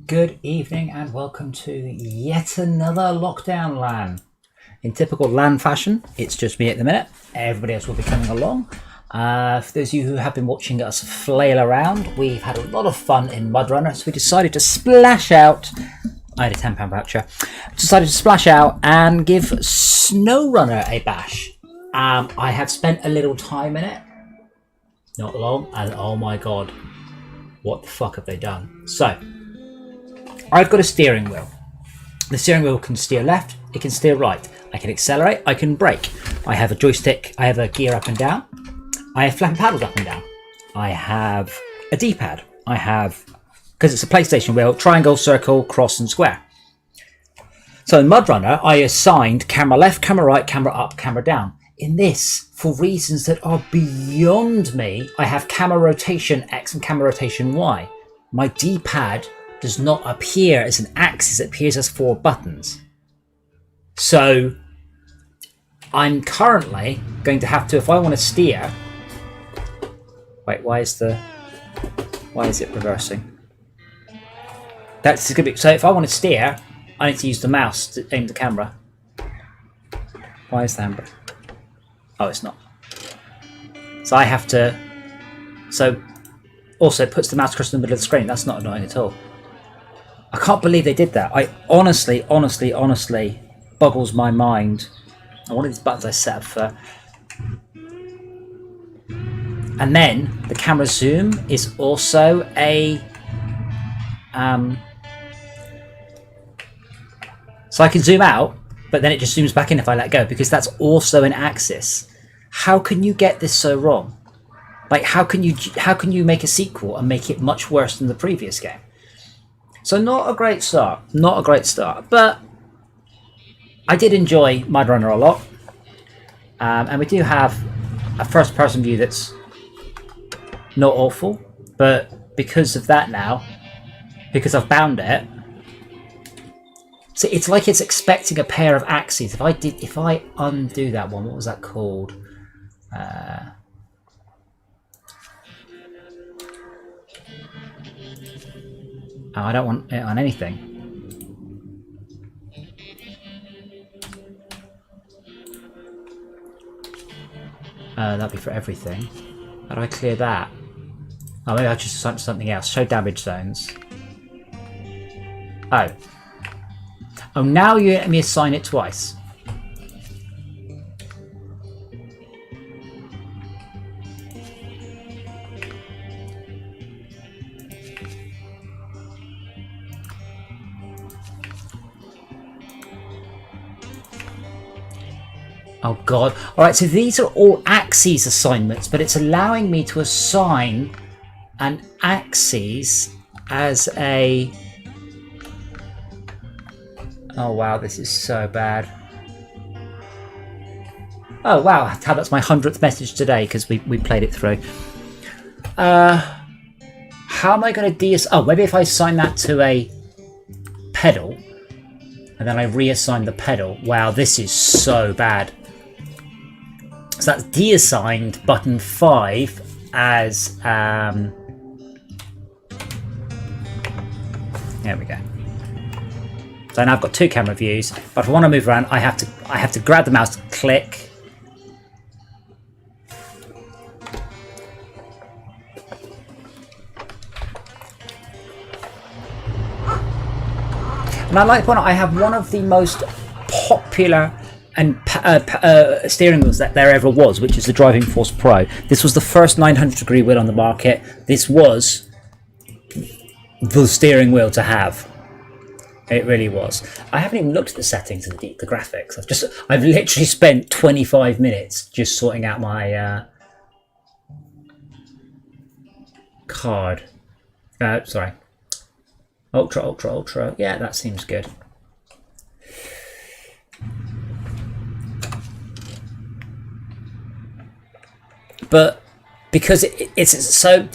Good evening and welcome to yet another lockdown LAN. In typical LAN fashion, it's just me at the minute. Everybody else will be coming along. For those of you who have been watching us flail around, we've had a lot of fun in MudRunner, so we decided to splash out. I had a £10 voucher. Decided to splash out and give SnowRunner a bash. I have spent a little time in it, not long, and oh my god, what the fuck have they done? So, I've got a steering wheel. The steering wheel can steer left, it can steer right. I can accelerate, I can brake. I have a joystick, I have a gear up and down. I have flapping paddles up and down. I have a D-pad. I have, because it's a PlayStation wheel, triangle, circle, cross and square. So in MudRunner, I assigned camera left, camera right, camera up, camera down. In this, for reasons that are beyond me, I have camera rotation X and camera rotation Y. My D-pad does not appear as an axis, it appears as 4 buttons. So I'm currently going to have to, if I want to steer, wait, why is it reversing? That's gonna be, so if I want to steer, I need to use the mouse to aim the camera. Why is the handbrake? Oh, it's not. So I have to, so also it puts the mouse across the middle of the screen. That's not annoying at all. I can't believe they did that. I honestly boggles my mind. And one of these buttons I set up for. And then the camera zoom is also a so I can zoom out, but then it just zooms back in if I let go, because that's also an axis. How can you get this so wrong? Like, how can you make a sequel and make it much worse than the previous game? So not a great start, but I did enjoy MudRunner a lot, and we do have a first-person view that's not awful, but because of that now, because I've bound it, so it's like it's expecting a pair of axes. If I undo that one, what was that called? Oh, I don't want it on anything. That'd be for everything. How do I clear that? Oh, maybe I just assign to something else. Show damage zones. Oh. Oh, now you let me assign it twice. Oh god. Alright, so these are all axes assignments, but it's allowing me to assign an axis as a... Oh wow, this is so bad. Oh wow, that's my 100th message today because we played it through. How am I going to oh, maybe if I assign that to a pedal and then I reassign the pedal. Wow, this is so bad. So that's deassigned button 5 as there we go. So now I've got 2 camera views, but if I want to move around, I have to grab the mouse, click. And I like to point out I have one of the most popular and steering wheels that there ever was, which is the Driving Force Pro. This was the first 900-degree wheel on the market. This was the steering wheel to have. It really was. I haven't even looked at the settings and the graphics. I've literally spent 25 minutes just sorting out my card. Sorry. Ultra. Yeah, that seems good. But because it's so,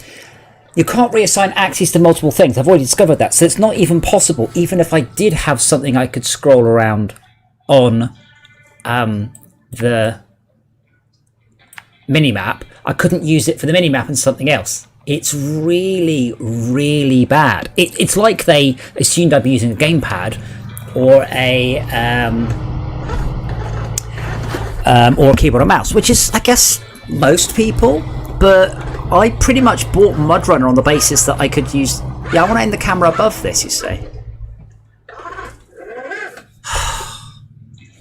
you can't reassign axes to multiple things. I've already discovered that. So it's not even possible, even if I did have something I could scroll around on the minimap, I couldn't use it for the minimap and something else. It's really, really bad. It's like they assumed I'd be using a gamepad or a keyboard or mouse, which is, I guess, most people. But I pretty much bought MudRunner on the basis that I could use. Yeah, I want to end the camera above this. You see?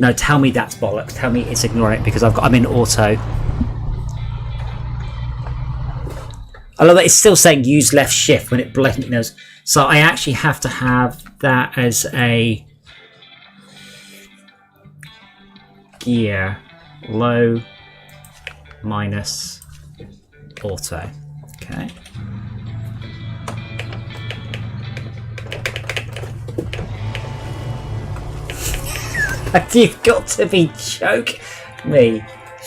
No, tell me that's bollocks. Tell me it's ignoring it because I'm in auto. I love that it's still saying use left shift when it blatantly knows. So I actually have to have that as a gear low minus auto. Okay. You've got to be joking me.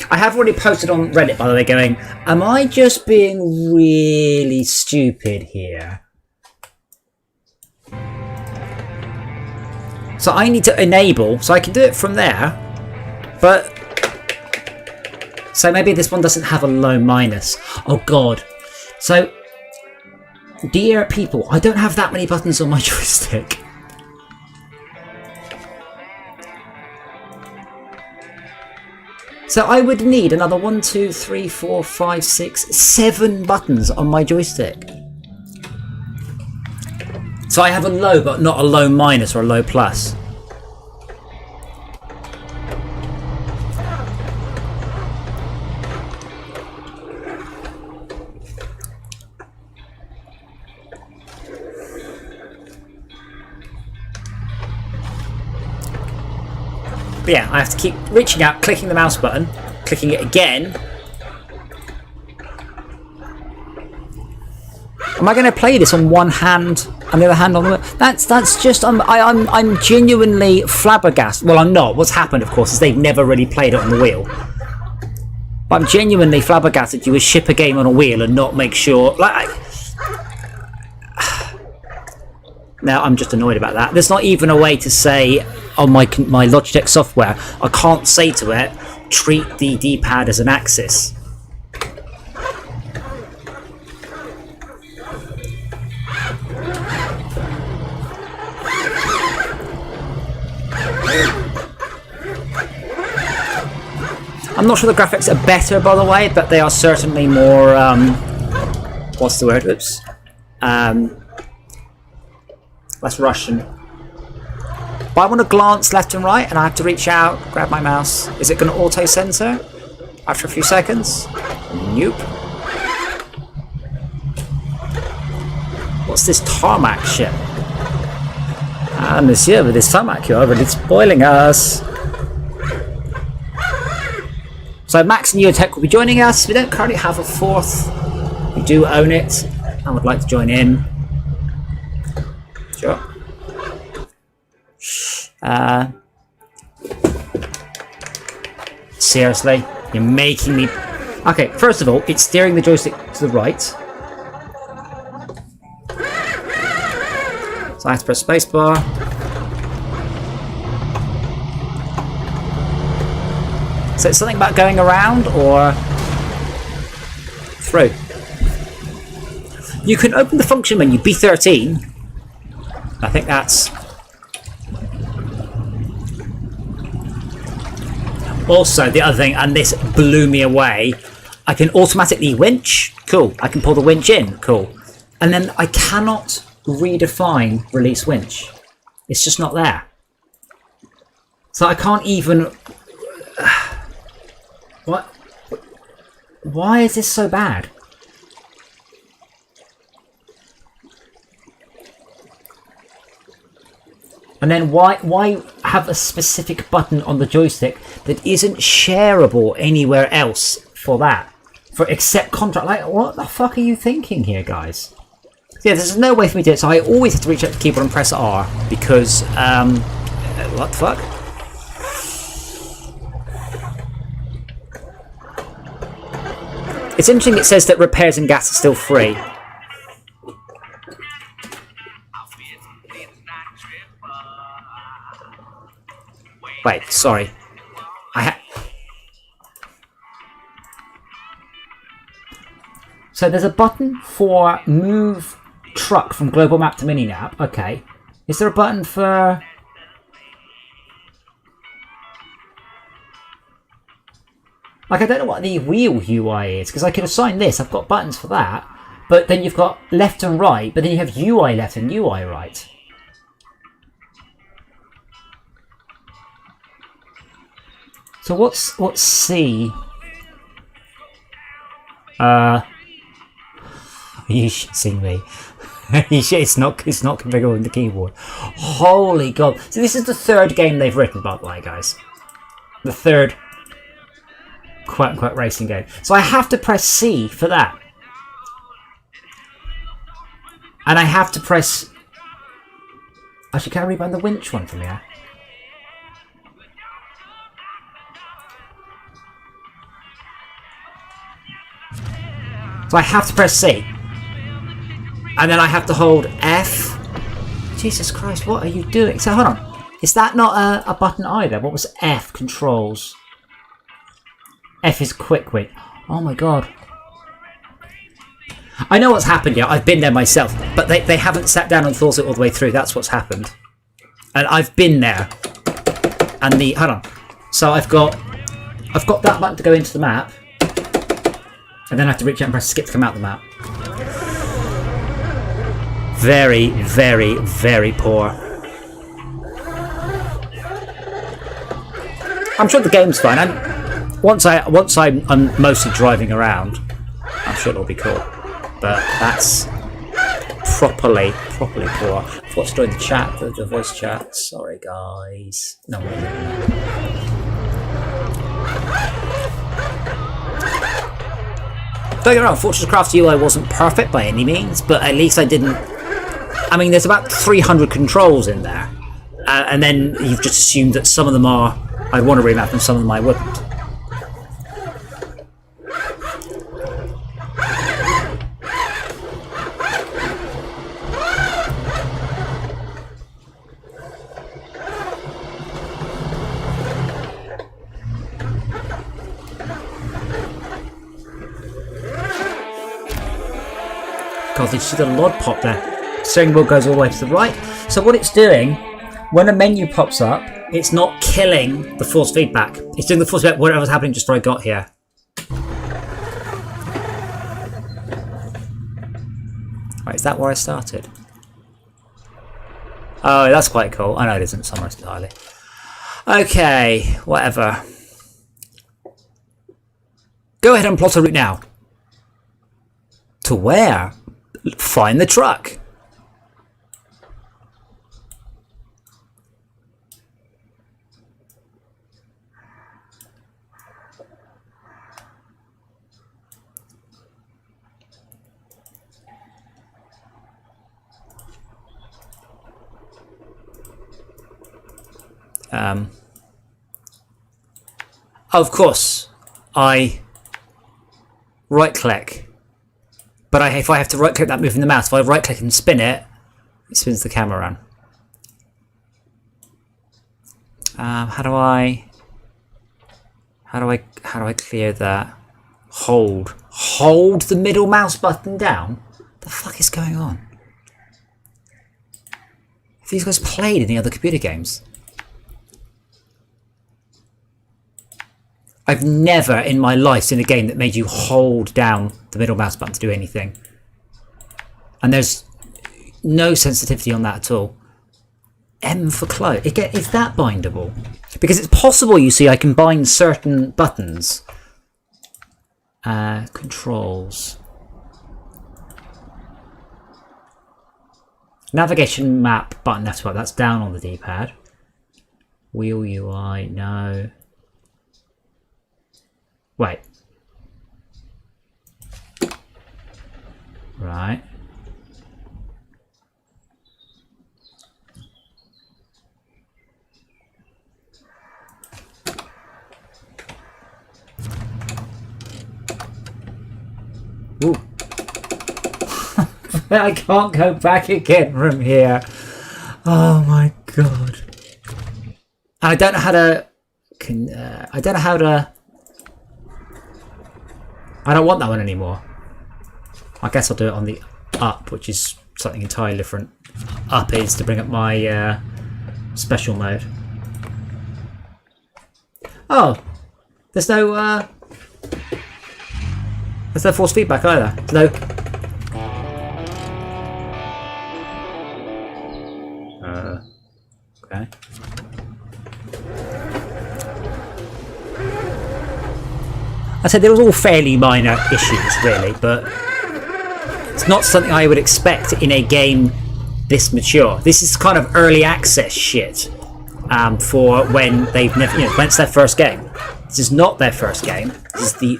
I have already posted on Reddit, by the way, going, am I just being really stupid here? So I need to enable, so I can do it from there, but... So maybe this one doesn't have a low minus. Oh god. So, dear people, I don't have that many buttons on my joystick. So I would need another 1, 2, 3, 4, 5, 6, 7 buttons on my joystick. So I have a low, but not a low minus or a low plus. But yeah, I have to keep reaching out, clicking the mouse button, clicking it again. Am I going to play this on one hand and the other hand on the? That's just I'm genuinely flabbergasted. Well, I'm not. What's happened, of course, is they've never really played it on the wheel. But I'm genuinely flabbergasted. You would ship a game on a wheel and not make sure. Like, now I'm just annoyed about that. There's not even a way to say on my Logitech software. I can't say to it, treat the D-pad as an axis. I'm not sure the graphics are better, by the way, but they are certainly more, what's the word? Oops. Less Russian. But I want to glance left and right, and I have to reach out, grab my mouse. Is it going to auto-censor after a few seconds? Nope. What's this tarmac shit? Ah, monsieur, with this tarmac, you're already spoiling us. So Max and Neotech will be joining us. We don't currently have a fourth. We do own it and would like to join in. Sure. Seriously? You're making me... Okay, first of all, it's steering the joystick to the right. So I have to press spacebar. So it's something about going around or through. You can open the function menu B13. I think that's... Also, the other thing, and this blew me away, I can automatically winch. Cool. I can pull the winch in. Cool. And then I cannot redefine release winch. It's just not there. So I can't even... What? Why is this so bad? And then why have a specific button on the joystick that isn't shareable anywhere else for that? For except contract. Like, what the fuck are you thinking here, guys? Yeah, there's no way for me to do it, so I always have to reach out to the keyboard and press R because what the fuck? It's interesting it says that repairs and gas are still free. Wait, sorry. So there's a button for move truck from global map to mini map. Okay. Is there a button for... Like, I don't know what the wheel UI is, because I could assign this. I've got buttons for that. But then you've got left and right, but then you have UI left and UI right. So what's C? You should see me. It's not configurable in the keyboard. Holy God! So this is the third game they've written, by the way, guys. The third quote-unquote racing game. So I have to press C for that. And I have to press... Actually, can I rebind the winch one from here? So I have to press C. And then I have to hold F. Jesus Christ, what are you doing? So hold on. Is that not a button either? What was F? Controls. F is quick wait. Oh my God. I know what's happened here. I've been there myself. But they haven't sat down and thought it all the way through. That's what's happened. And I've been there. And the... Hold on. So I've got that button to go into the map. And then I have to reach out and press skip to come out the map. Very, very, very poor. I'm sure the game's fine. Once I'm mostly driving around, I'm sure it'll be cool. But that's properly poor. I forgot to join the chat, the voice chat. Sorry, guys. No. Don't get me wrong, Fortress Craft's UI wasn't perfect by any means, but at least I didn't... I mean, there's about 300 controls in there. And then you've just assumed that some of them are... I'd want to remap and some of them I wouldn't. God, did you see the LOD pop there? Steering wheel goes all the way to the right. So what it's doing, when a menu pops up, it's not killing the force feedback. It's doing the force feedback whatever's happening just before I got here. Right, is that where I started? Oh, that's quite cool. I know it isn't summarised entirely. Okay, whatever. Go ahead and plot a route now. To where? Find the truck. Of course, I right click. But if I have to right click that moving the mouse, if I right click and spin it, it spins the camera around. How do I clear that? Hold the middle mouse button down? The fuck is going on? Have these guys played any other computer games? I've never in my life seen a game that made you hold down the middle mouse button to do anything. And there's no sensitivity on that at all. M for close. Is that bindable? Because it's possible, you see, I can bind certain buttons. Controls. Navigation map button, that's down on the D-pad. Wheel UI, no. Wait. Right. Ooh. I can't go back again from here. Oh my God. I don't know how to... I don't know how to... I don't want that one anymore. I guess I'll do it on the up, which is something entirely different. Up is to bring up my special mode. Oh, there's no force feedback either. There's no. Okay. I said there was all fairly minor issues, really, but it's not something I would expect in a game this mature. This is kind of early access shit for when they've never, when it's their first game. This is not their first game. This is the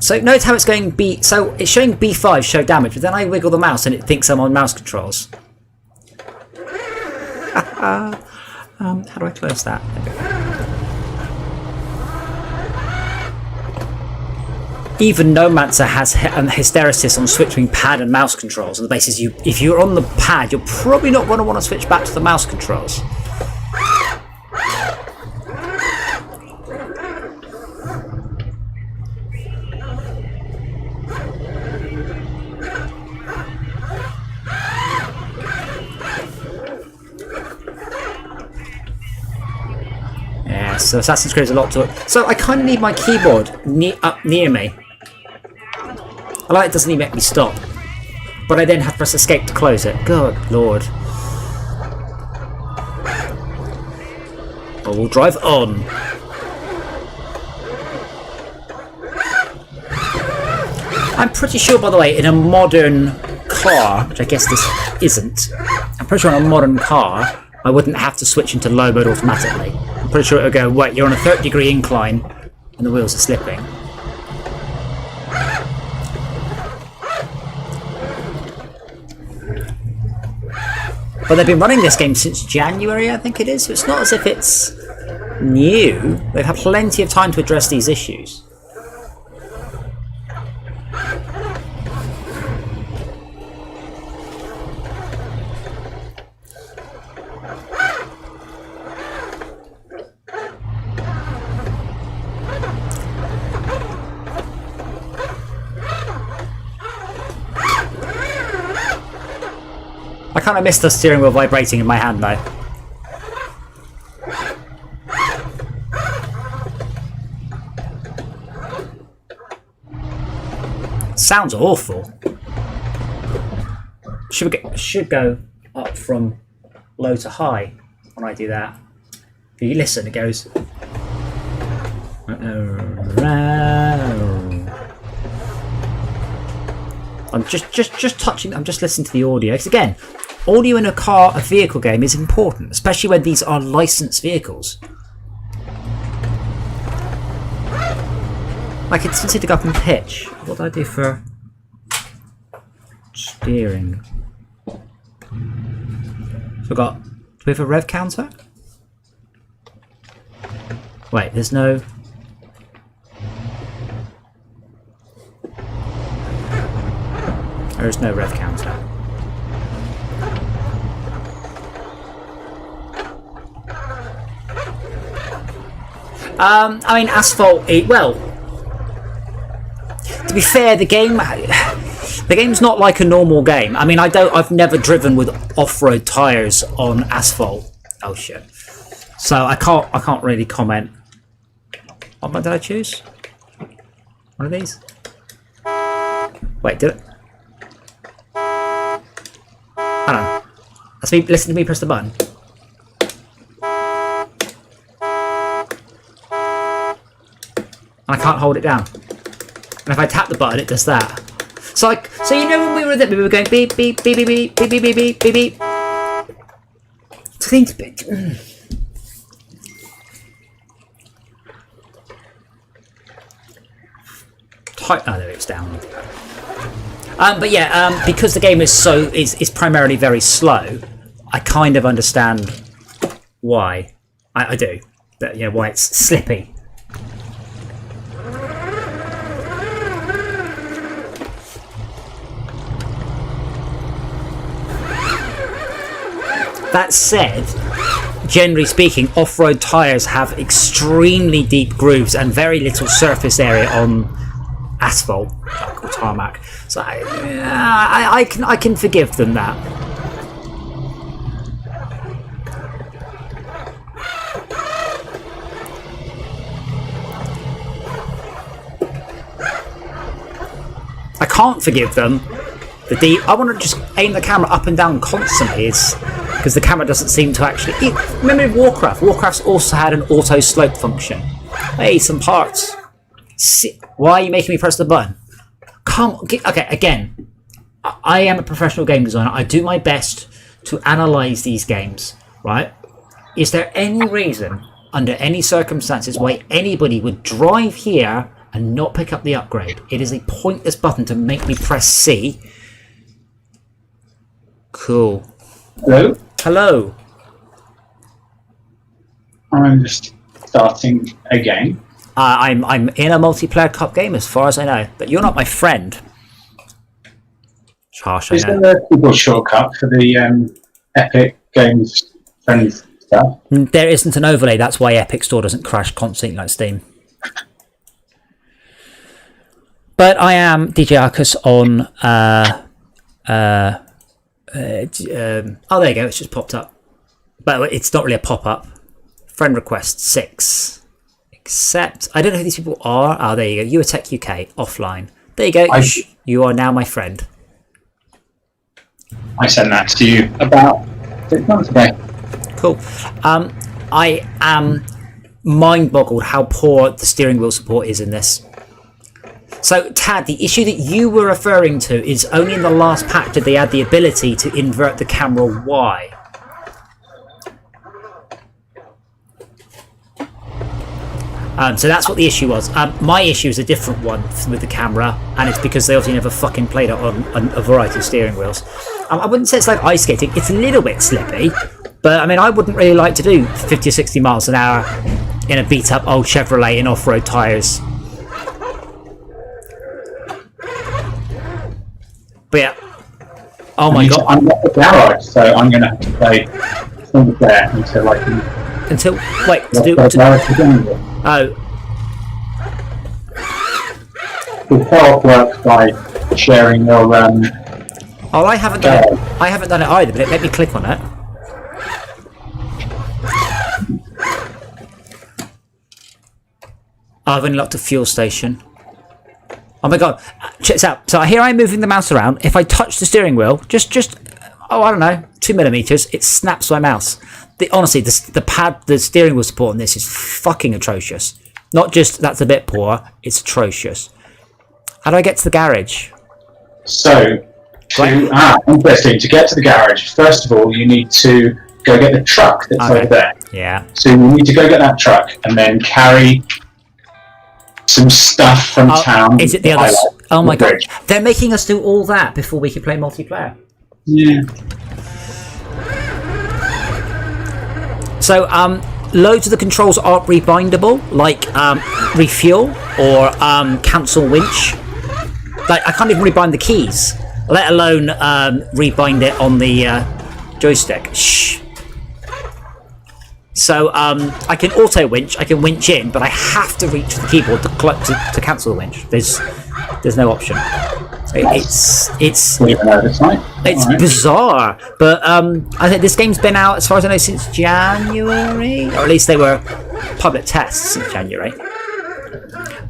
so notice how it's going B. So it's showing B5 show damage, but then I wiggle the mouse and it thinks I'm on mouse controls. How do I close that? Even Nomancer has hysteresis on switching pad and mouse controls on the basis if you're on the pad, you're probably not going to want to switch back to the mouse controls. So Assassin's Creed is a lot to it. So I kind of need my keyboard up near me. I like it doesn't even make me stop. But I then have to press escape to close it. Good lord. I will drive on. I'm pretty sure, by the way, in a modern car, which I guess this isn't, I'm pretty sure in a modern car, I wouldn't have to switch into low mode automatically. I'm pretty sure it would go, wait, you're on a 30-degree incline and the wheels are slipping. But they've been running this game since January, I think it is, so it's not as if it's new. They've had plenty of time to address these issues. I kind of missed the steering wheel vibrating in my hand though. Sounds awful. Should go up from low to high when I do that. If you listen, it goes. I'm just touching. I'm just listening to the audio. Because again, audio in a vehicle game is important, especially when these are licensed vehicles. Like it's easy to go up and pitch. What do I do for steering? Forgot. Do we have a rev counter? Wait, there's no. There is no rev counter. I mean, Asphalt. Well, to be fair, the game's not like a normal game. I mean, I've never driven with off-road tires on asphalt. Oh shit! So I can't really comment. What one did I choose? One of these? Wait, did it? Hold on. That's me. Listen to me press the button. And I can't hold it down. And if I tap the button, it does that. So you know when we were there, we were going beep beep beep beep beep beep beep beep beep beep beep. So things bit. Oh, there it's down. But yeah, because the game is primarily very slow, I kind of understand why. I do. But yeah, why it's slippy. That said, generally speaking, off-road tyres have extremely deep grooves and very little surface area on asphalt or tarmac. So I can forgive them that. I can't forgive them the deep. I want to just aim the camera up and down constantly, because the camera doesn't seem to actually. Remember Warcraft? Warcraft's also had an auto slope function. Hey, some parts. Why are you making me press the button? Come on. Okay, again, I am a professional game designer. I do my best to analyze these games, right? Is there any reason, under any circumstances, why anybody would drive here and not pick up the upgrade? It is a pointless button to make me press C. Cool. Hello? Hello. I'm just starting a game. I'm in a multiplayer cup game as far as I know, but you're not my friend. Harsh, Is there a keyboard shortcut for the Epic Games friendly stuff? There isn't an overlay, that's why Epic Store doesn't crash constantly like Steam. But I am DJ Arcus on oh, there you go, it's just popped up. But it's not really a pop-up. Friend request 6. Accept. I don't know who these people are. Oh, there you go. You Tech UK, offline. There you go. You are now my friend. I sent that to you about 6 months ago. Cool. I am mind-boggled how poor the steering wheel support is in this. So, Tad, the issue that you were referring to is only in the last patch did they add the ability to invert the camera Y. So that's what the issue was. My issue is a different one with the camera, and it's because they obviously never fucking played it on a variety of steering wheels. I wouldn't say it's like ice skating. It's a little bit slippy, but I mean, I wouldn't really like to do 50 or 60 miles an hour in a beat-up old Chevrolet in off-road tyres. But yeah. Oh my god. I'm not the garage, so I'm going to have to play from there until I can... Until... Wait, Oh. The co-op works by sharing your... Oh, I haven't done it. I haven't done it either, but let me click on it. I've unlocked a fuel station. Oh my god. Check this out. So here I'm moving the mouse around. If I touch the steering wheel, just oh, I don't know, 2 millimeters, it snaps my mouse. Honestly, the steering wheel support on this is fucking atrocious. Not just that's a bit poor, it's atrocious. How do I get to the garage? So, interesting. To get to the garage, first of all, you need to go get the truck that's over there. Yeah. So you need to go get that truck and then carry some stuff from town. Is it the other? Oh my god! They're making us do all that before we can play multiplayer. Yeah. So, loads of the controls aren't rebindable, like refuel or cancel winch. Like, I can't even rebind the keys, let alone rebind it on the joystick. Shh. So, I can auto winch, I can winch in, but I have to reach the keyboard to cancel the winch. There's no option. It's bizarre, but I think this game's been out, as far as I know, since January, or at least they were public tests since January.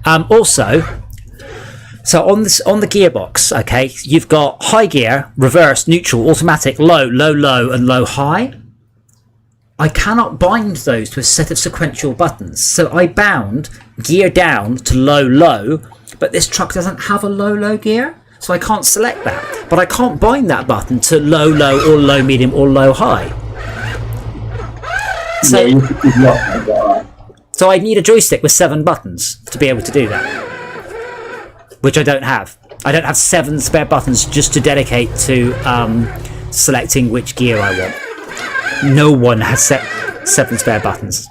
Also, so on the gearbox, okay, you've got high gear, reverse, neutral, automatic, low, low, low, and low, high. I cannot bind those to a set of sequential buttons, so I bound gear down to low, low, but this truck doesn't have a low, low gear. So I can't select that, but I can't bind that button to low, low, or low, medium, or low, high. So I need a joystick with 7 buttons to be able to do that, which I don't have. I don't have 7 spare buttons just to dedicate to selecting which gear I want. No one has 7 spare buttons.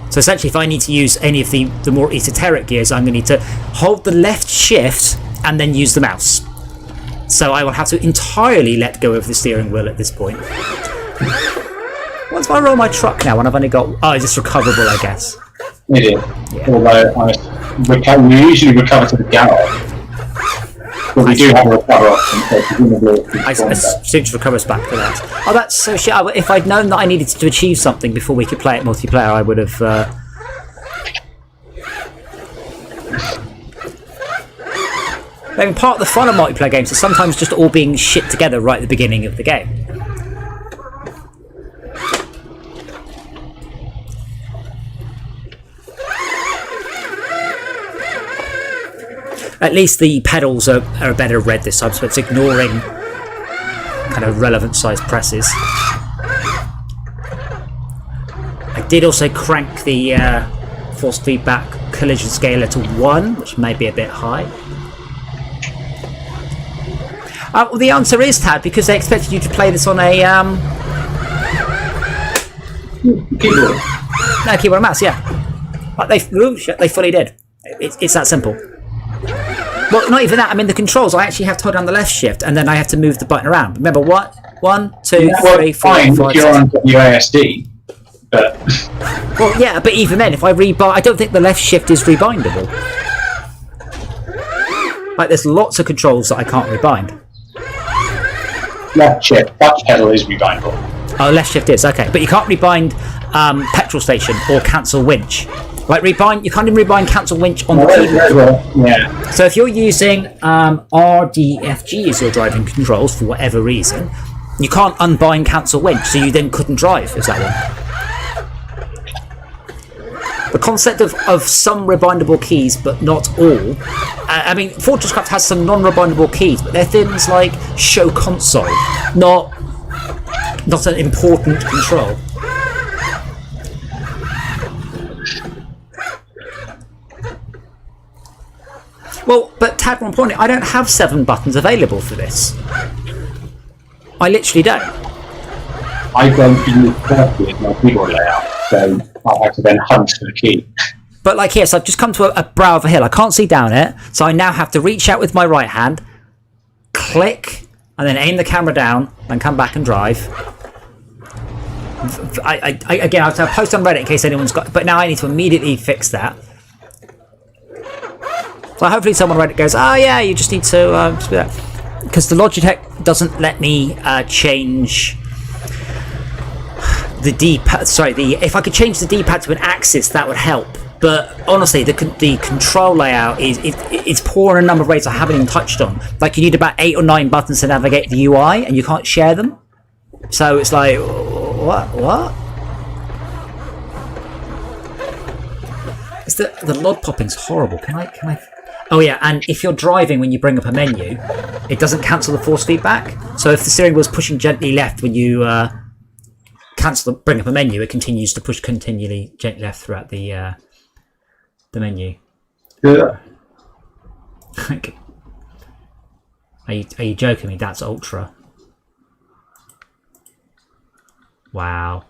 So essentially, if I need to use any of the more esoteric gears, I'm going to need to hold the left shift and then use the mouse. So I will have to entirely let go of the steering wheel at this point. Once I roll my truck now, when I've only got... Oh, is this recoverable, I guess? It is. Yeah. Although we usually recover to the garage. But we do have a recover option, so presumably... I seem to recover us back to that. Oh, that's so shit. If I'd known that I needed to achieve something before we could play it multiplayer, I would have... I mean, part of the fun of multiplayer games is sometimes just all being shit together right at the beginning of the game. At least the pedals are a better red this time, so it's ignoring kind of relevant sized presses. I did also crank the force feedback collision scaler to 1, which may be a bit high. Well, the answer is, Tad, because they expected you to play this on a Keyboard. no, keyboard and mouse, yeah. But they fully did. It's that simple. Well, not even that. I mean, the controls, I actually have to hold down the left shift, and then I have to move the button around. Remember, what? 1, 2, 3, 4, 5, 6. You're on UASD, but... Well, yeah, but even then, if I rebind... I don't think the left shift is rebindable. Like, there's lots of controls that I can't rebind. Left shift, touch pedal is rebindable. Oh, left shift is, okay. But you can't rebind petrol station or cancel winch. Like, rebind, you can't even rebind cancel winch on the keyboard. Well, yeah. So if you're using RDFG as your driving controls for whatever reason, you can't unbind cancel winch, so you then couldn't drive as that one. The concept of some rebindable keys, but not all. I mean, Fortresscraft has some non-rebindable keys, but they're things like show console, not an important control. Well, but Tad, one point, I don't have 7 buttons available for this. I literally don't. I don't use perfectly as my keyboard layout, so I have to then hunt for the key. But like here, so I've just come to a brow of a hill. I can't see down it, so I now have to reach out with my right hand, click, and then aim the camera down, and come back and drive. Again, I'll post on Reddit in case anyone's got... But now I need to immediately fix that. So hopefully someone on Reddit goes, oh yeah, you just need to do that. Because the Logitech doesn't let me change the D-pad. Sorry, if I could change the D-pad to an axis, that would help. But honestly, the control layout it's poor in a number of ways I haven't even touched on. Like, you need about 8 or 9 buttons to navigate the UI, and you can't share them. So it's like, what? It's the log popping's horrible. Can I? Oh yeah, and if you're driving when you bring up a menu, it doesn't cancel the force feedback. So if the steering wheel's pushing gently left when you bring up a menu, it continues to push continually gently left throughout the menu. Yeah. Okay. Are you joking me? That's ultra. Wow.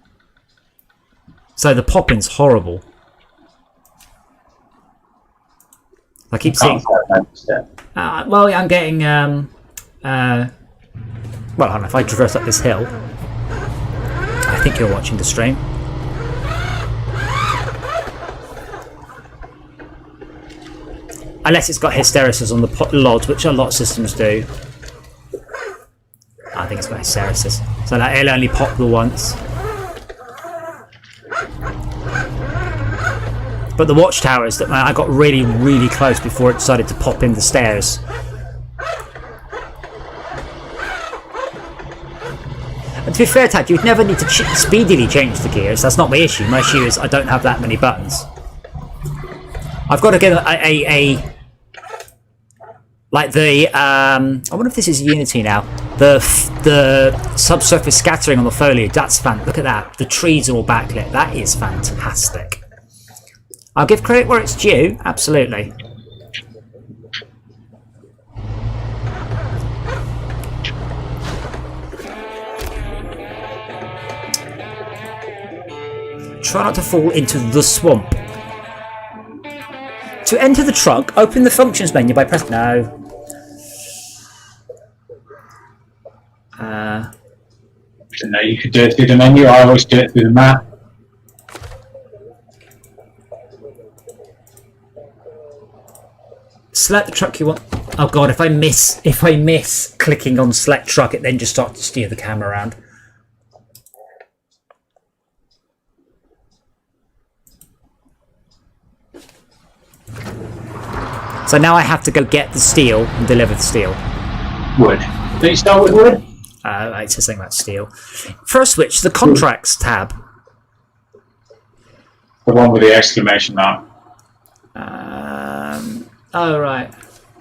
So the popping's horrible. I keep seeing. Well, I'm getting. Well, I don't know if I traverse up this hill. I think you're watching the stream. Unless it's got hysteresis on the LOD, which a lot of systems do. I think it's got hysteresis. So that it'll only pop the once. But the watchtowers, that I got really, really close before it decided to pop in the stairs. And to be fair, Tad, you'd never need to speedily change the gears. That's not my issue. My issue is I don't have that many buttons. I've got to get like the I wonder if this is Unity now. The subsurface scattering on the foliage. That's fan. Look at that. The trees are all backlit. That is fantastic. I'll give credit where it's due. Absolutely. Try not to fall into the swamp. To enter the truck, open the functions menu by pressing... No. didn't know you could do it through the menu. I always do it through the map. Select the truck you want. Oh god, if I miss clicking on select truck, it then just starts to steer the camera around. So now I have to go get the steel and deliver the steel. Wood. Don't you start with wood? It says something about steel. First switch, the contracts tab. The one with the exclamation mark. Oh, right.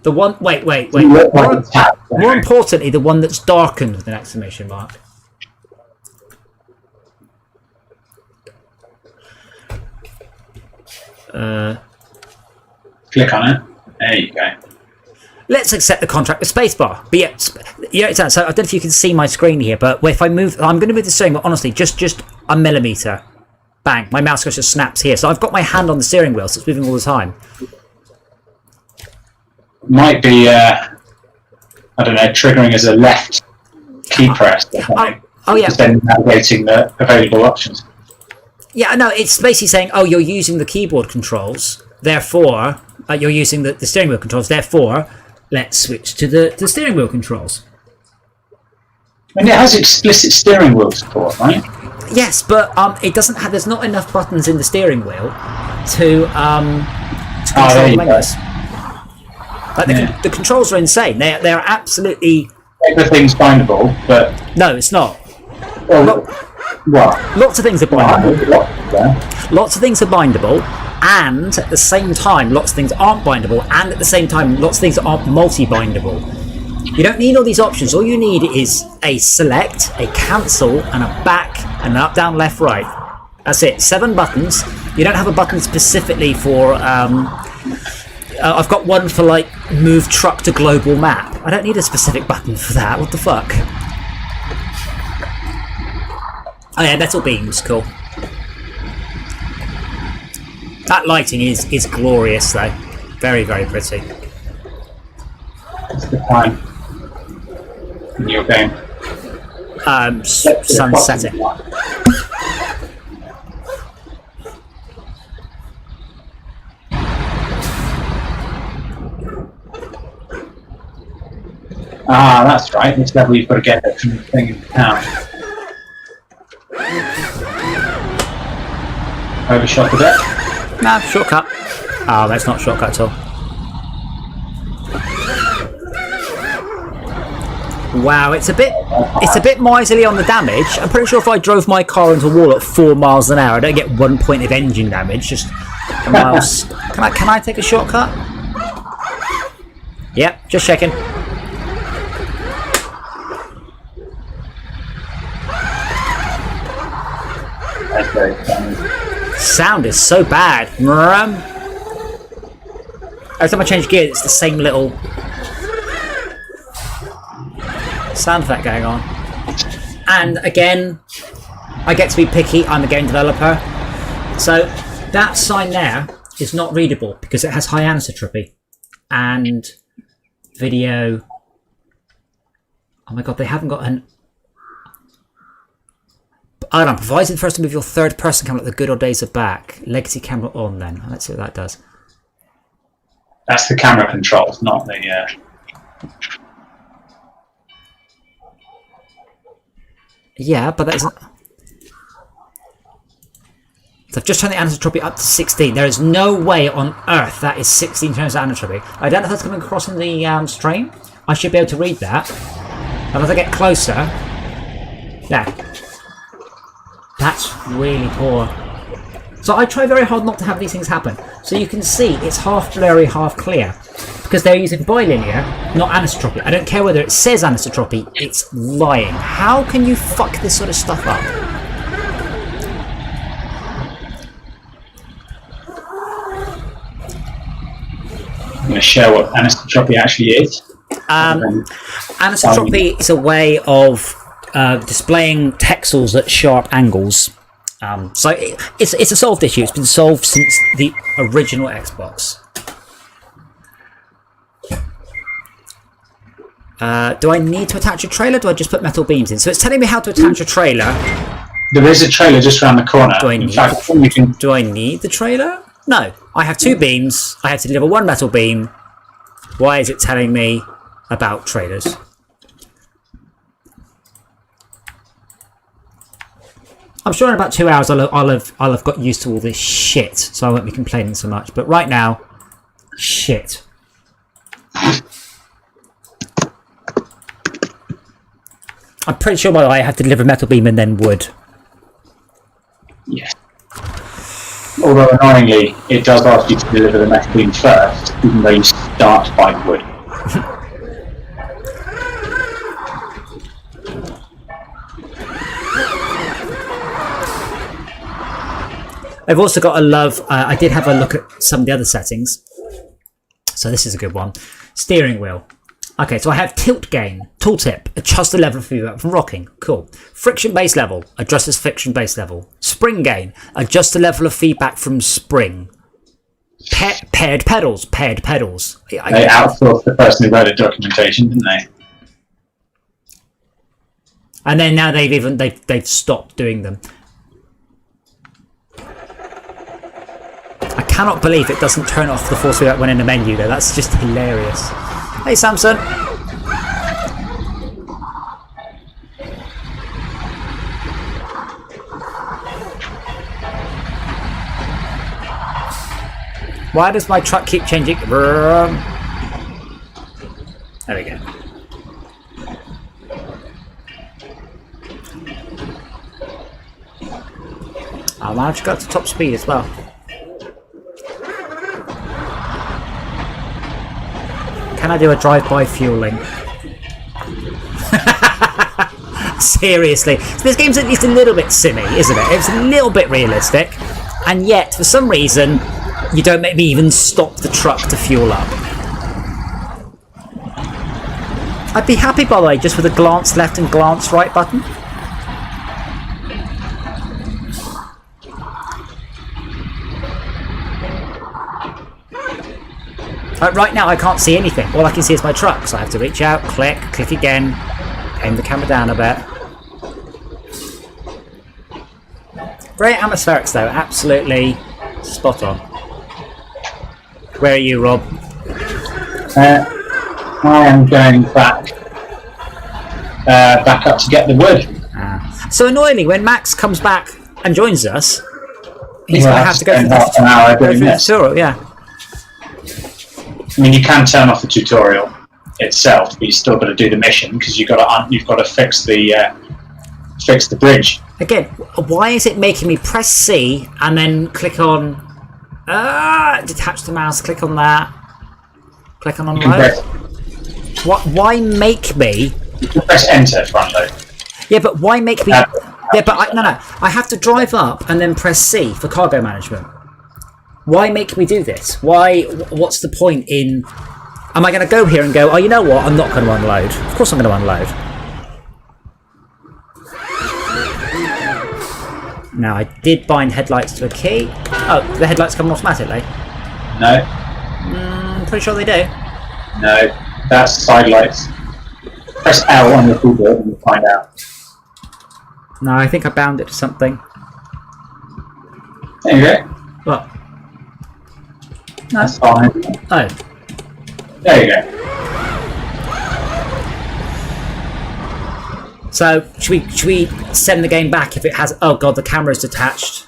The one... Wait. More importantly, the one that's darkened with an exclamation mark. Click on it. There you go. Let's accept the contract with spacebar. But yeah, so I don't know if you can see my screen here, but if I move... I'm going to move the steering wheel, honestly, just a millimetre. Bang. My mouse cursor snaps here. So I've got my hand on the steering wheel, so it's moving all the time. Might be, I don't know, triggering as a left key press. Oh yeah. Just then navigating the available options. Yeah, no, it's basically saying, oh, you're using the keyboard controls, therefore, you're using the steering wheel controls, therefore, let's switch to the steering wheel controls. And it has explicit steering wheel support, right? Yes, but it doesn't have. There's not enough buttons in the steering wheel to control the menus. Like the controls are insane. They are absolutely. Everything's bindable, but no, it's not. Well, lots of things are bindable. Lots of things are bindable, and at the same time, lots of things aren't bindable, and at the same time, lots of things aren't multi-bindable. You don't need all these options. All you need is a select, a cancel, and a back, and an up, down, left, right. That's it. 7 buttons. You don't have a button specifically for... I've got one for, like, move truck to global map. I don't need a specific button for that. What the fuck? Oh yeah, metal beams. Cool. That lighting is glorious, though. Very, very pretty. What's the time in your game? Sun setting. Ah, that's right. This level you've got to get it from the thing in town. Overshot the deck? Nah, shortcut. Oh, that's not a shortcut at all. Wow, it's a bit miserly on the damage. I'm pretty sure if I drove my car into a wall at 4 miles an hour, I don't get 1 point of engine damage. Just a miles. Can I take a shortcut? Yep, just checking. That's very funny. Sound is so bad. Every time I change gear, it's the same little sound effect going on. And again, I get to be picky. I'm a game developer. So that sign there is not readable because it has high anisotropy. And video... Oh my god, they haven't got an... Hold on, provided first to move your third person camera, the good old days are back. Legacy camera on then. Let's see what that does. That's the camera controls, not the... Yeah, but that isn't... So I've just turned the anisotropy up to 16. There is no way on earth that is 16 times anisotropy. I don't know if that's coming across in the stream. I should be able to read that. And as I get closer... Yeah. That's really poor. So I try very hard not to have these things happen. So you can see it's half blurry, half clear. Because they're using bilinear, not anisotropy. I don't care whether it says anisotropy, it's lying. How can you fuck this sort of stuff up? I'm going to show what anisotropy actually is. Anisotropy is a way of displaying texels at sharp angles. So it's a solved issue. It's been solved since the original Xbox. Do I need to attach a trailer? Do I just put metal beams in? So it's telling me how to attach a trailer. There is a trailer just around the corner. Do I need the trailer? No. I have 2 beams. I have to deliver 1 metal beam. Why is it telling me about trailers? I'm sure in about 2 hours I'll have got used to all this shit, so I won't be complaining so much. But right now, shit. I'm pretty sure, by the way, I have to deliver metal beam and then wood. Yes. Although annoyingly, it does ask you to deliver the metal beam first, even though you start by wood. I've also got a love. I did have a look at some of the other settings. So this is a good one. Steering wheel. Okay, so I have tilt gain, tooltip, adjust the level of feedback from rocking. Cool. Friction base level, adjust as friction base level. Spring gain, adjust the level of feedback from spring. Paired pedals, paired pedals. They outsourced the person who wrote the documentation, didn't they? And then now they've stopped doing them. I cannot believe it doesn't turn off the force feedback when in the menu though. That's just hilarious. Hey Samson. Why does my truck keep changing? There we go. I managed to go up to top speed as well. Can I do a drive-by fueling? Seriously. So this game's at least a little bit simmy, isn't it? It's a little bit realistic. And yet, for some reason, you don't make me even stop the truck to fuel up. I'd be happy, by the way, just with a glance left and glance right button. Right now I can't see anything. All I can see is my truck, so I have to reach out, click again, aim the camera down a bit. Great atmospherics though, absolutely spot on. Where are you, Rob? I am going back up to get the wood. So annoyingly, when Max comes back and joins us, he's going to have to go through half an hour doing this. Tutorial, yeah. I mean, you can turn off the tutorial itself, but you still got to do the mission because you've got to fix the bridge. Again, why is it making me press C and then click on detach the mouse, click on that, click on unload? Why make me? You can press enter for unload. Yeah, but why make me? Yeah, but no. I have to drive up and then press C for cargo management. Why make me do this? Why? What's the point in... Am I going to go here and go, oh, you know what? I'm not going to unload. Of course I'm going to unload. Now, I did bind headlights to a key. Oh, the headlights come automatically? No. Pretty sure they do. No, that's side lights. Press L on your keyboard and you'll find out. No, I think I bound it to something. There you go. What? No. That's fine. Oh. There you go. So, should we send the game back if it has... Oh god, the camera's detached.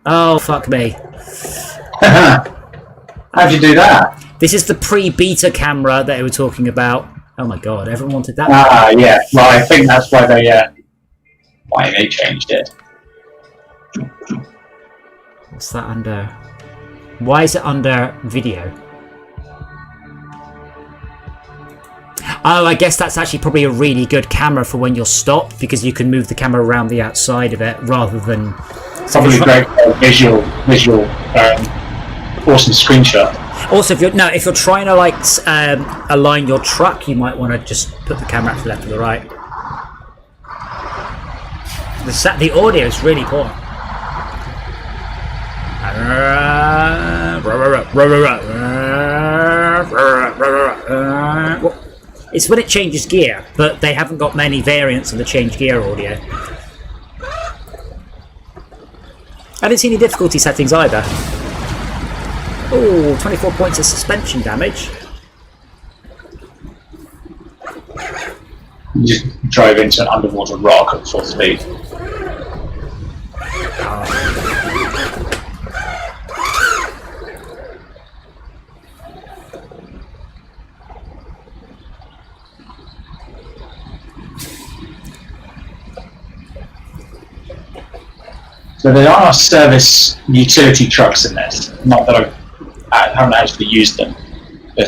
Oh, fuck me. How'd you do that? This is the pre-beta camera that they were talking about. Oh my god, everyone wanted that. Yeah. Well, I think that's why they changed it. What's that under? Why is it under video? Oh, I guess that's actually probably a really good camera for when you're stopped, because you can move the camera around the outside of it rather than... Probably great visual, awesome screenshot. Also, if you're trying to like align your truck, you might want to just put the camera to the left or the right. The audio is really poor. It's when it changes gear, but they haven't got many variants of the change gear audio. I didn't see any difficulty settings either. Oh, 24 points of suspension damage. You just drive into an underwater rock at full speed. So there are service utility trucks in this. Not that I haven't actually used them, but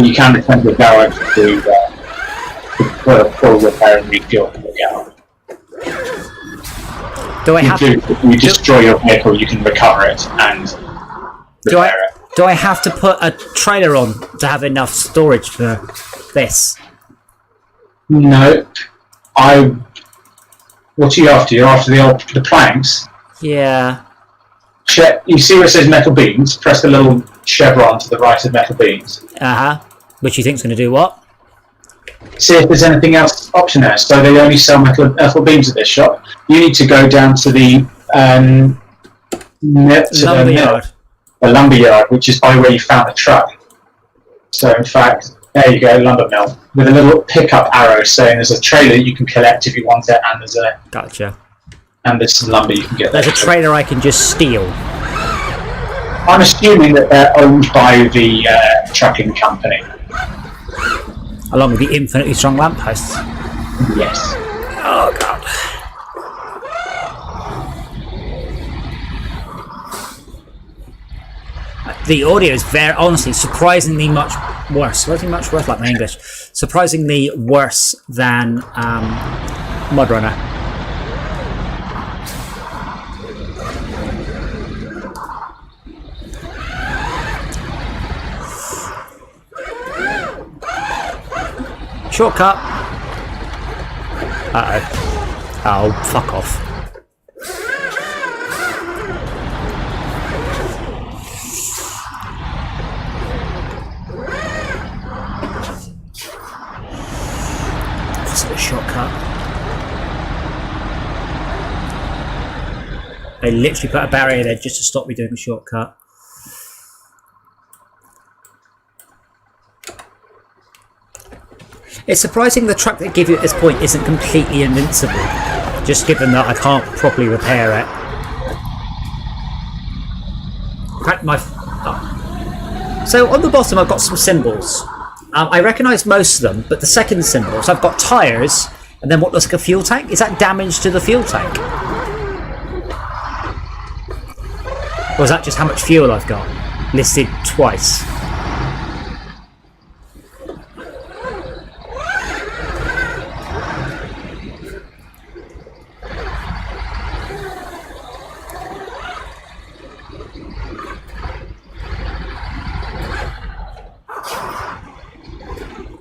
you can attend the garage to full repair and refuel in the garage. Do I have you destroy your vehicle, you can recover it and repair it. Do I have to put a trailer on to have enough storage for this? No. What are you after? You're after the planks? Yeah. You see where it says metal beams? Press the little chevron to the right of metal beams. Which you think's going to do what? See if there's anything else option there. So they only sell metal beams at this shop. You need to go down to the lumber yard, which is by where you found the truck. So in fact, there you go, lumber mill, with a little pickup arrow saying there's a trailer you can collect if you want it, and there's a gotcha. And there's some lumber you can get. There's a trailer I can just steal. I'm assuming that they're owned by the trucking company. Along with the infinitely strong lampposts. Yes. Oh god. The audio is honestly surprisingly much worse. Like my English. Surprisingly worse than MudRunner. Shortcut. Uh-oh. Oh, fuck off. That's a shortcut. They literally put a barrier there just to stop me doing a shortcut. It's surprising the truck they give you at this point isn't completely invincible, just given that I can't properly repair it. So on the bottom I've got some symbols. I recognise most of them, but the second symbol, so I've got tyres, and then what looks like a fuel tank. Is that damage to the fuel tank? Or is that just how much fuel I've got? Listed twice.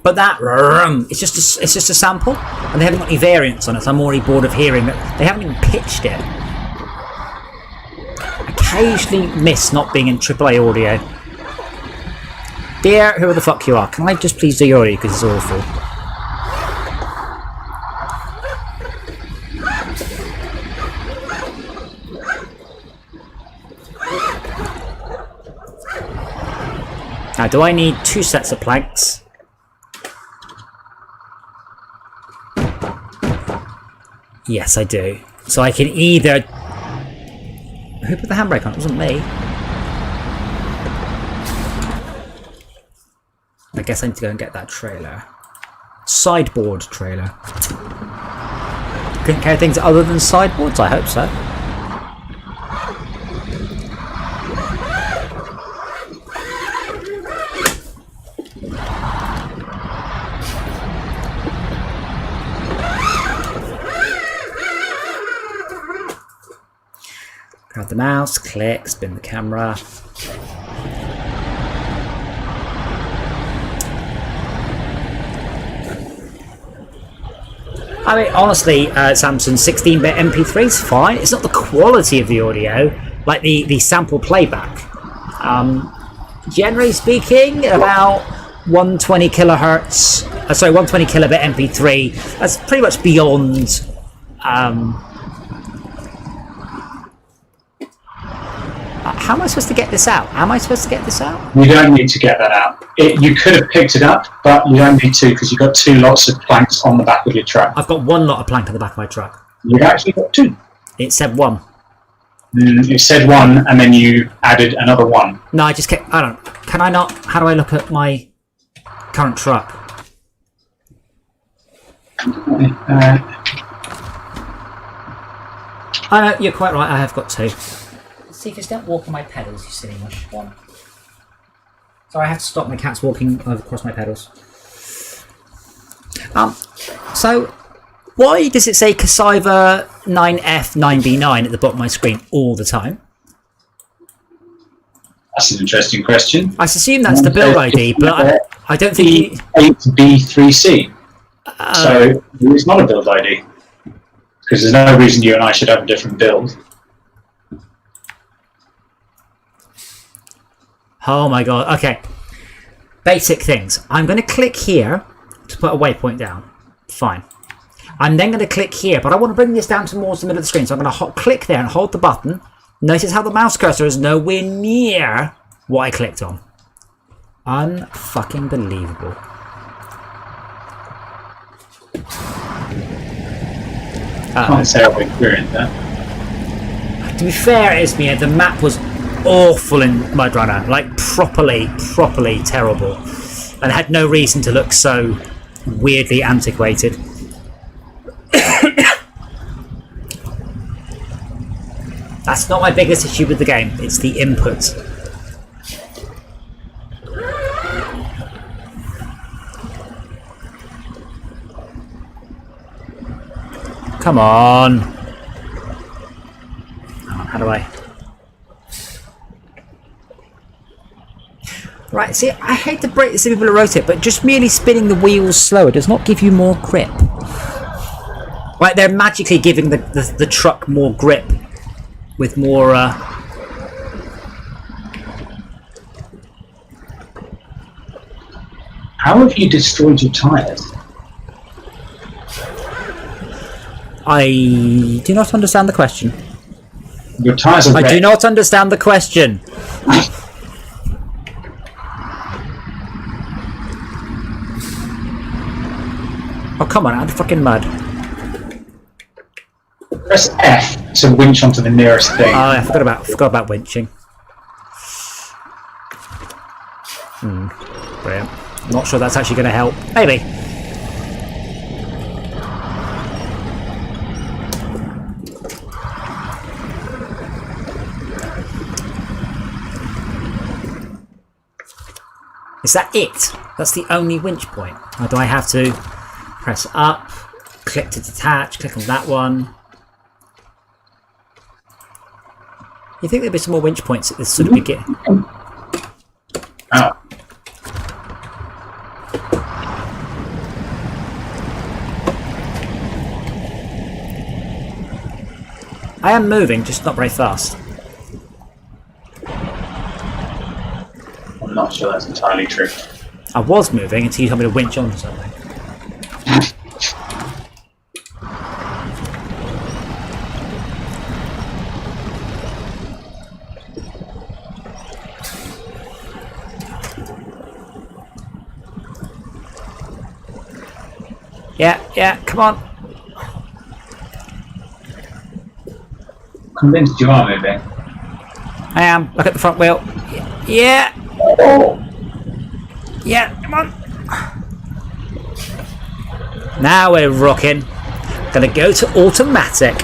But that it's just a sample, and they haven't got any variants on it. So I'm already bored of hearing that they haven't even pitched it. Occasionally miss not being in AAA audio. Dear, whoever the fuck you are, can I just please do your audio because it's awful. Now, do I need 2 sets of planks? Yes, I do. So I can either... Who put the handbrake on? It wasn't me. I guess I need to go and get that trailer. Sideboard trailer. Couldn't carry things other than sideboards? I hope so. Grab the mouse, click, spin the camera. I mean, honestly, Samsung 16-bit MP3 is fine. It's not the quality of the audio, like the sample playback. Generally speaking, about 120 kilohertz. Sorry, 120 kilobit MP3. That's pretty much beyond. How am I supposed to get this out? Am I supposed to get this out? You don't need to get that out. You could have picked it up, but you don't need to because you've got 2 lots of planks on the back of your truck. I've got 1 lot of plank on the back of my truck. You've actually got 2. It said 1. It said 1, and then you added another 1. No, I just kept. I don't. Can I not? How do I look at my current truck? Oh no, you're quite right. I have got 2. See, just don't walk on my pedals, you silly mush one. Sorry, I have to stop. My cat's walking across my pedals. So why does it say Cassiva 9F 9B9 at the bottom of my screen all the time? That's an interesting question. I assume that's the build ID, but I don't think. 8B3C. So it's not a build ID because there's no reason you and I should have a different build. Oh my god, okay. Basic things. I'm going to click here to put a waypoint down. Fine. I'm then going to click here, but I want to bring this down towards the middle of the screen, so I'm going to click there and hold the button. Notice how the mouse cursor is nowhere near what I clicked on. Unfucking believable. Can't say I've experienced that. To be fair, Ismir, the map was awful in MudRunner, like properly terrible, and had no reason to look so weirdly antiquated. That's not my biggest issue with the game, it's the input. Come on. How do I? Right, see, I hate to break this if people rotate, but just merely spinning the wheels slower does not give you more grip. Right, they're magically giving the truck more grip with more. How have you destroyed your tyres? I do not understand the question. Your tyres are red. I do not understand the question. Oh, come on, out of the fucking mud. Press F to winch onto the nearest thing. Oh, I forgot about winching. Brilliant. Not sure that's actually going to help. Maybe. Is that it? That's the only winch point? Or do I have to press up, click to detach, click on that one? You think there'd be some more winch points at this sort of beginning? Oh. I am moving, just not very fast. I'm not sure that's entirely true. I was moving until you told me to winch on something. Yeah, come on. Convinced you are moving. I am. Look at the front wheel. Yeah. Yeah, come on. Now we're rocking. Gonna go to automatic.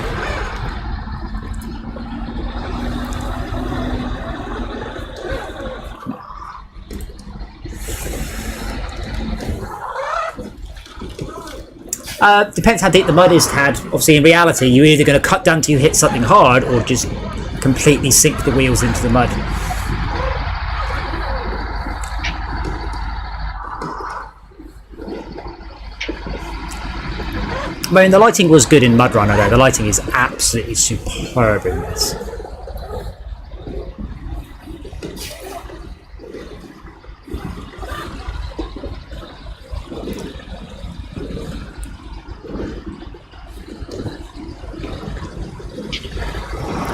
Depends how deep the mud is, Tad. Obviously, in reality, you're either going to cut down till you hit something hard, or just completely sink the wheels into the mud. I mean, the lighting was good in MudRunner, though. The lighting is absolutely superb in this.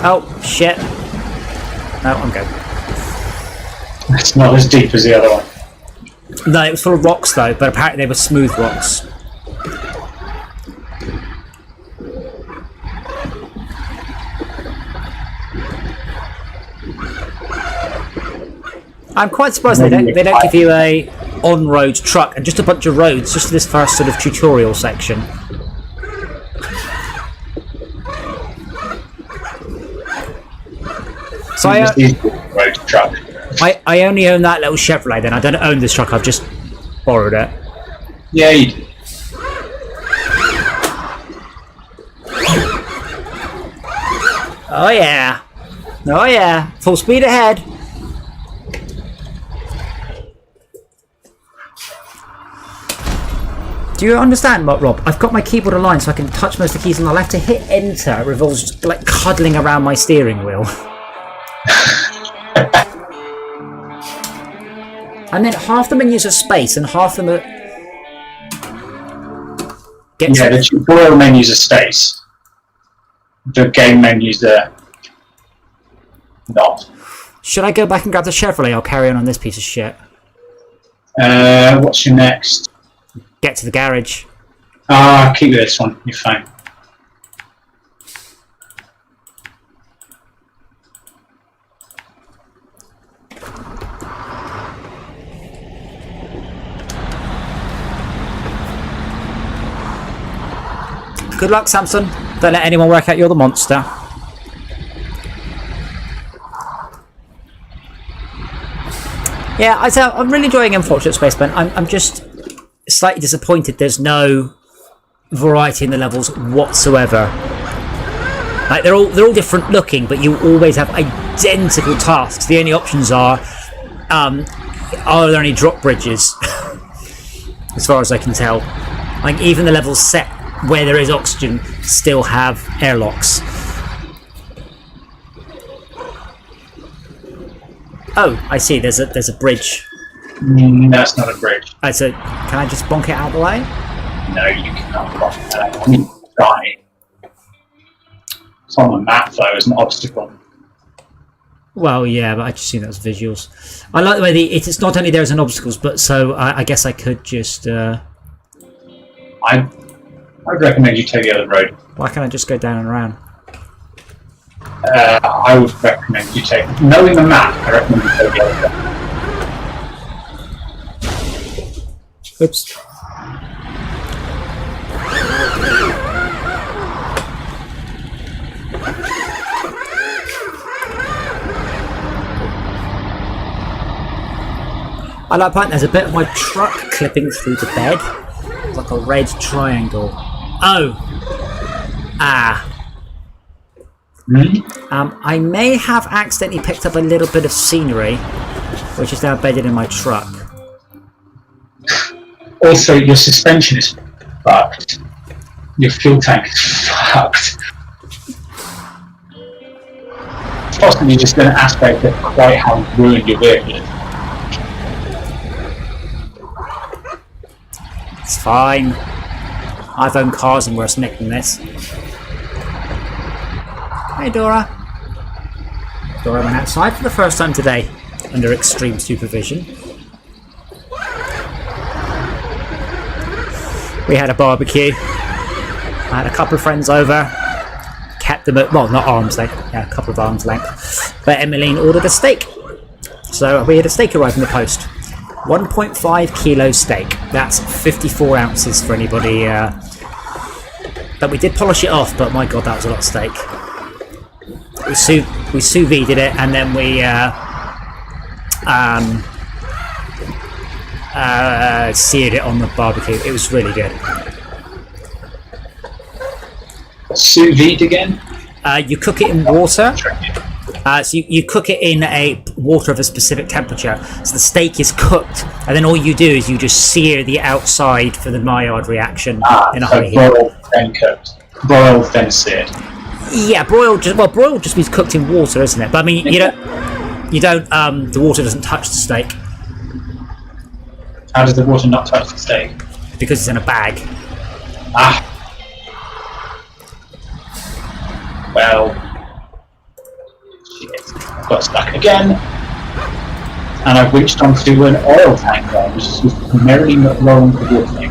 Oh, shit. No, I'm good. It's not as deep as the other one. No, it was full of rocks though, but apparently they were smooth rocks. I'm quite surprised they don't give you a on-road truck and just a bunch of roads just for this first sort of tutorial section. So road truck. I only own that little Chevrolet then. I don't own this truck, I've just borrowed it. Yeah, you do. Oh yeah. Oh yeah. Full speed ahead. Do you understand, Rob? I've got my keyboard aligned so I can touch most of the keys and I'll have to hit enter. It revolves just like cuddling around my steering wheel. And then half the menus are space and half them are... The tutorial menus are space. The game menus are not. Should I go back and grab the Chevrolet? I'll carry on this piece of shit. What's your next? Get to the garage. Keep this one. You're fine. Good luck, Samson. Don't let anyone work out you're the monster. Yeah, I'm really enjoying Unfortunate Spaceman. I'm just slightly disappointed there's no variety in the levels whatsoever. Like they're all different looking, but you always have identical tasks. The only options are there any drop bridges? As far as I can tell. Like even the levels set where there is oxygen still have airlocks. Oh, I see. There's a bridge. That's not a bridge. So can I just bonk it out of the way? No, you cannot bonk that. I mean, die. It's on the map though. It's an obstacle. Well, yeah, but I just seen that as visuals. I like the way it's not only there as an obstacles, but so I guess I could just. I'd recommend you take the other road. Why can't I just go down and around? I would recommend you take... Knowing the map, I recommend you take the other road. Oops. I like that there's a bit of my truck clipping through the bed. It's like a red triangle. Oh! I may have accidentally picked up a little bit of scenery, which is now embedded in my truck. Also, your suspension is fucked. Your fuel tank is fucked. It's possibly just an aspect of quite how ruined your vehicle is. It's fine. I've owned cars and worse nick than this. Hey Dora. Dora went outside for the first time today, under extreme supervision. We had a barbecue. I had a couple of friends over. Kept them at, well, not arm's length, yeah, a couple of arm's length. But Emmeline ordered a steak. So we had a steak arrive in the post. 1.5 kilo steak. That's 54 ounces for anybody. But we did polish it off, but my god, that was a lot of steak. We sous vide it, and then we seared it on the barbecue. It was really good. Sous vide again? You cook it in water. So you cook it in a water of a specific temperature. So the steak is cooked, and then all you do is you just sear the outside for the Maillard reaction in a high heat. Broiled then cooked. Broiled then seared. Yeah, broiled just means cooked in water, isn't it? But I mean, you don't. The water doesn't touch the steak. How does the water not touch the steak? Because it's in a bag. Well, got stuck again, and I've reached onto an oil tanker, which is just merrily rolling towards me.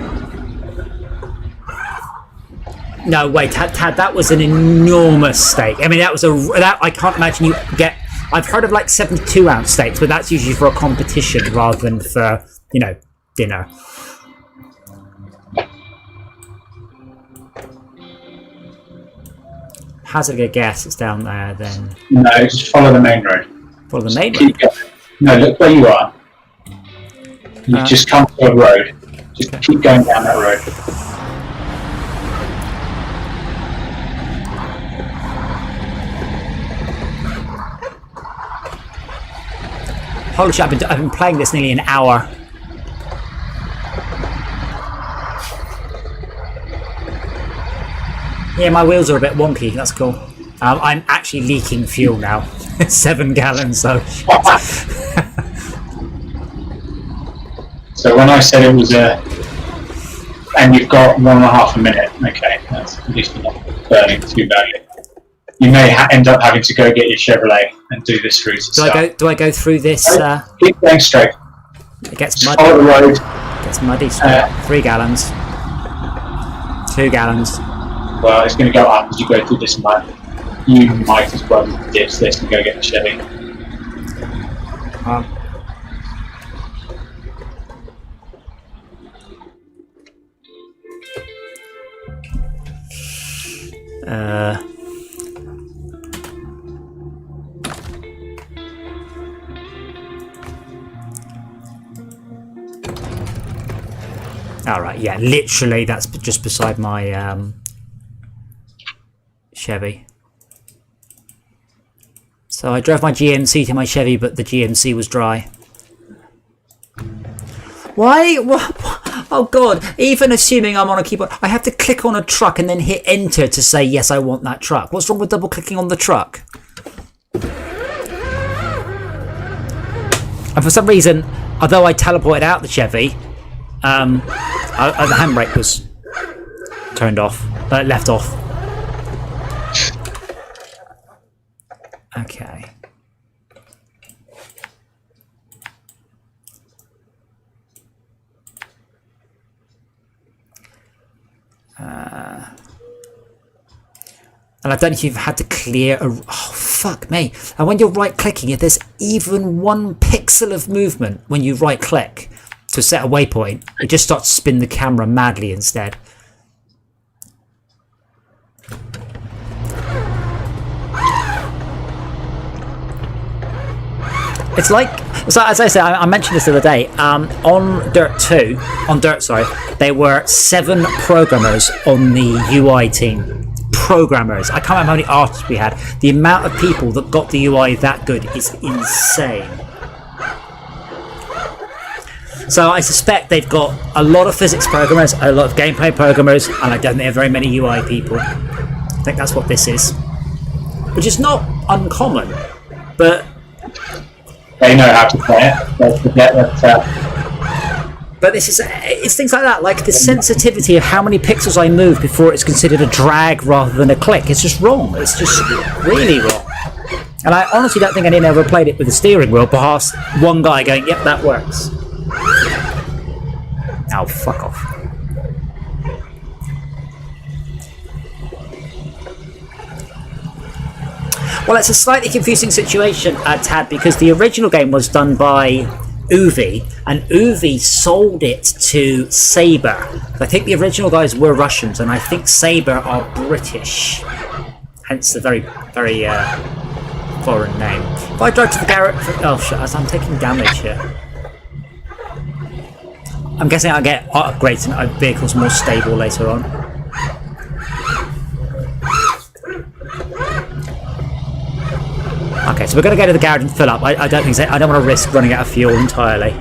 No, wait, Tad, that was an enormous steak. I mean, that I can't imagine you get. I've heard of like 72-ounce steaks, but that's usually for a competition rather than for, dinner. Hazard a guess, it's down there then. No, just follow the main road. Follow the main road? No, look where you are. You just come to a road. Just keep going down that road. Holy shit, I've been playing this nearly an hour. Yeah, my wheels are a bit wonky, that's cool. I'm actually leaking fuel now. 7 gallons, so So when I said it was and you've got 1.5 minutes, okay, that's at least not burning too badly. You may end up having to go get your Chevrolet and do this route. Do I go through this? Keep going straight. It gets Just muddy. follow the road. It gets muddy. 3 gallons. 2 gallons. Well, it's going to go up as you go through this mud. You might as well ditch this and go get the Chevy. Alright, yeah, literally that's just beside my Chevy. So I drove my GMC to my Chevy, but the GMC was dry. Why? What? Oh god, even assuming I'm on a keyboard, I have to click on a truck and then hit enter to say yes, I want that truck. What's wrong with double clicking on the truck? And for some reason, although I teleported out the Chevy, the handbrake was turned off, left off. Okay. And I don't know if you've had to clear a... Oh, fuck me. And when you're right-clicking, if there's even 1 pixel of movement when you right-click to set a waypoint, it just starts to spin the camera madly instead. It's like, so as I said, I mentioned this the other day, on Dirt, there were 7 programmers on the UI team. Programmers. I can't remember how many artists we had. The amount of people that got the UI that good is insane. So I suspect they've got a lot of physics programmers, a lot of gameplay programmers, and I don't think they have very many UI people. I think that's what this is. Which is not uncommon, but... They know how to play it. They forget that... But it's things like that, like the sensitivity of how many pixels I move before it's considered a drag rather than a click. It's just wrong. It's just really wrong. And I honestly don't think anyone ever played it with the steering wheel past one guy going, yep, that works. Oh, fuck off. Well, it's a slightly confusing situation, Tad, because the original game was done by Uvi, and Uvi sold it to Saber. I think the original guys were Russians, and I think Saber are British. Hence the very, very foreign name. If I drive to the garage... Oh, shit, I'm taking damage here. I'm guessing I'll get upgrades and vehicles more stable later on. Okay, so we're going to go to the garage and fill up. I don't think so. I don't want to risk running out of fuel entirely.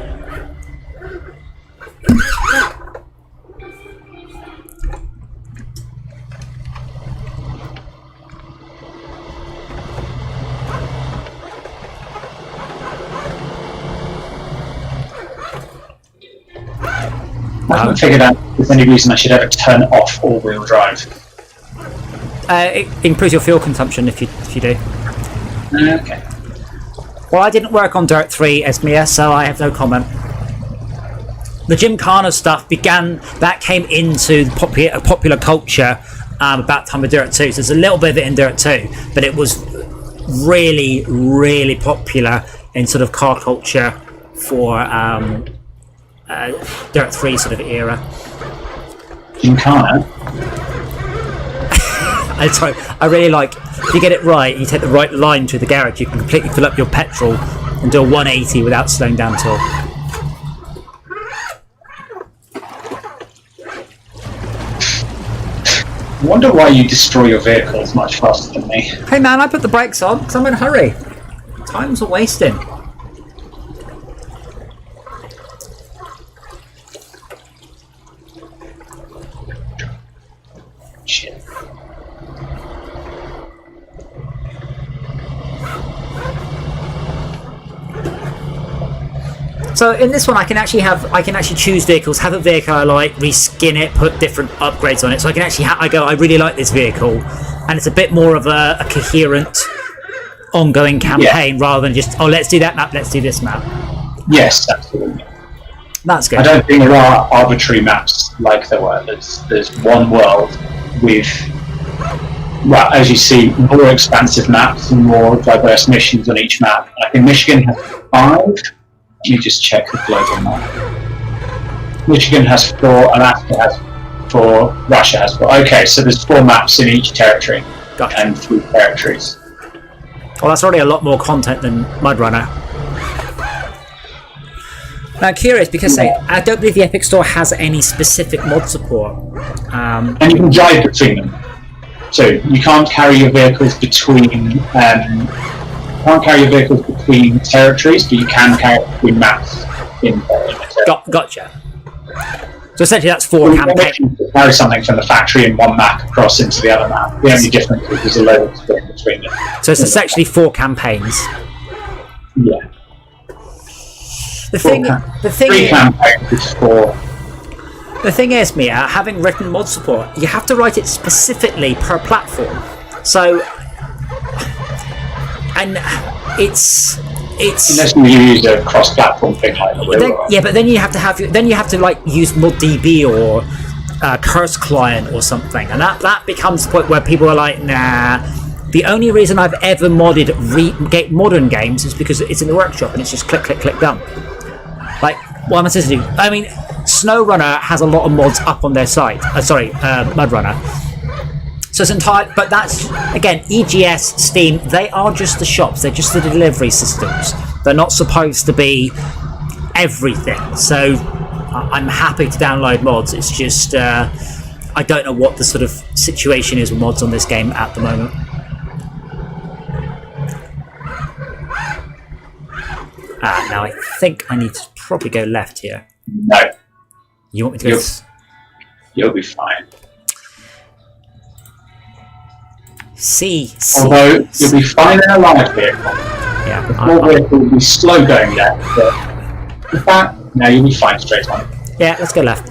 I haven't figured out if there's any reason I should ever turn off all-wheel drive. It improves your fuel consumption if you do. Okay. Well, I didn't work on Dirt 3, Esmia, so I have no comment. The Gymkhana stuff that came into popular culture about the time of Dirt 2. So there's a little bit of it in Dirt 2, but it was really, really popular in sort of car culture for Dirt 3 sort of era. Gymkhana? I really like, if you get it right, you take the right line through the garage, you can completely fill up your petrol and do a 180 without slowing down at all. I wonder why you destroy your vehicles much faster than me. Hey man, I put the brakes on because I'm in a hurry. Time's a wasting. Shit. So in this one, I can actually choose vehicles, have a vehicle I like, reskin it, put different upgrades on it. So I can actually, I really like this vehicle, and it's a bit more of a coherent, ongoing campaign rather than just, oh, let's do that map, let's do this map. Yes, absolutely. That's good. I don't think there are arbitrary maps like there were. There's one world with, well, as you see, more expansive maps and more diverse missions on each map. I think Michigan has 5. You just check the global map. Michigan has 4, Alaska has 4, Russia has 4. Okay, so there's 4 maps in each territory. Gotcha. And 3 territories. Well, that's already a lot more content than MudRunner. Now, I'm curious because I don't believe the Epic Store has any specific mod support. And you can drive between them. So you can't carry your vehicles between territories, but you can carry it between maps in Gotcha. So essentially, that's 4 campaigns. You can carry something from the factory in one map across into the other map. The only difference is there's a load of split between them. So it's essentially 4 campaigns. Yeah. The thing Three campaigns is 4. The thing is, Mia, having written mod support, you have to write it specifically per platform. So, and it's unless you use a cross-platform thing like that. Yeah, but then you have to like use ModDB or Curse Client or something, and that becomes the point where people are like, nah. The only reason I've ever modded modern games is because it's in the workshop and it's just click, click, click, done. Like, what am I supposed to do? I mean, SnowRunner has a lot of mods up on their site. MudRunner. So it's entire, but that's, again, EGS, Steam, they are just the shops. They're just the delivery systems. They're not supposed to be everything. So I'm happy to download mods. It's just, I don't know what the sort of situation is with mods on this game at the moment. Now I think I need to probably go left here. No. You want me to go? You'll be fine. Although you'll be fine in a live vehicle. Yeah. The small vehicle will be slow going left, but in fact, no, you'll be fine straight on. Yeah, let's go left.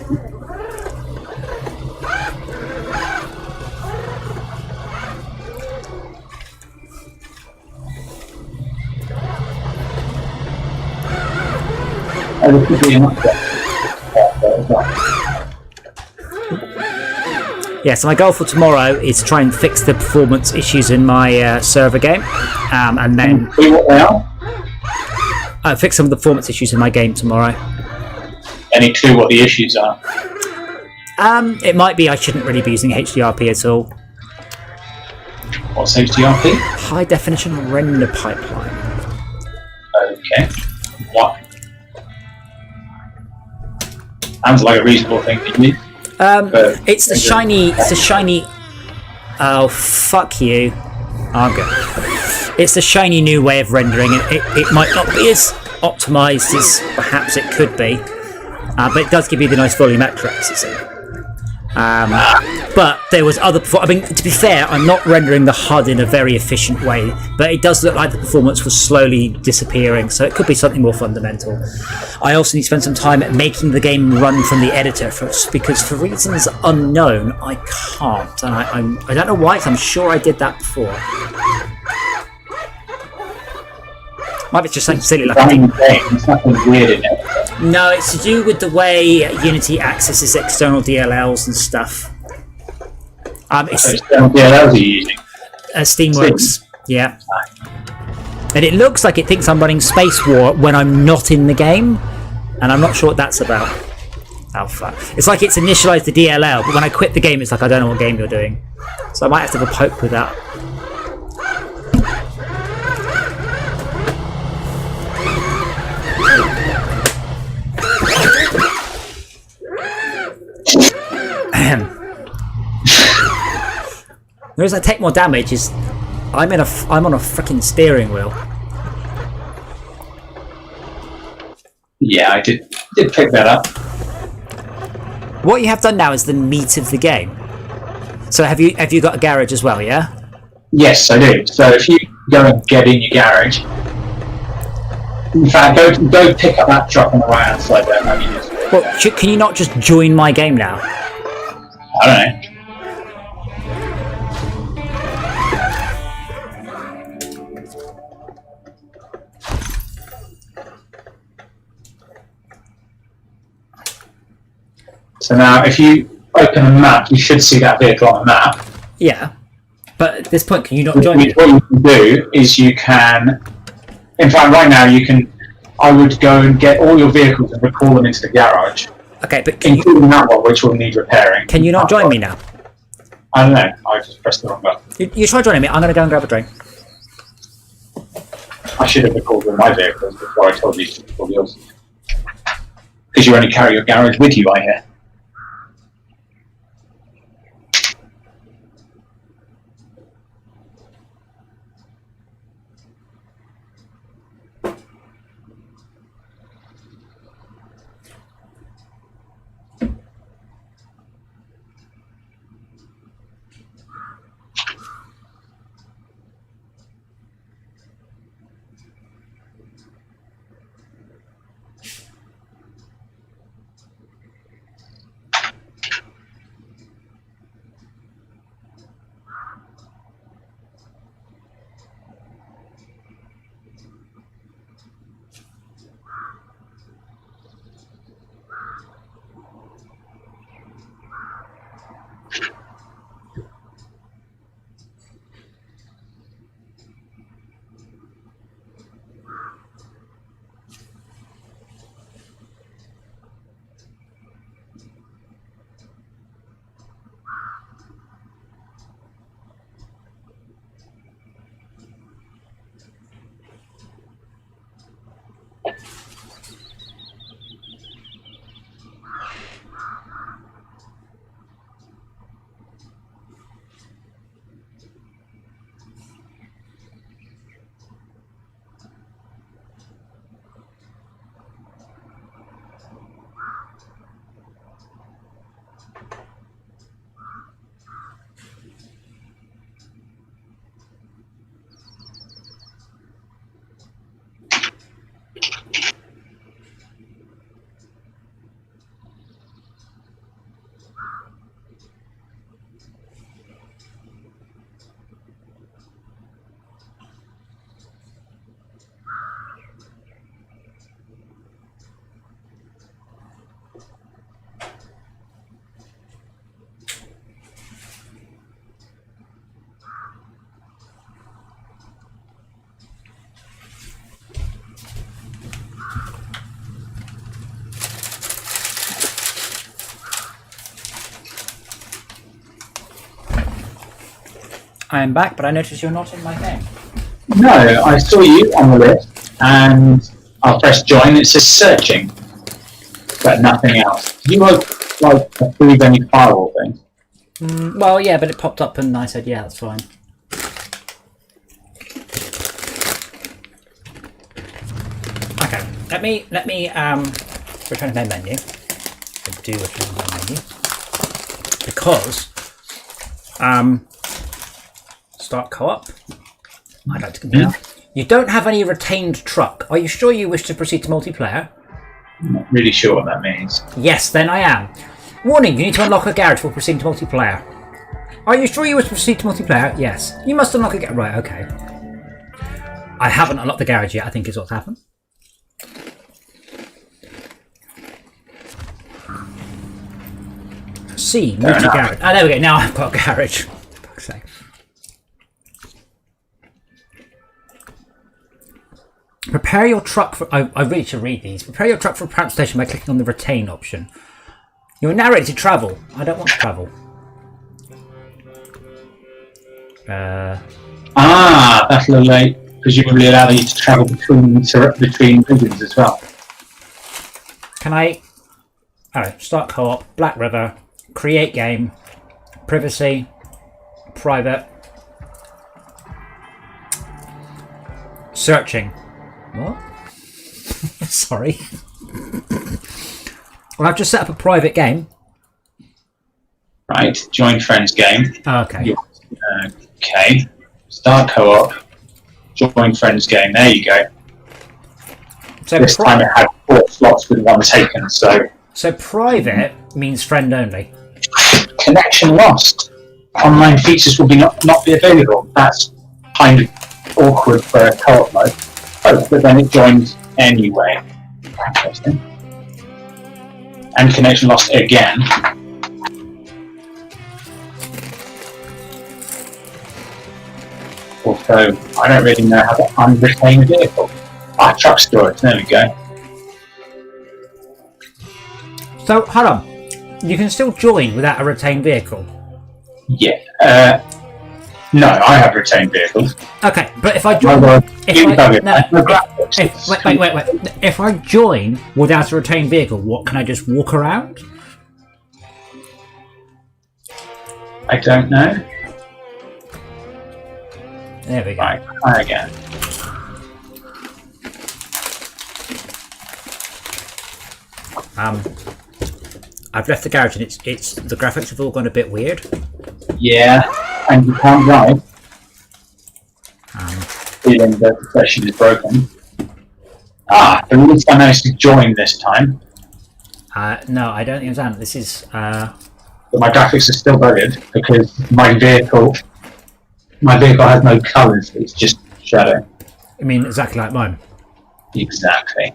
Yeah, so my goal for tomorrow is to try and fix the performance issues in my server game, and then fix some of the performance issues in my game tomorrow. Any clue what the issues are? It might be I shouldn't really be using HDRP at all. What's HDRP? High definition render pipeline. Okay. What? Sounds like a reasonable thing to use. It's the shiny. Oh, fuck you. I'm good. It's the shiny new way of rendering it. It might not be as optimized as perhaps it could be, but it does give you the nice volumetrics, you see. But there was other. I mean, to be fair, I'm not rendering the HUD in a very efficient way, but it does look like the performance was slowly disappearing, so it could be something more fundamental. I also need to spend some time making the game run from the editor because for reasons unknown, I can't, and I don't know why, because I'm sure I did that before. Might be just something silly like Running game. There's nothing weird in it. No, it's to do with the way Unity accesses external DLLs and stuff. It's DLLs are you using? Steamworks. Yeah. And it looks like it thinks I'm running Space War when I'm not in the game, and I'm not sure what that's about. Alpha. It's like it's initialized the DLL, but when I quit the game, it's like I don't know what game you're doing. So I might have to have a poke with that. The reason I take more damage is I'm on a freaking steering wheel. Yeah, I did pick that up. What you have done now is the meat of the game. So have you got a garage as well? Yeah. Yes, I do. So if you go and get in your garage, in fact, go pick up that truck on the right hand side there. Well, can you not just join my game now? I don't know. So now, if you open a map, you should see that vehicle on the map. Yeah, but at this point, can you not join me? What you can do is you can... In fact, right now, you can... I would go and get all your vehicles and recall them into the garage. Okay, but including that one, which will need repairing. Can you not join me now? I don't know. I just pressed the wrong button. You try joining me. I'm going to go and grab a drink. I should have recalled all my vehicles before I told you to recall yours. Because you only carry your garage with you, I hear. I am back, but I noticed you're not in my game. No, I saw you on the list, and I'll press join. It says searching, but nothing else. You won't approve any firewall thing. Well, yeah, but it popped up, and I said, yeah, that's fine. Okay, let me return to main menu. I do return to main menu because start co-op. I'd like to compare. You don't have any retained truck. Are you sure you wish to proceed to multiplayer? I'm not really sure what that means. Yes, then I am. Warning, you need to unlock a garage for proceeding to multiplayer. Are you sure you wish to proceed to multiplayer? Yes. You must unlock a garage. Right, okay. I haven't unlocked the garage yet, I think is what's happened. C, move to garage. Oh, there we go. Now I've got a garage. For fuck's sake. Prepare your truck for... I really should read these. Prepare your truck for a plant station by clicking on the retain option. You are now ready to travel. I don't want to travel. That'll presumably allow you to travel between regions as well. Can I... Oh, start co-op, Black River, create game, privacy, private, searching. What? Sorry. Well, I've just set up a private game. Right, join friends game. Oh, okay. Okay. Start co-op. Join friends game. There you go. So this time it had 4 slots with 1 taken, so... So private means friend only. Connection lost. Online features will not be available. That's kind of awkward for a co-op mode. Oh, but then it joined anyway. Interesting. And connection lost again. Also, I don't really know how to unretain a vehicle. Truck storage, there we go. So, hold on. You can still join without a retained vehicle? Yeah. No, I have retained vehicles. Okay, but if I join... Wait. If I join without a retained vehicle, what, can I just walk around? I don't know. There we go. Right, try again. I've left the garage and it's the graphics have all gone a bit weird. Yeah, and you can't drive. Feeling that the session is broken. At least I managed to join this time. No, I don't understand. This is... But my graphics are still buggered because my vehicle has no colours, it's just shadow. I mean, exactly like mine. Exactly.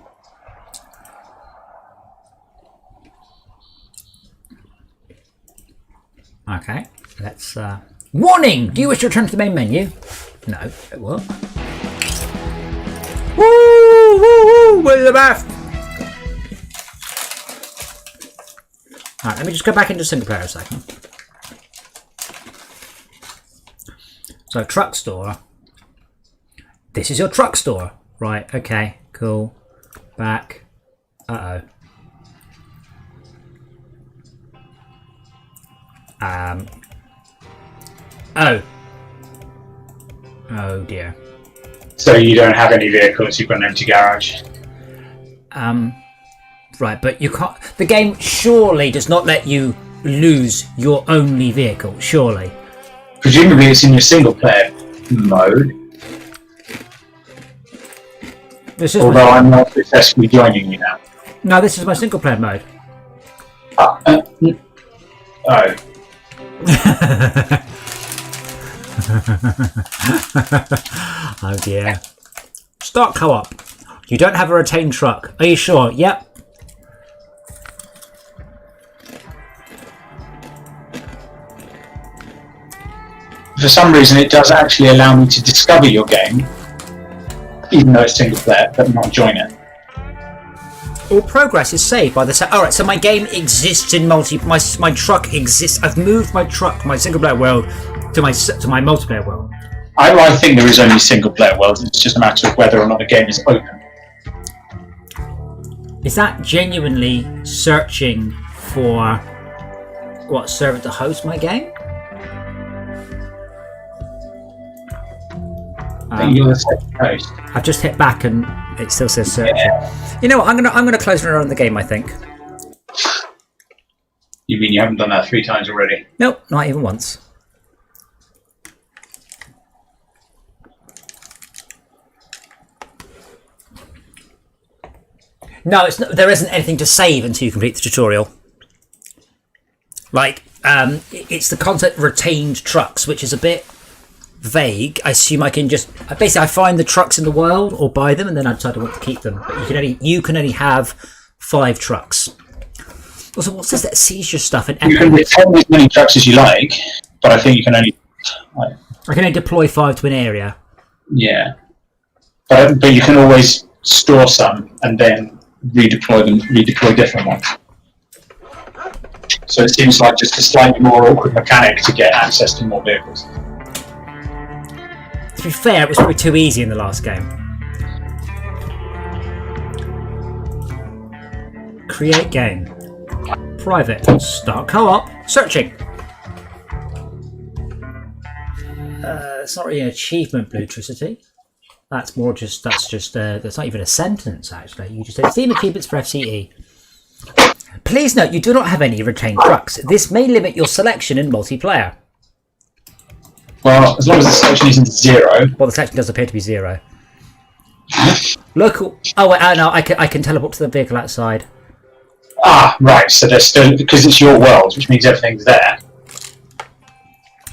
Okay, let's... Warning! Do you wish to return to the main menu? No. What? Woo! Woo! Woo! With the math! Alright, let me just go back into single player a second. So, truck store. This is your truck store. Right, okay, cool. Back. Uh-oh. Oh. Oh dear. So you don't have any vehicles, you've got an empty garage. Right, but you can't... The game surely does not let you lose your only vehicle, surely. Presumably it's in your single player mode. Although I'm not successfully joining you now. No, this is my single player mode. Oh. Oh dear. Start co-op. You don't have a retained truck. Are you sure? Yep. For some reason it does actually allow me to discover your game, even though it's single player, but not join it. All progress is saved by the... Alright, so my game exists in my truck exists. I've moved my truck, my single player world, to my multiplayer world. I think there is only single player worlds, it's just a matter of whether or not the game is open. Is that genuinely searching for what server to host my game? You're the second host. I've just hit back and it still says searching. Yeah. You know what? I'm gonna close and run the game. I think. You mean you haven't done that 3 times already? Nope, not even once. No, it's not, there isn't anything to save until you complete the tutorial. Like, it's the concept retained trucks, which is a bit vague. I assume I can just basically I find the trucks in the world or buy them, and then I decide I want to keep them. But you can only have 5 trucks. Also, what's this that seizure stuff? You can return as many trucks as you like, but I think you can only. I can only deploy 5 to an area. Yeah, but you can always store some and then redeploy different ones. So it seems like just a slightly more awkward mechanic to get access to more vehicles. To be fair, it was probably too easy in the last game. Create game. Private. Start co-op. Searching. It's not really an achievement, Bluetricity. That's more just. That's not even a sentence actually. You just say Steam achievements for FCE. Please note you do not have any retained trucks. This may limit your selection in multiplayer. Well, as long as the selection isn't 0. Well, the selection does appear to be 0. Local. Oh wait, no, I can teleport to the vehicle outside. Ah, right. So there's still because it's your world, which means everything's there.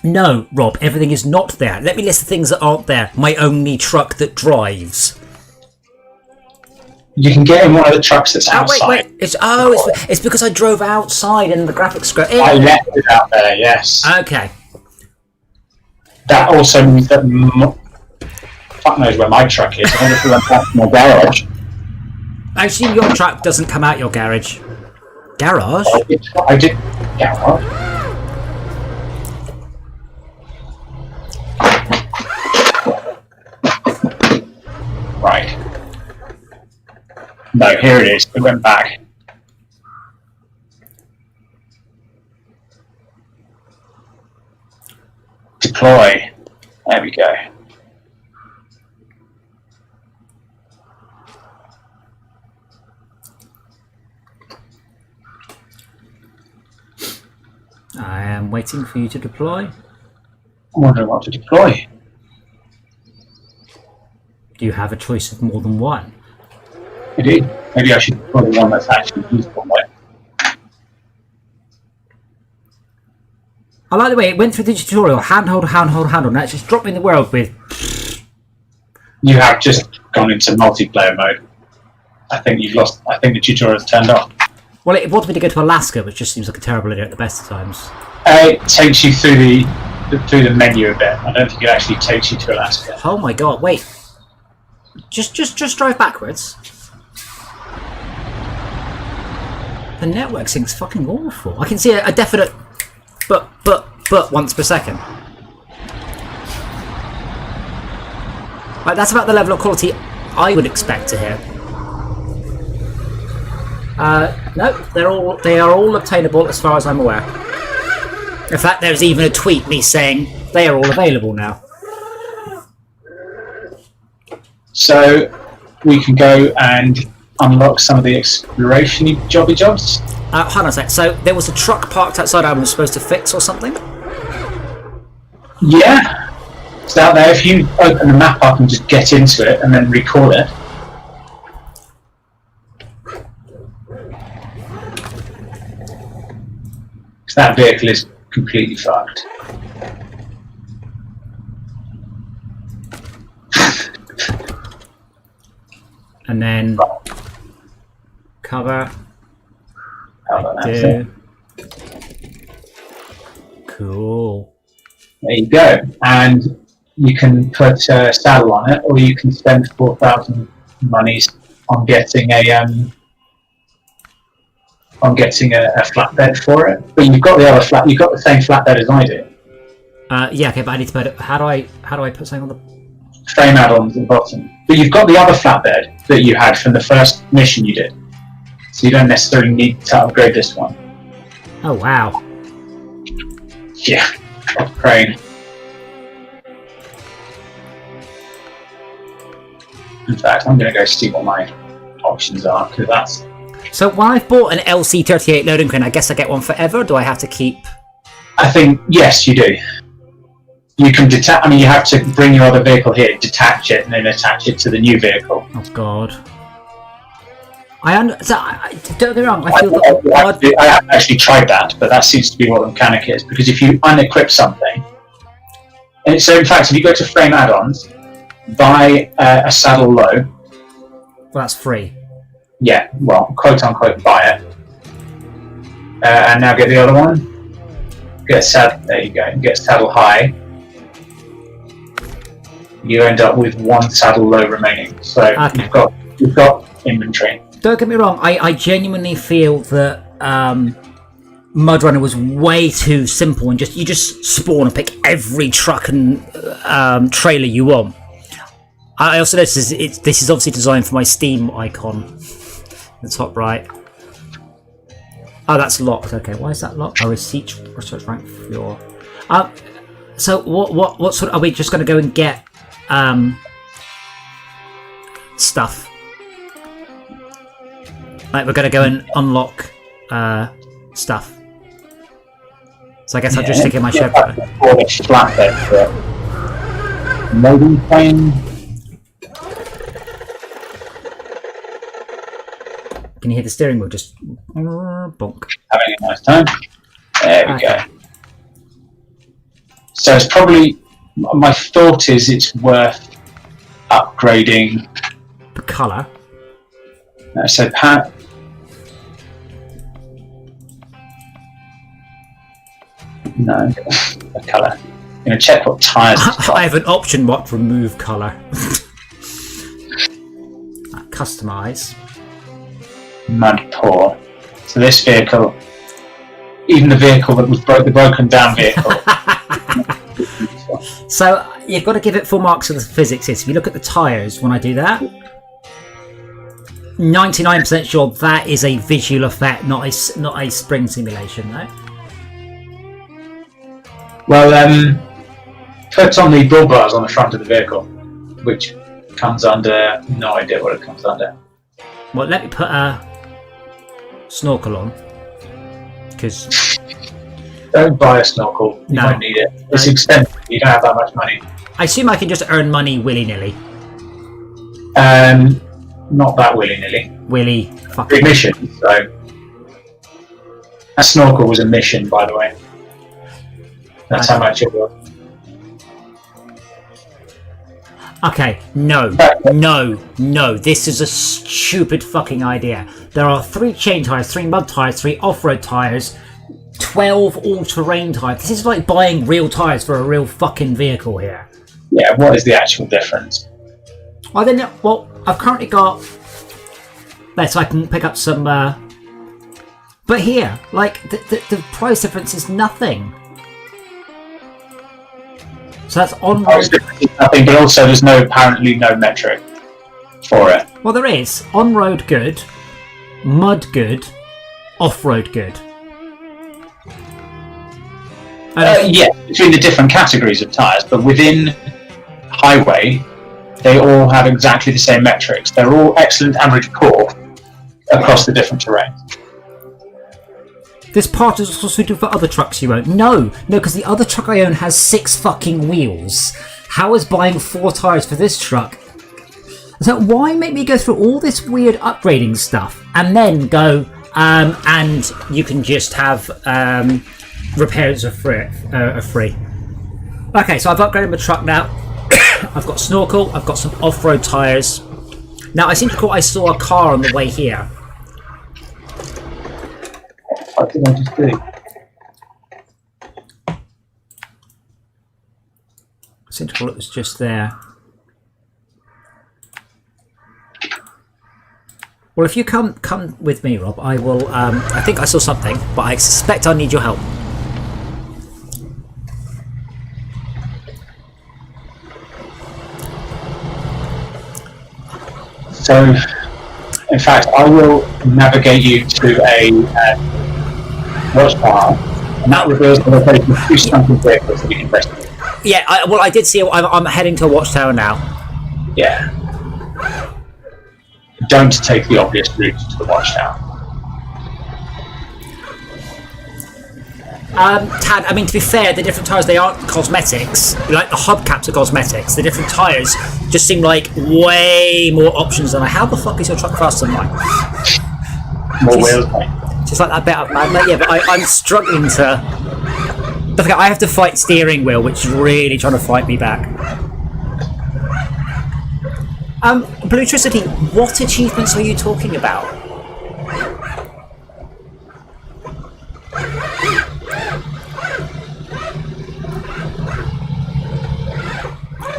No, Rob, everything is not there. Let me list the things that aren't there. My only truck that drives. You can get in one of the trucks that's outside. Wait. It's because I drove outside and the graphics screen. I left it out there, yes. Okay. That also means that fuck knows where my truck is. I wonder if it went back to my garage. I assume your truck doesn't come out your garage. Garage? I did garage. Right. No, here it is. It went back. Deploy. There we go. I am waiting for you to deploy. I'm wondering what to deploy. Do you have a choice of more than one? I do. Maybe I should deploy the one that's actually useful. I like the way it went through the tutorial. Handhold. Now it's just dropped me in the world with... You have just gone into multiplayer mode. I think you've lost... I think the tutorial's turned off. Well, it wanted me to go to Alaska, which just seems like a terrible idea at the best of times. It takes you through the menu a bit. I don't think it actually takes you to Alaska. Oh my god, wait. Just drive backwards. The network seems fucking awful. I can see a definite but once per second. Like, that's about the level of quality I would expect to hear. No, they are all obtainable as far as I'm aware. In fact, there's even a tweet me saying they are all available now. So we can go and unlock some of the exploration jobby jobs. Hold on a sec. So there was a truck parked outside I was supposed to fix or something? Yeah. It's out there. If you open the map up and just get into it and then recall it. Because that vehicle is completely fucked. And then cover. Do. Cool. There you go. And you can put a saddle on it, or you can spend 4,000 monies on getting a flatbed for it. But you've got the other you've got the same flatbed as I do. Yeah, okay, but I need to put it. How do I put something on the frame add-ons at the bottom? But you've got the other flatbed that you had from the first mission you did, so you don't necessarily need to upgrade this one. Oh wow! Yeah, crane. In fact, I'm going to go see what my options are, because that's... So when I've bought an LC38 loading crane, I guess I get one forever, or do I have to keep... I think, yes, you do. You can detach... I mean, you have to bring your other vehicle here, detach it, and then attach it to the new vehicle. Oh, God. Don't get me wrong, I feel that... I haven't actually tried that, but that seems to be what the mechanic is, because if you unequip something, And so, in fact, if you go to frame add-ons, buy a saddle low. Well, that's free. Yeah, well, quote unquote, buy it. And now get the other one. Get saddle. There you go. Get saddle high. You end up with one saddle low remaining. So okay. you've got inventory. Don't get me wrong. I genuinely feel that MudRunner was way too simple and you just spawn and pick every truck and trailer you want. I also noticed this is obviously designed for my Steam icon. The top right. Oh, that's locked. Okay, why is that locked? Oh, research rank floor. So what sort of, are we just going to go and get stuff? Like we're going to go and unlock stuff. So I guess I'm just thinking my shed. Maybe playing. Can you hear the steering wheel just bonk? Having a nice time. There we go. So it's probably, my thought is it's worth upgrading the colour. So Pat. No, the colour. I'm going to check what tyres it's got. I have an option what remove colour. Customise. Mud poor. So this vehicle, even the vehicle that was the broken down vehicle. So you've got to give it full marks of the physics. If you look at the tyres, when I do that, 99% sure that is a visual effect, not a spring simulation, no? Well, put on the bull bars on the front of the vehicle, which comes under, no idea what it comes under. Well, let me put a snorkel on, because don't buy a snorkel. You won't need it. It's expensive. You don't have that much money. I assume I can just earn money willy-nilly. Not that willy-nilly. Willy fucking mission. So a snorkel was a mission, by the way. That's how much it was. Okay, no. This is a stupid fucking idea. There are 3 chain tyres, 3 mud tyres, 3 off-road tyres, 12 all-terrain tyres. This is like buying real tyres for a real fucking vehicle here. Yeah, what is the actual difference? Well, I've currently got... There, so I can pick up some... But here, like, the price difference is nothing. So that's on-road... Nothing, but also there's apparently no metric for it. Well, there is. On-road good, mud good, off-road good. Yeah, between the different categories of tyres, but within highway, they all have exactly the same metrics. They're all excellent average core across the different terrains. This part is also suitable for other trucks you own. No, because the other truck I own has 6 fucking wheels. How is buying 4 tyres for this truck? So why make me go through all this weird upgrading stuff and then go, and you can just have repairs are free. Okay, so I've upgraded my truck now. I've got snorkel, I've got some off-road tyres. Now I seem to recall I saw a car on the way here. What did I just do? I seem to recall it was just there. Well, if you come with me, Rob, I will. I think I saw something, but I suspect I need your help. So, in fact, I will navigate you to a watchtower, and that reveals the location of 2 stunted vehicles that you can investigate. Yeah, I did see. I'm heading to a watchtower now. Yeah. Don't take the obvious route to the watchtower. Tad, I mean, to be fair, the different tyres, they aren't cosmetics. Like, the hubcaps are cosmetics. The different tyres just seem like way more options than how the fuck is your truck faster than mine? More wheels, mate. Just like that bit of mad, yeah, but I'm struggling to... Don't forget, I have to fight steering wheel, which is really trying to fight me back. Bluetricity, what achievements are you talking about?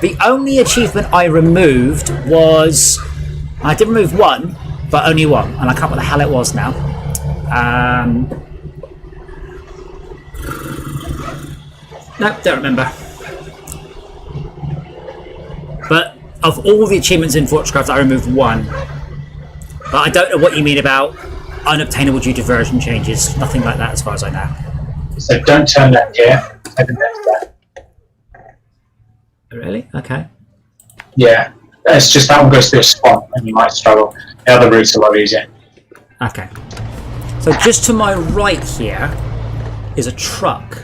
The only achievement I removed was... I did remove one, but only one, and I can't remember what the hell it was now. No, don't remember. But of all the achievements in Fortchcraft, I removed one. But I don't know what you mean about unobtainable due to version changes. Nothing like that as far as I know. So don't turn left here. Take the next left. Really? Okay. Yeah. It's just that one goes through a swamp and you might struggle. The other routes are a lot easier. Okay. So just to my right here is a truck.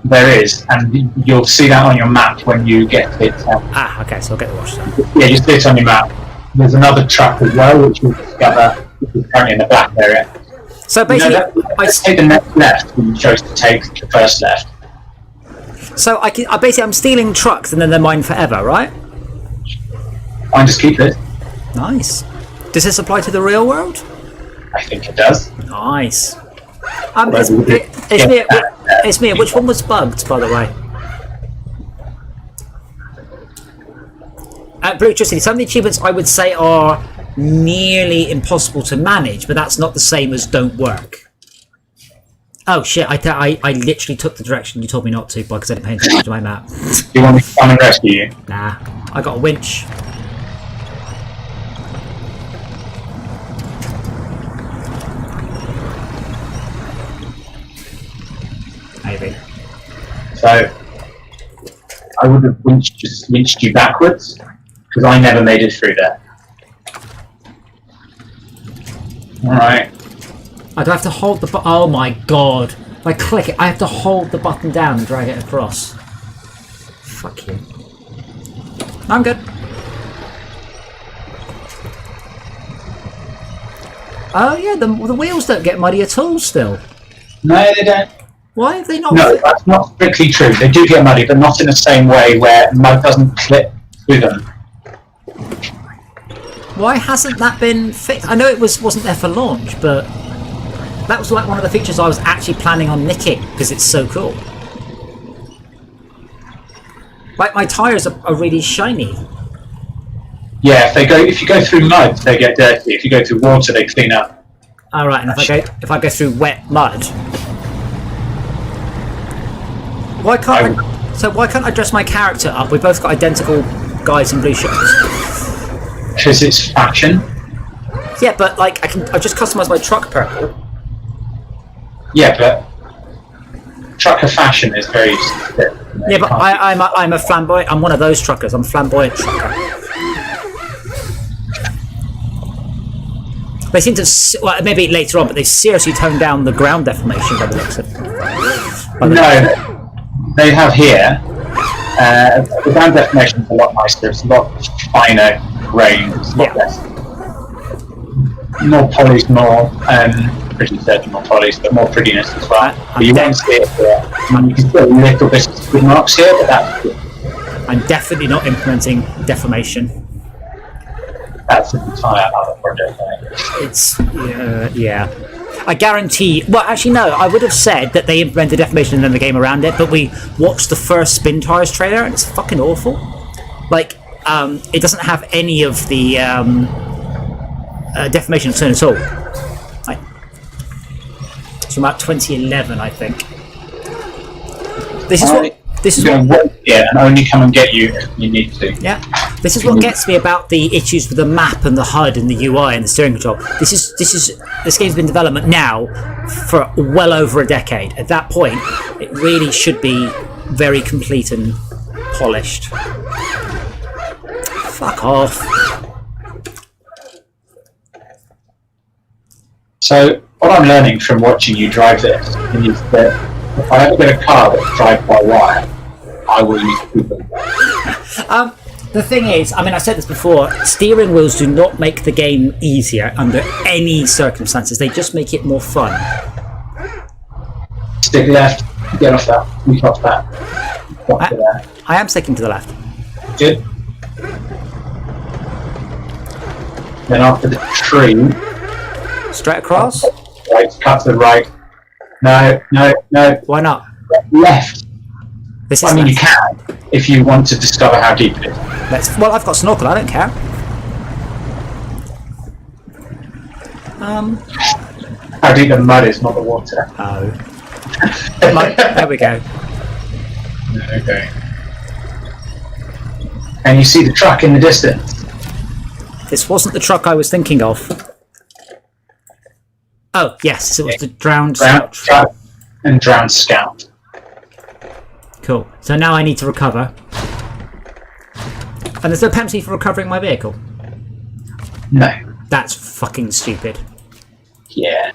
There is, and you'll see that on your map when you get to it. Okay, so I'll get the watch then. Yeah, you see it on your map. There's another truck as well, which you'll discover, which is currently in the black area. So basically, I take the next left when you chose to take the first left. So I'm stealing trucks and then they're mine forever, right? Fine, just keep it. Nice. Does this apply to the real world? I think it does. Nice. It's me. Which one was bugged, by the way? Bluetricity, some of the achievements I would say are nearly impossible to manage, but that's not the same as don't work. Oh shit, I literally took the direction you told me not to because I didn't pay attention to my map. Do you want me to come and rescue you? Nah, I got a winch. Maybe. So, I would have just winched you backwards, because I never made it through there. Alright. I do have to hold the oh my god. If I click it, I have to hold the button down and drag it across. Fuck you. I'm good. Oh yeah, the wheels don't get muddy at all still. No, they don't. Why have they not? No, that's not strictly true. They do get muddy, but not in the same way where mud doesn't clip through them. Why hasn't that been fixed? I know it wasn't there for launch, but that was like one of the features I was actually planning on nicking because it's so cool. Like my tyres are really shiny. Yeah, if you go through mud, they get dirty. If you go through water, they clean up. All right, and if I go through wet mud, why can't I dress my character up? We both got identical guys in blue shirts. Because it's fashion. Yeah, but like I just customise my truck purple. Yeah, but trucker fashion is very. Yeah, but I'm a flamboyant. I'm one of those truckers. I'm a flamboyant trucker. They seem to, well, maybe later on, but they seriously toned down the ground deformation by the looks of it. No, they have here. The ground deformation is a lot nicer. It's a lot finer grained. It's a lot less. More polished, more pretty certain, more polished, but more prettiness as well. But you won't see it here. You can see a little bit of squid marks here, but that's good. I'm definitely not implementing deformation. That's an entire other project. It's yeah. I guarantee. Well, actually, no. I would have said that they implemented deformation and then the game around it, but we watched the first Spin Tires trailer and it's fucking awful. Like, it doesn't have any of the deformation turn at all. Like, it's from about 2011, I think. This is what. This is what. Yeah, and only come and get you if you need to. Yeah, this is what gets me about the issues with the map and the HUD and the UI and the steering control. This game's been in development now for well over a decade. At that point, it really should be very complete and polished. Fuck off. So, what I'm learning from watching you drive this is that if I ever get a car that's drive by wire, I will use Google. The thing is, I mean, I said this before, steering wheels do not make the game easier under any circumstances. They just make it more fun. Stick left, Get off that. We got that. Got there. I am sticking to the left. Good. Then after the tree, Straight across? right, cut to the right. No. Why not? Left. This is I mean, left. you can if you want to discover how deep it is. Well, I've got snorkel. I don't care. How deep the mud is, not the water. Oh. There we go. Okay. And you see the truck in the distance. This wasn't the truck I was thinking of. Oh, yes, it was the drowned scout. Truck and drowned scout. Cool. So now I need to recover. And there's no penalty for recovering my vehicle. No. That's fucking stupid. Yeah.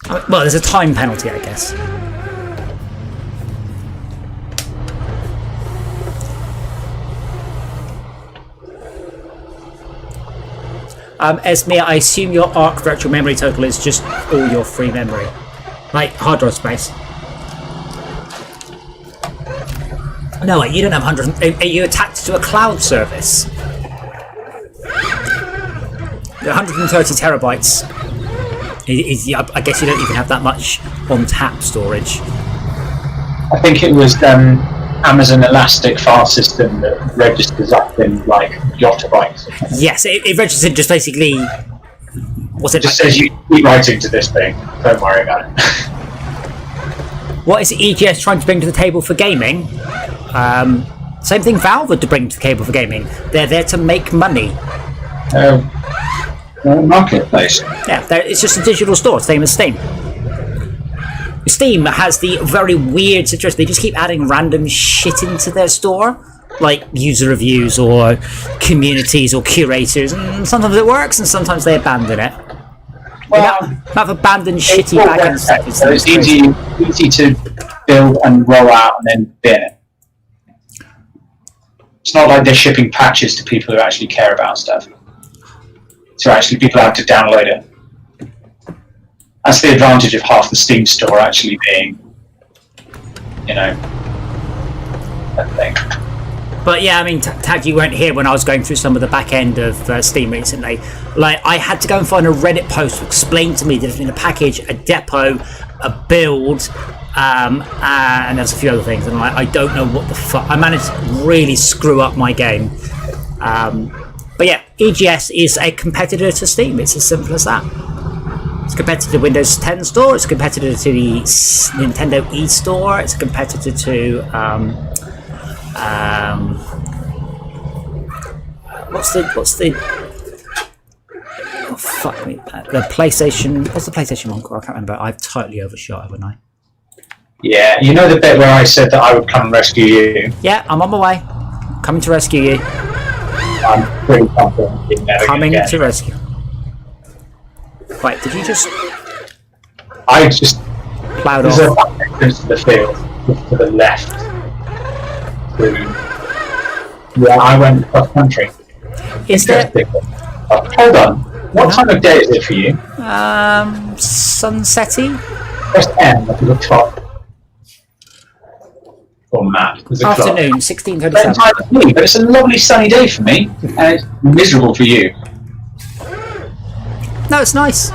Well, there's a time penalty, I guess. Esmir, I assume your ARC virtual memory total is just all your free memory. Like, hard drive space. No, wait, you don't have 100... Are you attached to a cloud service? 130 terabytes. I guess you don't even have that much on tap storage. I think it was Amazon Elastic file system that registers up in like yottabytes. Yes, it registered just basically. What's it? Just says you keep writing to this thing. Don't worry about it. What is EGS trying to bring to the table for gaming? Same thing Valve would to bring to the table for gaming. They're there to make money. Marketplace. Yeah, it's just a digital store, same as Steam. Steam has the very weird situation. They just keep adding random shit into their store, like user reviews or communities or curators, and sometimes it works and sometimes they abandon it. Well, I've abandoned shitty backend stuff. So it's easy to build and roll out and then bin it. It's not like they're shipping patches to people who actually care about stuff. So actually people have to download it. That's the advantage of half the Steam store actually being, a thing. But yeah, I mean, Tag, you weren't here when I was going through some of the back end of Steam recently. Like, I had to go and find a Reddit post to explain to me that there's been a package, a depot, a build, and there's a few other things. And I don't know what the fuck. I managed to really screw up my game. But yeah, EGS is a competitor to Steam. It's as simple as that. It's a competitor to the Windows 10 store. It's a competitor to the Nintendo eStore. It's a competitor to what's the oh fuck me, the PlayStation. What's the PlayStation one called? I can't remember. I've totally overshot, haven't I? Yeah, you know the bit where I said that I would come and rescue you. Yeah, I'm on my way. Coming to rescue you. I'm pretty confident you're never Coming gonna get to rescue. Wait, did you just? I just plowed there's off. a entrance to the field to the left. Yeah, I went cross country. Is there? Hold on. What time of day is it for you? Sunsetty? Press M at the top. Or map. There's a clock. Afternoon, Same 16:37. time as me, but it's a lovely sunny day for me, and it's miserable for you. No, it's nice.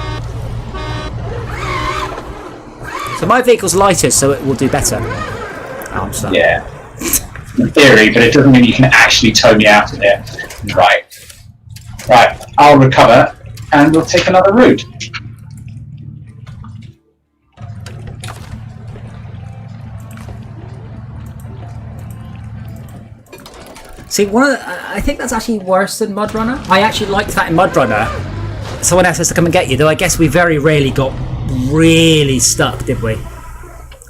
So my vehicle's lighter, so it will do better. Oh, I'm sorry. Yeah. In theory, but it doesn't mean you can actually tow me out of here. Right. Right. I'll recover, and we'll take another route. See, I think that's actually worse than MudRunner. I actually liked that in MudRunner. Someone else has to come and get you, though I guess we very rarely got really stuck, did we?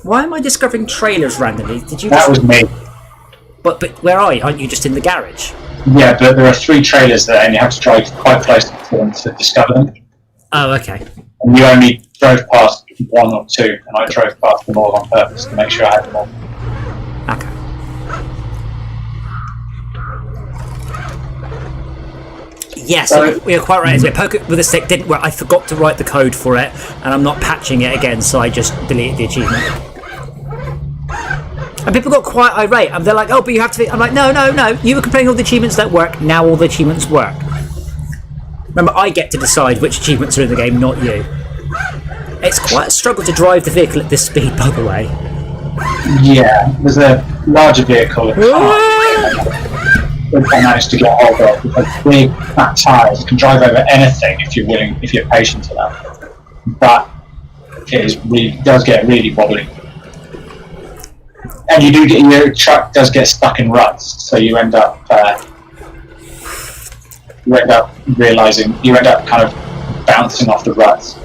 Why am I discovering trailers randomly? Did you? That was me. But where are you? Aren't you just in the garage? Yeah, but there are 3 trailers there, and you have to drive quite close to them to discover them. Oh, okay. And you only drove past 1 or 2, and I drove past them all on purpose to make sure I had them all. Okay. Yes, you're quite right. As poke it with a stick didn't work. I forgot to write the code for it, and I'm not patching it again, so I just deleted the achievement. And people got quite irate, and they're like, "Oh, but you have to." I'm like, "No, no, no. You were complaining all the achievements don't work. Now all the achievements work." Remember, I get to decide which achievements are in the game, not you. It's quite a struggle to drive the vehicle at this speed, by the way. Yeah, there's a larger vehicle that I managed to get hold of because big fat tyres can drive over anything if you're willing, if you're patient enough. But it does get really wobbly, and your truck does get stuck in ruts, so you end up kind of bouncing off the ruts.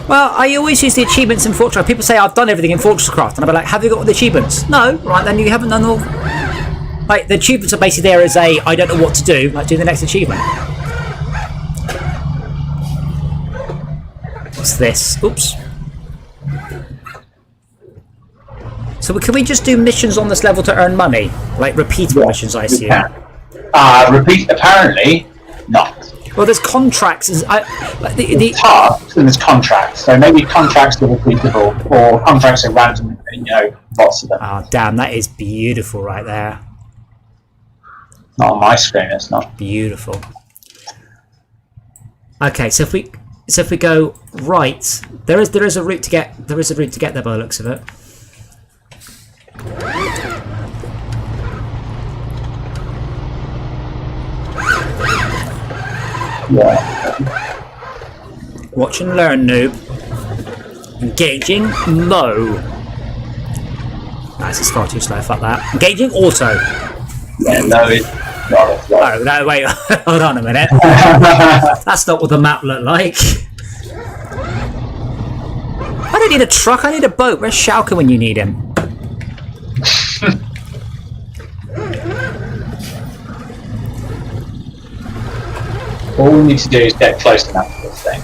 Well, I always use the achievements in Fortress. People say I've done everything in Fortress Craft, and I'll be like, have you got all the achievements? No, right, then you haven't done all. Like, the achievements are basically there as a, I don't know what to do, like do the next achievement. What's this? Oops. So can we just do missions on this level to earn money? Like repeatable missions, I assume? Apparently not. Well, there's contracts. There's tasks and there's contracts. So maybe contracts are repeatable, or contracts are random, lots of them. Oh, damn, that is beautiful right there. Not on my screen, it's not. Beautiful. Okay, so if we go right, there is a route to get there by the looks of it. Yeah. Watch and learn, noob. Engaging low. This is far too slow. Fuck that. Engaging auto. Yeah, no, it's not. Oh no! Wait, hold on a minute. That's not what the map looked like. I don't need a truck. I need a boat. Where's Schalke when you need him? All we need to do is get close enough to this thing.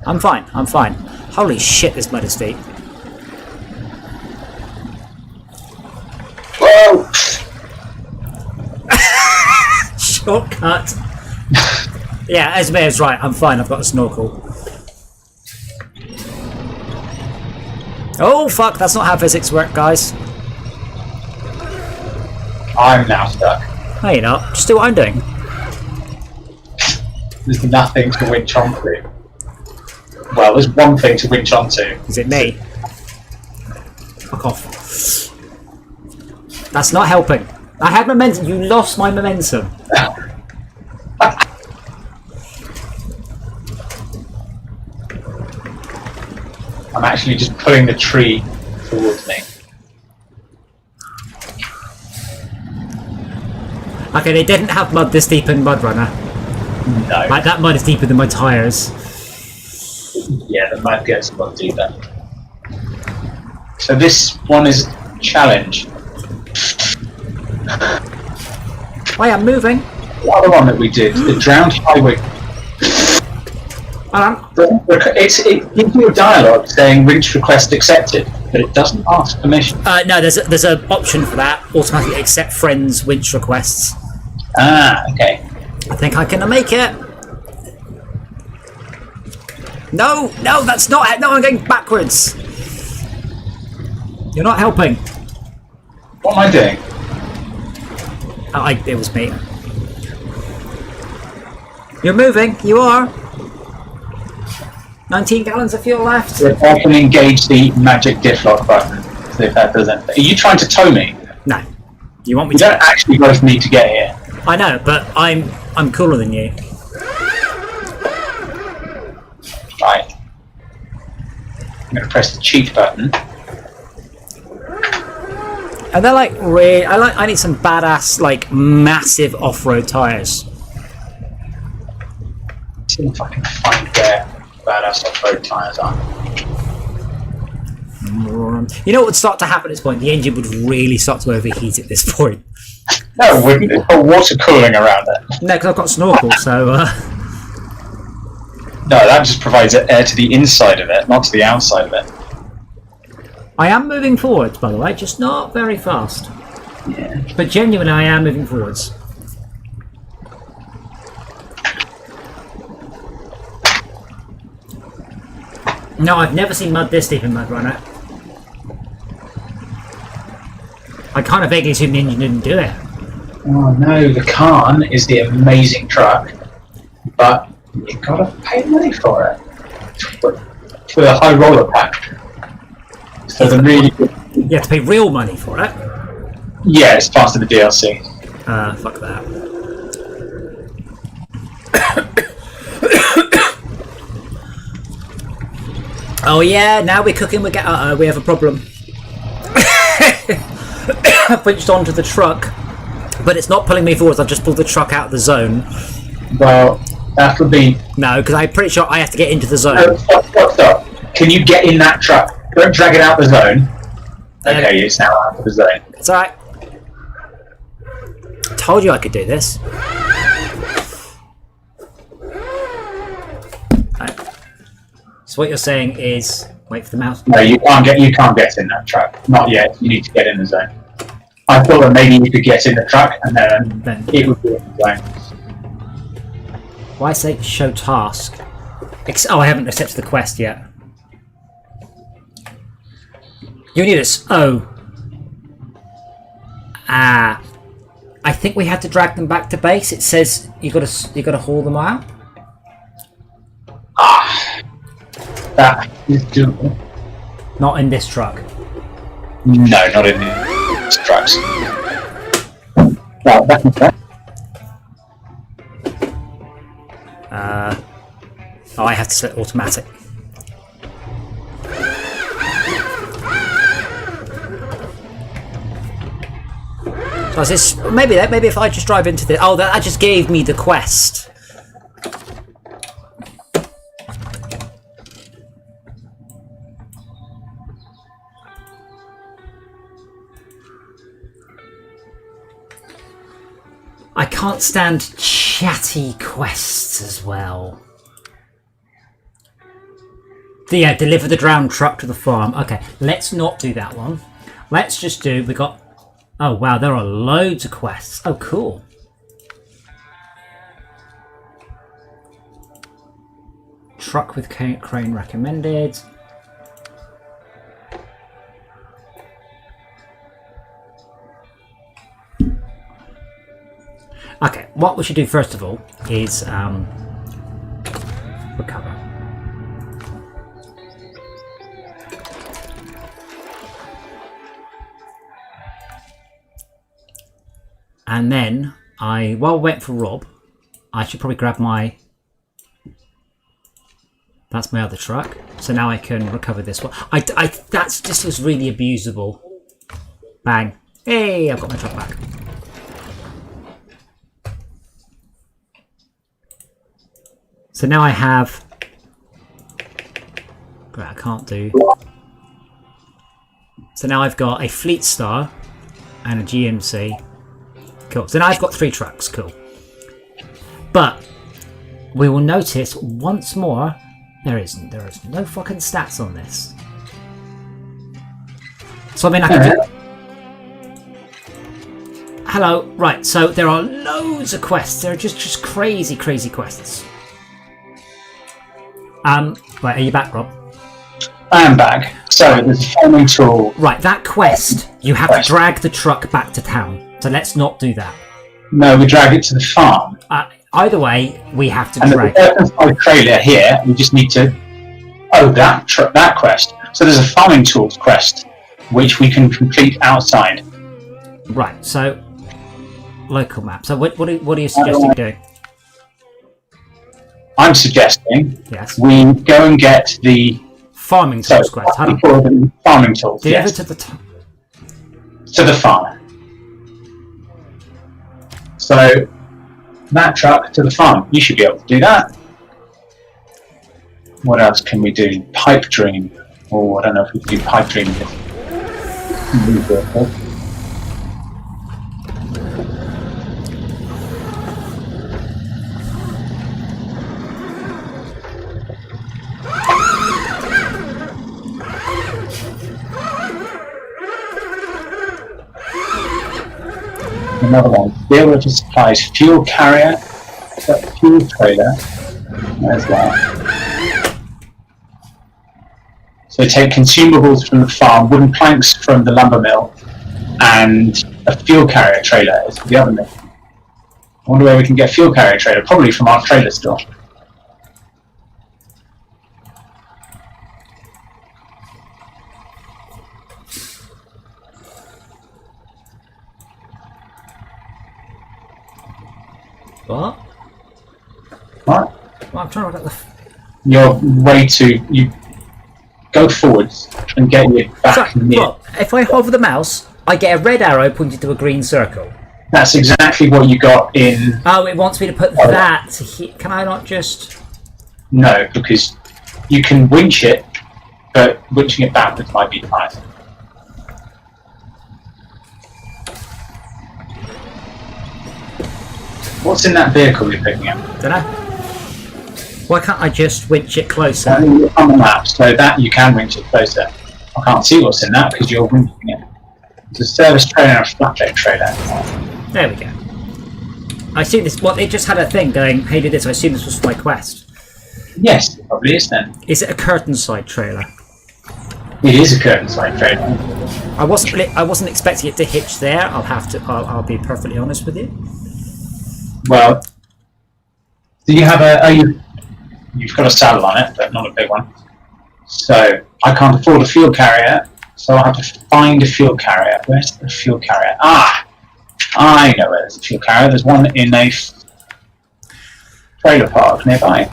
I'm fine. I'm fine. Holy shit! This mud is deep. Whoa! Shortcut. Yeah, Esme's right. I'm fine. I've got a snorkel. Oh fuck! That's not how physics work, guys. I'm now stuck. No, you're not. Just do what I'm doing. There's nothing to winch onto. Well, there's one thing to winch onto. Is it me? Fuck off. That's not helping. I had momentum. You lost my momentum. I'm actually just pulling the tree towards me. Okay, they didn't have mud this deep in MudRunner. No. Like, that mud is deeper than my tyres. Yeah, the mud gets a lot deeper. So this one is a challenge. I am moving. The other one that we did, the Drowned Highway. It gives you a dialogue saying winch request accepted, but it doesn't ask permission. No, there's an option for that. Automatically accept friends' winch requests. Ah, okay. I think I can make it. No, that's not it. No, I'm going backwards. You're not helping. What am I doing? It was me. You're moving. You are. 19 gallons of fuel left. If I can engage the magic diff lock button, see if that does anything. Are you trying to tow me? No. You want me We to? don't actually both need to get here. I know, but I'm cooler than you. Right. I'm going to press the cheat button. And they're like I need some badass, like, massive off-road tyres. See if I can find where badass off-road tyres are. You know what would start to happen at this point? The engine would really start to overheat at this point. No, it wouldn't. It's got water cooling around it. No, because I've got a snorkel, so... No, that just provides air to the inside of it, not to the outside of it. I am moving forwards, by the way, just not very fast. Yeah. But genuinely, I am moving forwards. No, I've never seen mud this deep in MudRunner. I kind of vaguely assumed the engine didn't do it. Oh no, the Khan is the amazing truck, but you've got to pay money for it. For the high roller pack. So the really good... You have to pay real money for it. Yeah, it's part of the DLC. Fuck that. Oh yeah, now we're cooking. We have a problem. I punched onto the truck, but it's not pulling me forwards. I've just pulled the truck out of the zone. Well, that would be... No, because I'm pretty sure I have to get into the zone. No, stop. Can you get in that truck? Don't drag it out the zone. Okay, it's now out of the zone. It's alright. Told you I could do this. Right. So what you're saying is wait for the mouse. No, you can't get in that truck. Not yet. You need to get in the zone. I thought that maybe you could get in the truck and then it would be in the zone. Why say show task? Oh, I haven't accepted the quest yet. You need us. Oh. I think we had to drag them back to base. It says you gotta haul them out. That is doable. Not in this truck. No, not in these trucks. Well, back in there. Oh, I have to set automatic. So is this maybe if I just drive into the that just gave me the quest. I can't stand chatty quests as well. Yeah, deliver the drowned truck to the farm. Okay, let's not do that one. Let's just do, we got... Oh wow, there are loads of quests. Oh cool. Truck with crane recommended. Okay, what we should do first of all is recover. And then while we wait for Rob, I should probably grab my... That's my other truck. So now I can recover this one. This was really abusable. Bang. Hey, I've got my truck back. So now I have... Right, I can't do... So now I've got a Fleet Star and a GMC. Cool. So now I've got 3 trucks. Cool. But we will notice once more there is no fucking stats on this. So I mean I can do... Hello. Right. So there are loads of quests. There are just crazy quests. Right. Are you back, Rob? I am back. So there's a farming tool. Right. That quest. You have to drag the truck back to town. So let's not do that. No, we drag it to the farm. Either way, we have to drag. And the trailer here, we just need to... Oh, that quest. So there's a farming tools quest, which we can complete outside. Right, so... Local map. So what are you suggesting doing? I'm suggesting we go and get the... Farming tools quest. How do you call them? Farming tools, deliver to the... to the farm. So, that truck to the farm. You should be able to do that. What else can we do? Pipe dream. Oh, I don't know if we can do pipe dream. Another one. Dealer to supplies fuel carrier, fuel trailer. There's that. So take consumables from the farm, wooden planks from the lumber mill, and a fuel carrier trailer is for the other mill. I wonder where we can get a fuel carrier trailer, probably from our trailer store. What? What? Well, I'm trying to look at the... Your way to... You go forwards and get your back near. Look, if I hover the mouse, I get a red arrow pointed to a green circle. That's exactly what you got in... Oh, it wants me to put that here. Can I not just... No, because you can winch it, but winching it backwards might be nice. What's in that vehicle you're picking up? Dunno. Why can't I just winch it closer? On the map, so that you can winch it closer. I can't see what's in that because you're winching it. It's a service trailer and a flatbed trailer. There we go. I assume this... Well, it just had a thing going, hey, do this. I assume this was for my quest. Yes, it probably is then. Is it a curtain side trailer? It is a curtain side trailer. I wasn't expecting it to hitch there. I'll be perfectly honest with you. Well, do you have you've got a saddle on it, but not a big one. So I can't afford a fuel carrier, so I'll have to find a fuel carrier. Where's the fuel carrier? Ah! I know where there's a fuel carrier. There's one in a trailer park nearby.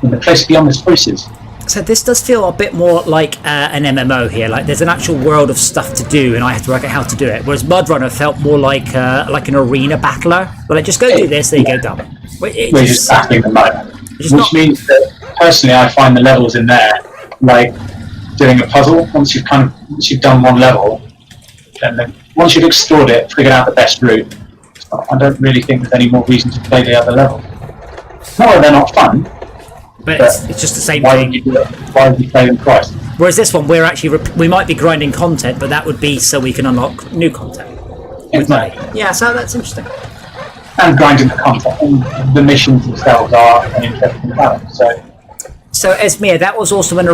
In the place beyond the spruces. So this does feel a bit more like an MMO here. Like there's an actual world of stuff to do, and I have to work out how to do it. Whereas MudRunner felt more like an arena battler. Well, like, just go do this, there you go, done. We're just battling the mud. Which means that personally, I find the levels in there like doing a puzzle. Once you've done one level, and then once you've explored it, figured out the best route, I don't really think there's any more reason to play the other level. Not that they're not fun. But it's just the same why thing. Why would you play them twice? Whereas this one, we might be grinding content, but that would be so we can unlock new content. Exactly. Yeah, so that's interesting. And grinding the content, and the missions themselves are an interesting challenge. So Esmir, that was also an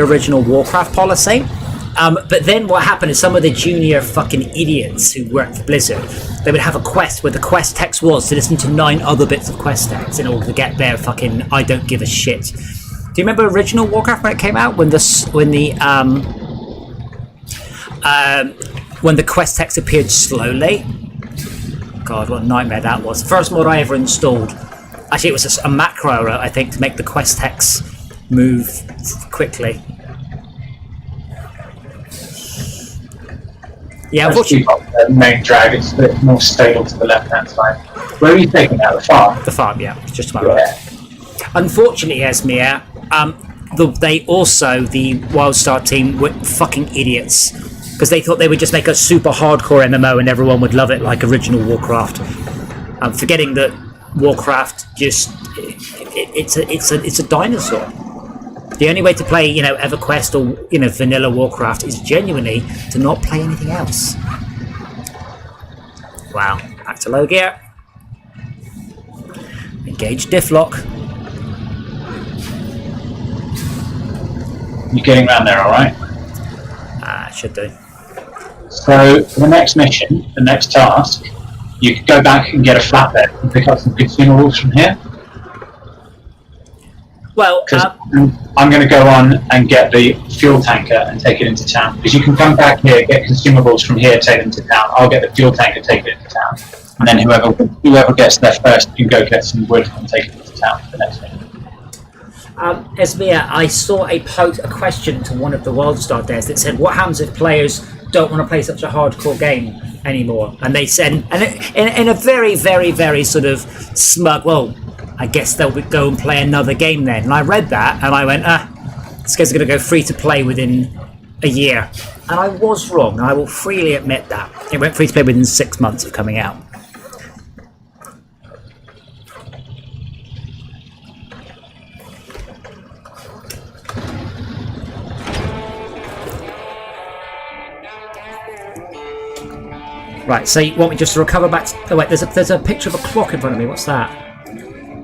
original Warcraft policy. But then what happened is some of the junior fucking idiots who worked for Blizzard, they would have a quest where the quest text was to listen to 9 other bits of quest text in order to get their fucking I don't give a shit. Do you remember original Warcraft when it came out? When the quest text appeared slowly? God, what a nightmare that was. First mod I ever installed. Actually, it was a macro, I think, to make the quest text move quickly. Yeah, unfortunately. The main drag is a bit more stable to the left-hand side. Where are you taking that? The farm? The farm, yeah, just to my right. Unfortunately, Esmir, the Wildstar team were fucking idiots because they thought they would just make a super hardcore MMO and everyone would love it like original Warcraft. Forgetting that Warcraft it's a dinosaur. The only way to play, EverQuest or vanilla Warcraft is genuinely to not play anything else. Wow, back to low gear. Engage diff lock. You're getting around there, all right? Should do. So the next mission, the next task, you could go back and get a flatbed and pick up some consumables from here. Well, I'm going to go on and get the fuel tanker and take it into town. Because you can come back here, get consumables from here, take them to town. I'll get the fuel tanker, take it into town. And then whoever gets there first can go get some wood and take it into town for the next mission. Esmir, I saw a question to one of the Wildstar devs that said, what happens if players don't want to play such a hardcore game anymore? And they said, in a very, very, very sort of smug, well, I guess they'll go and play another game then. And I read that and I went, this game's going to go free to play within a year. And I was wrong. I will freely admit that. It went free to play within 6 months of coming out. Right, so you want me just to recover back to... Oh wait, there's a picture of a clock in front of me. What's that?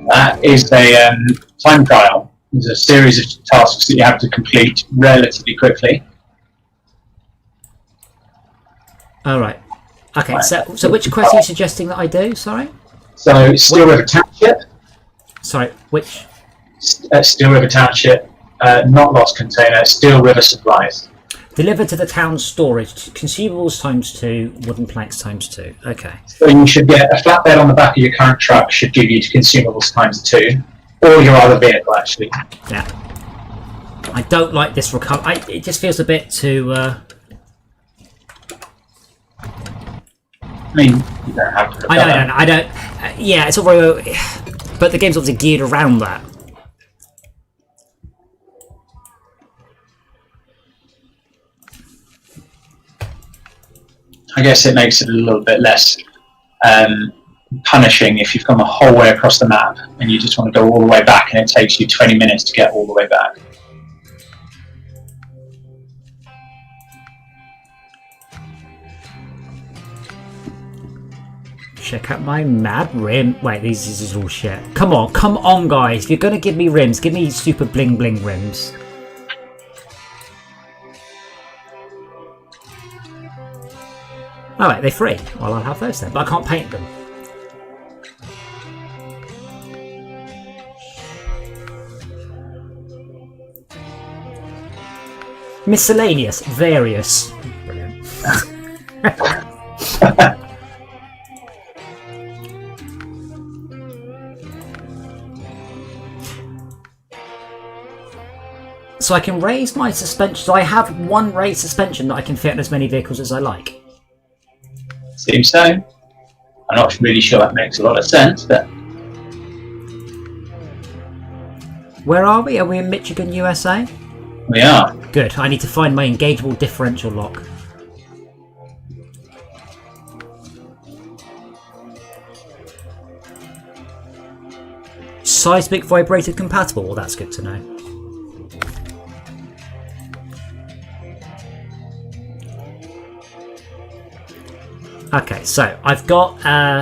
That is a time trial There's a series of tasks that you have to complete relatively quickly. All right. Okay. So which quest are you suggesting that I do? Sorry. So Steel River Township. Sorry. Which? Steel River Township. Not Lost Container. Steel River Supplies. Deliver to the town storage. Consumables ×2. Wooden planks ×2. Okay. So you should get a flatbed on the back of your current truck. Should give you consumables ×2, or your other vehicle actually. Yeah. I don't like this recovery. It just feels a bit too. I mean, you don't have to. I don't. Yeah, it's all very. But the game's obviously geared around that. I guess it makes it a little bit less punishing if you've come a whole way across the map and you just want to go all the way back and it takes you 20 minutes to get all the way back. Check out my mad rim. Wait, this is all shit. Come on, guys. If you're gonna give me rims, give me super bling bling rims. Alright, they're free. Well, I'll have those then, but I can't paint them. Miscellaneous, various. Brilliant. So I can raise my suspension. So I have one raised suspension that I can fit in as many vehicles as I like. Seems so. I'm not really sure that makes a lot of sense, but... Where are we? Are we in Michigan, USA? We are. Good. I need to find my engageable differential lock. Seismic vibrated compatible. Well, that's good to know. Okay, so I've got that.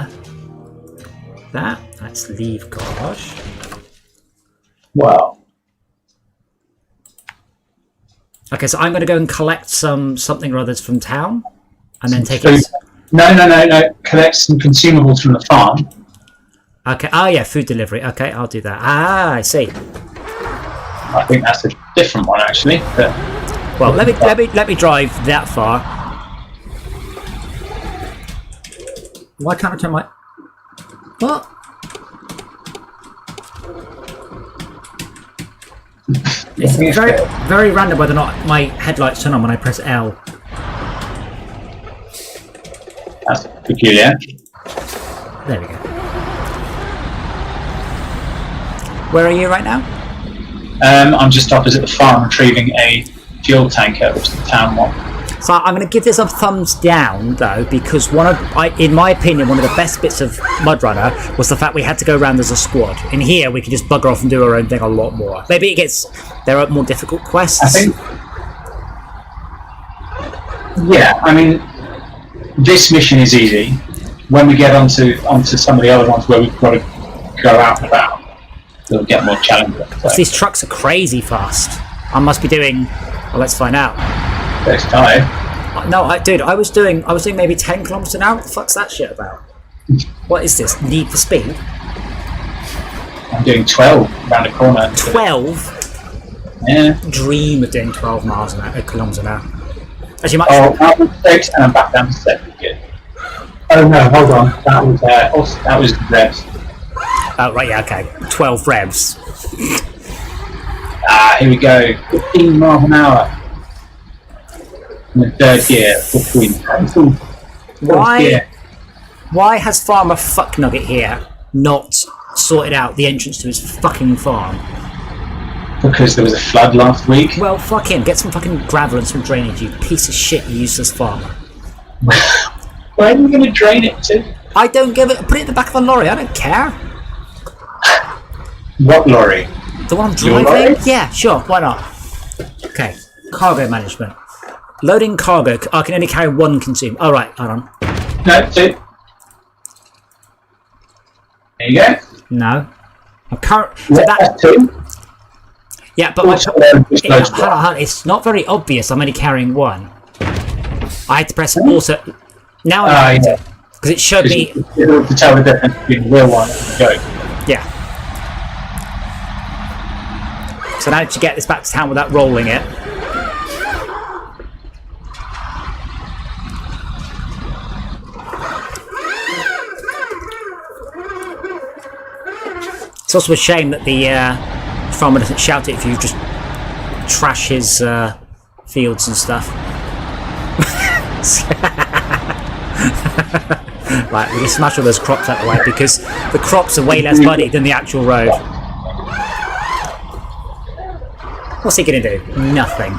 Let's leave garage. Wow. Okay, so I'm going to go and collect something or others from town, and then take it. No. Collect some consumables from the farm. Okay. Oh yeah, food delivery. Okay, I'll do that. Ah, I see. I think that's a different one actually. But... Well, let me drive that far. Why can't I turn my... What? It's very, very random whether or not my headlights turn on when I press L. That's peculiar. There we go. Where are you right now? I'm just opposite the farm retrieving a fuel tanker, which the town wants. So I'm going to give this a thumbs down, though, because in my opinion, one of the best bits of MudRunner was the fact we had to go around as a squad. In here, we could just bugger off and do our own thing a lot more. Maybe there are more difficult quests. I think, yeah, I mean, this mission is easy. When we get onto some of the other ones where we've got to go out and about, we'll get more challenging. So. These trucks are crazy fast. I must be doing... Well, let's find out. Next time. No, dude, I was doing maybe 10 kilometers an hour. What the fuck's that shit about? What is this? Need for speed? I'm doing 12 around a corner. 12? Yeah. Dream of doing 12 kilometers an hour. Actually, that was 6 and I'm back down to 7. Good. Oh no, hold on. That was revs. Oh right, yeah, okay. 12 revs. Here we go. 15 miles an hour. In the third gear, 15. Why has Farmer Fucknugget here not sorted out the entrance to his fucking farm? Because there was a flood last week. Well, fuck him. Get some fucking gravel and some drainage, you piece of shit, you useless farmer. Where are we going to drain it to? I don't give it. Put it in the back of a lorry. I don't care. What lorry? The one I'm Your driving? lorry? Yeah, sure. Why not? Okay. Cargo management. Loading cargo. I can only carry one consume. All right, hold on. No, 2. There you go. No. I'm current. Yeah, that's 2. Yeah, but it's not very obvious. I'm only carrying one. I had to press also. Now I know because it showed me to tell the difference between the real one and the joke. Yeah. So now to get this back to town without rolling it. It's also a shame that the farmer doesn't shout it if you just trash his fields and stuff. Right, we just smash all those crops out of the way because the crops are way less muddy than the actual road. What's he going to do? Nothing.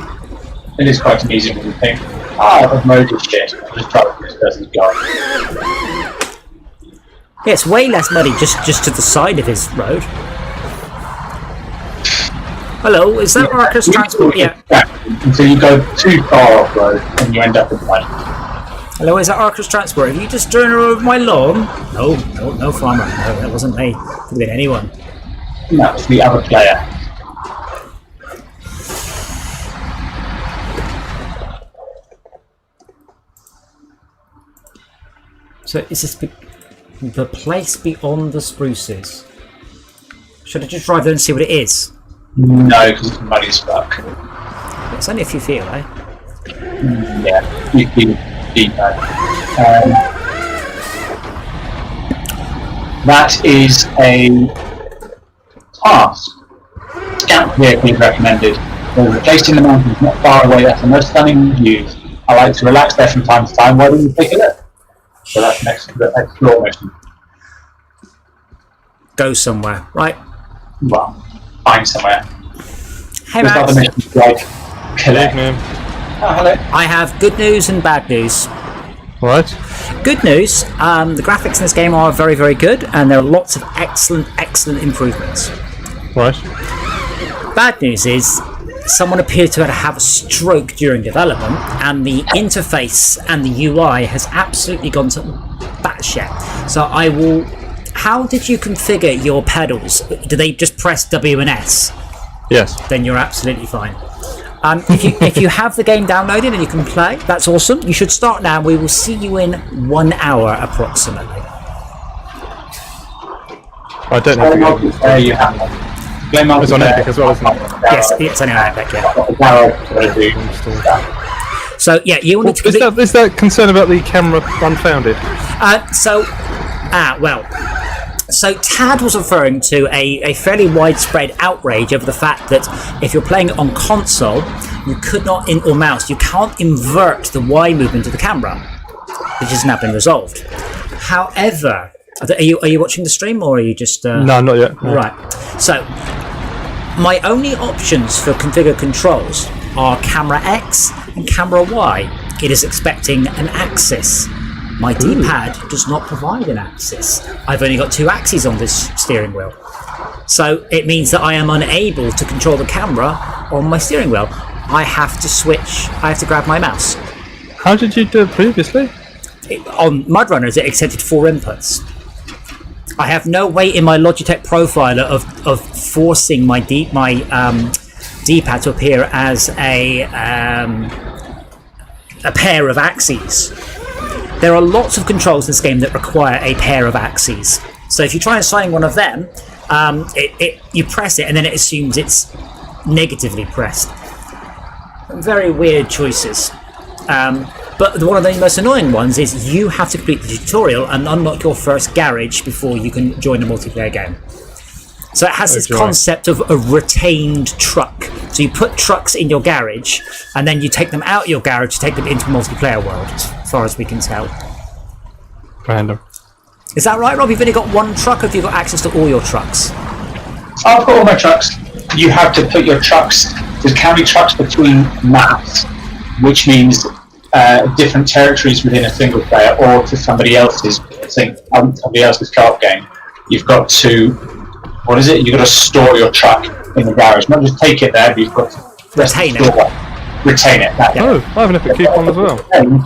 It is quite amusing when you think, the road is shit. I'll just drive this person's garden. Yeah, it's way less muddy just to the side of his road. Hello, is that Arcus Transport? Yeah. Until you go too far off road and you end up in the mud. Hello, is that Arcus Transport? Have you just driven over my lawn? No, farmer. No, that wasn't me. Could have been anyone. That was the other player. So is this the place beyond the spruces? Should I just drive there and see what it is? No, because it's muddy as fuck. It's only if you feel, eh? Yeah, you feel deeper. That is a task. Scout vehicle is recommended. They're placed in the mountains not far away. That's the most stunning views. I like to relax there from time to time. Why don't you take a look? So that's an explore mission. Go somewhere, right? Well, find somewhere. Hey, There's Max. other missions like collect. Hello. I have good news and bad news. Right. Good news, the graphics in this game are very, very good, and there are lots of excellent improvements. Right. Bad news is, someone appeared to have a stroke during development, and the interface and the UI has absolutely gone to batshit. So I will... How did you configure your pedals? Do they just press W and S? Yes. Then you're absolutely fine. If you have the game downloaded and you can play, that's awesome. You should start now. We will see you in 1 hour approximately. I don't have to go. You have It's on Epic as well, isn't it? Yes, it's only on Epic, yeah. So yeah, you will need to... Is that concern about the camera unfounded? So Tad was referring to a fairly widespread outrage over the fact that if you're playing it on console, you could not, or mouse, you can't invert the Y movement of the camera, which has now been resolved. However, are you watching the stream or are you just... No, not yet. No. Right. So, my only options for configure controls are camera X and camera Y. It is expecting an axis. My D-pad does not provide an axis. I've only got 2 axes on this steering wheel. So it means that I am unable to control the camera on my steering wheel. I have to switch, I have to grab my mouse. How did you do it previously? On MudRunner, it accepted 4 inputs. I have no way in my Logitech profiler of forcing my D-pad to appear as a pair of axes. There are lots of controls in this game that require a pair of axes. So if you try and assign one of them, you press it and then it assumes it's negatively pressed. Very weird choices. But one of the most annoying ones is you have to complete the tutorial and unlock your first garage before you can join a multiplayer game. So it has this concept of a retained truck. So you put trucks in your garage, and then you take them out of your garage to take them into the multiplayer world, as far as we can tell. Random. Is that right, Rob? You've only got 1 truck, or have you got access to all your trucks? I've got all my trucks. You have to put your trucks, to carry trucks between maps, which means different territories within a single player, or to somebody else's co-op game. You've got to... What is it? You've got to store your truck in the garage. Not just take it there, but you've got to retain it. Retain it. Oh, I have an Epic coupon as well.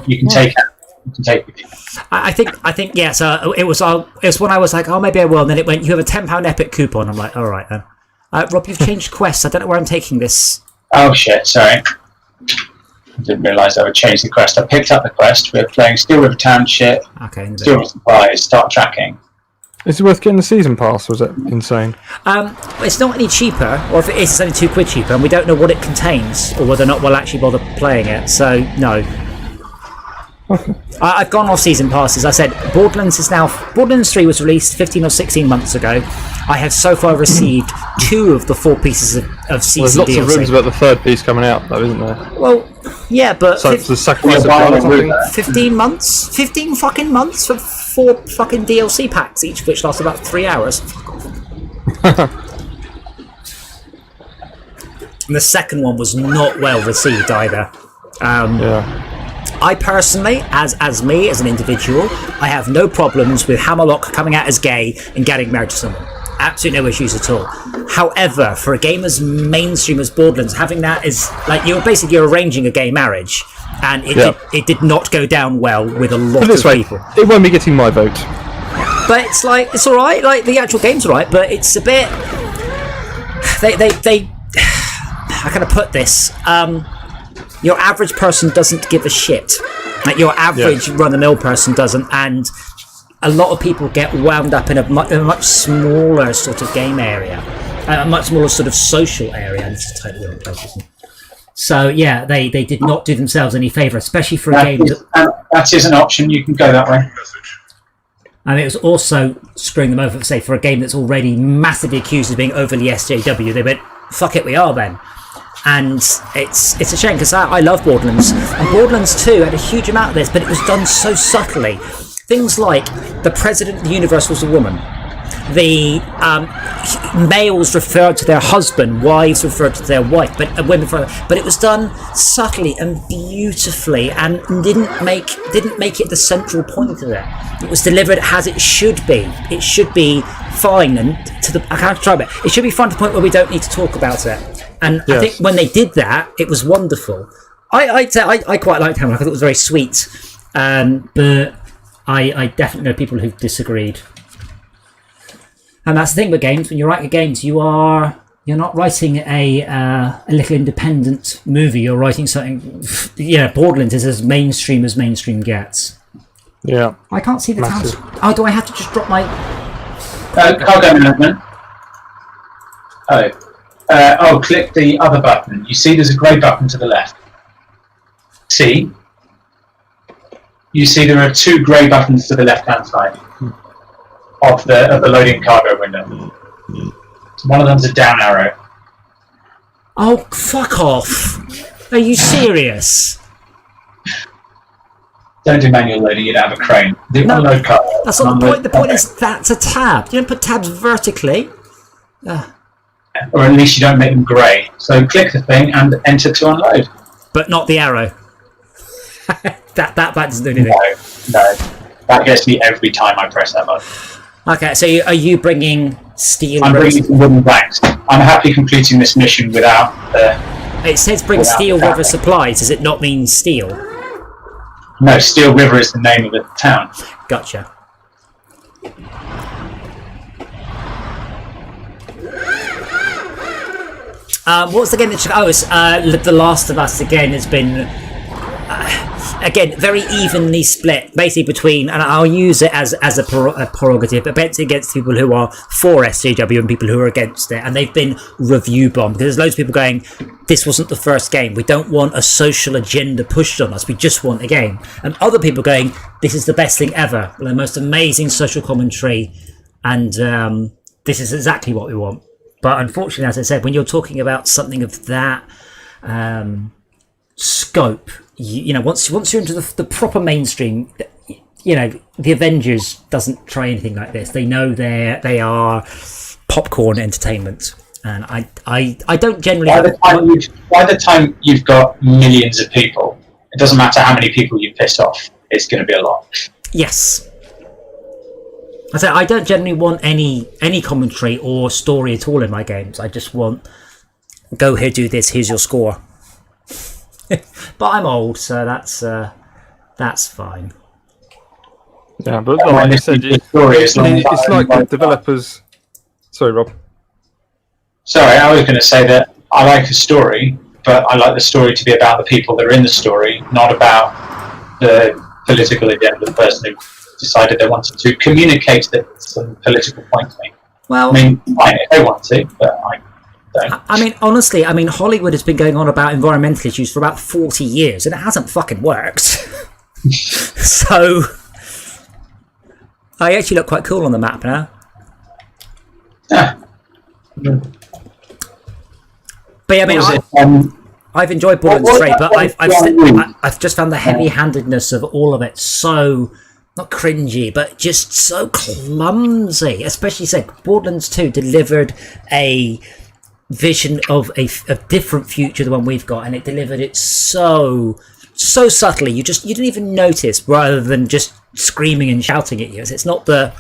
You can take it. You can take it. I think yeah. So it was when I was like, oh, maybe I will. And then it went, you have a £10 Epic coupon. I'm like, all right then. Rob, you've changed quests. I don't know where I'm taking this. Oh shit! Sorry, I didn't realise I would change the quest. I picked up the quest. We're playing Steel River Township. Okay. Steel River Supplies. Start tracking. Is it worth getting the season pass? Was it insane? It's not any cheaper, or if it is, it's only £2 cheaper, and we don't know what it contains, or whether or not we'll actually bother playing it. So no. Okay. I've gone off season passes. I said Borderlands 3 was released 15 or 16 months ago. I have so far received 2 of the 4 pieces of season There's lots of rumours about the third piece coming out, though, isn't there? Well, yeah, but So it's the sacrifice of blood or something. 15 months? 15 fucking months for 4 fucking DLC packs, each of which last about 3 hours. And the second one was not well received either. Yeah. I personally, as an individual, I have no problems with Hammerlock coming out as gay and getting married to someone. Absolutely no issues at all. However, for a game as mainstream as Borderlands, having that is like you're arranging a gay marriage, and it did not go down well with a lot of people. It won't be getting my vote. But it's like it's all right. Like the actual game's all right, but it's a bit. They how can I put this? Your average person doesn't give a shit. Like your average run-of-the-mill person doesn't, and a lot of people get wound up in a much smaller sort of game area, a much smaller sort of social area. And this is totally the wrong place. So yeah, they did not do themselves any favour, especially for a game that is an option. You can go that way. And it was also screwing them over, say, for a game that's already massively accused of being overly SJW. They went, "Fuck it, we are then." And it's a shame because I love Borderlands, and Borderlands 2 had a huge amount of this, but it was done so subtly. Things like the president of the universe was a woman, the males referred to their husband, wives referred to their wife, but women but it was done subtly and beautifully, and didn't make it the central point of it. It was delivered as it should be. It should be fine, and I can't describe it. It should be fine to the point where we don't need to talk about it. And I think when they did that, it was wonderful. I quite liked Hammerlock. I thought it was very sweet, but I definitely know people who've disagreed. And that's the thing with games. When you're writing games, you're not writing a little independent movie. You're writing something. Borderlands is as mainstream gets. Yeah. I can't see the towns. Oh, do I have to just drop my cargo management? Click the other button. You see there's a grey button to the left. See? You see there are 2 grey buttons to the left-hand side of the loading cargo window. One of them's a down arrow. Oh, fuck off! Are you serious? Don't do manual loading, you'd have a crane. The unload cargo. That's not the point. The point is that's a tab. You don't put tabs vertically. Or at least you don't make them grey. So click the thing and enter to unload. But not the arrow. that doesn't do anything. No. That gets me every time I press that button. Okay, so are you bringing steel? I'm bringing some wooden planks. I'm happy completing this mission without the... It says bring Steel River supplies. Does it not mean steel? No, Steel River is the name of the town. Gotcha. What was the game that? It's The Last of Us. Again, has been very evenly split, basically between, and I'll use it as a prerogative, but basically against people who are for SJW and people who are against it, and they've been review bombed because there's loads of people going, "This wasn't the first game. We don't want a social agenda pushed on us. We just want a game." And other people going, "This is the best thing ever. The most amazing social commentary, and this is exactly what we want." But unfortunately, as I said, when you're talking about something of that scope, once you're into the proper mainstream, the Avengers doesn't try anything like this. They know they are popcorn entertainment, and I don't generally. By the time you've got millions of people, it doesn't matter how many people you piss off. It's going to be a lot. Yes. I don't generally want any commentary or story at all in my games. I just want, go here, do this, here's your score. But I'm old, so that's fine. Yeah, but like you said, it's like the developers. Sorry, Rob. Sorry, I was going to say that I like a story, but I like the story to be about the people that are in the story, not about the political agenda of the person who decided they wanted to communicate some political point to me. Well, I mean, fine if they want to, but I don't. I mean, honestly, Hollywood has been going on about environmental issues for about 40 years, and it hasn't fucking worked. So, I actually look quite cool on the map now. Yeah. But yeah, I mean, I've enjoyed Borderlands 3, but I've just found the heavy-handedness of all of it so, not cringy, but just so clumsy. Especially, say, Borderlands 2 delivered a vision of a different future than the one we've got, and it delivered it so subtly. You didn't even notice, rather than just screaming and shouting at you. It's not the...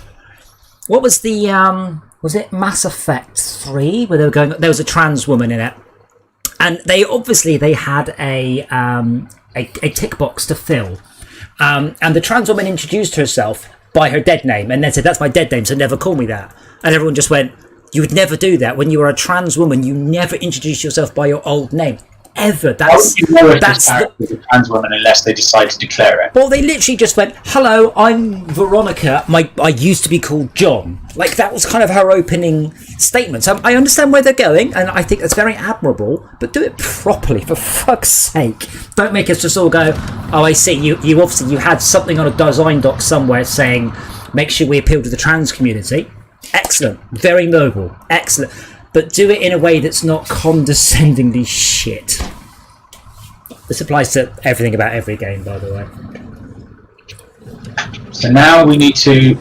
What was the... was it Mass Effect 3, where they were going... There was a trans woman in it. And they had a tick box to fill, and the trans woman introduced herself by her dead name, and then said, "That's my dead name, so never call me that." And everyone just went, "You would never do that when you are a trans woman. You never introduce yourself by your old name, ever." That's the trans woman unless they decide to declare it. Well, they literally just went, "Hello, I'm Veronica. I used to be called John." Like, that was kind of her opening statement. So I understand where they're going, and I think that's very admirable, but do it properly, for fuck's sake. Don't make us just all go, "Oh, I see, you obviously you had something on a design doc somewhere saying, make sure we appeal to the trans community." Excellent. Very noble. Excellent. But do it in a way that's not condescendingly shit. This applies to everything about every game, by the way. So now we need to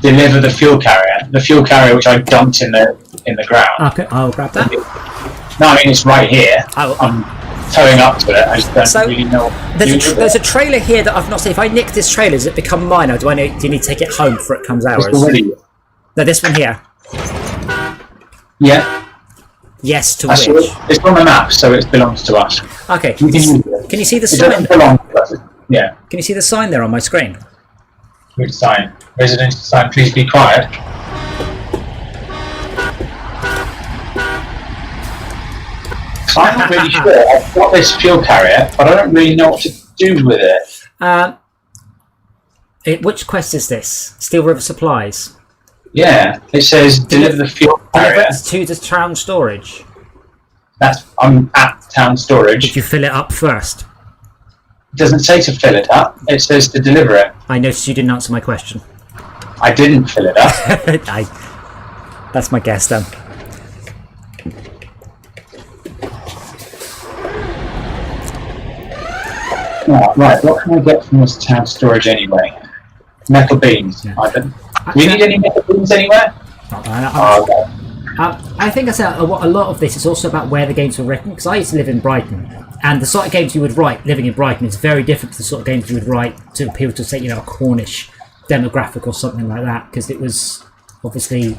deliver the fuel carrier. The fuel carrier which I dumped in the ground. Okay, I'll grab that. No, I mean it's right here. I'm towing up to it. I just don't really know. There's a trailer here that I've not seen. If I nick this trailer, does it become mine, or do you need to take it home before it comes ours? It's already. No, this one here. Yeah. Yes to which? It's on the map, so it belongs to us. Okay. Can you see the sign? It doesn't belong to us. Yeah. Can you see the sign there on my screen? Which sign? Residential sign, please be quiet. I'm not really sure. I've got this fuel carrier, but I don't really know what to do with it. Which quest is this? Steel River Supplies. Yeah, it says deliver the fuel carrier. To the town storage. I'm at town storage. Did you fill it up first? It doesn't say to fill it up. It says to deliver it. I noticed you didn't answer my question. I didn't fill it up. That's my guess then. Right, what can I get from this town storage anyway? Metal beams. Yeah. Do we need any metal beams anywhere? I think a lot of this is also about where the games were written, because I used to live in Brighton, and the sort of games you would write living in Brighton is very different to the sort of games you would write to appeal to, say, a Cornish demographic or something like that, because it was obviously,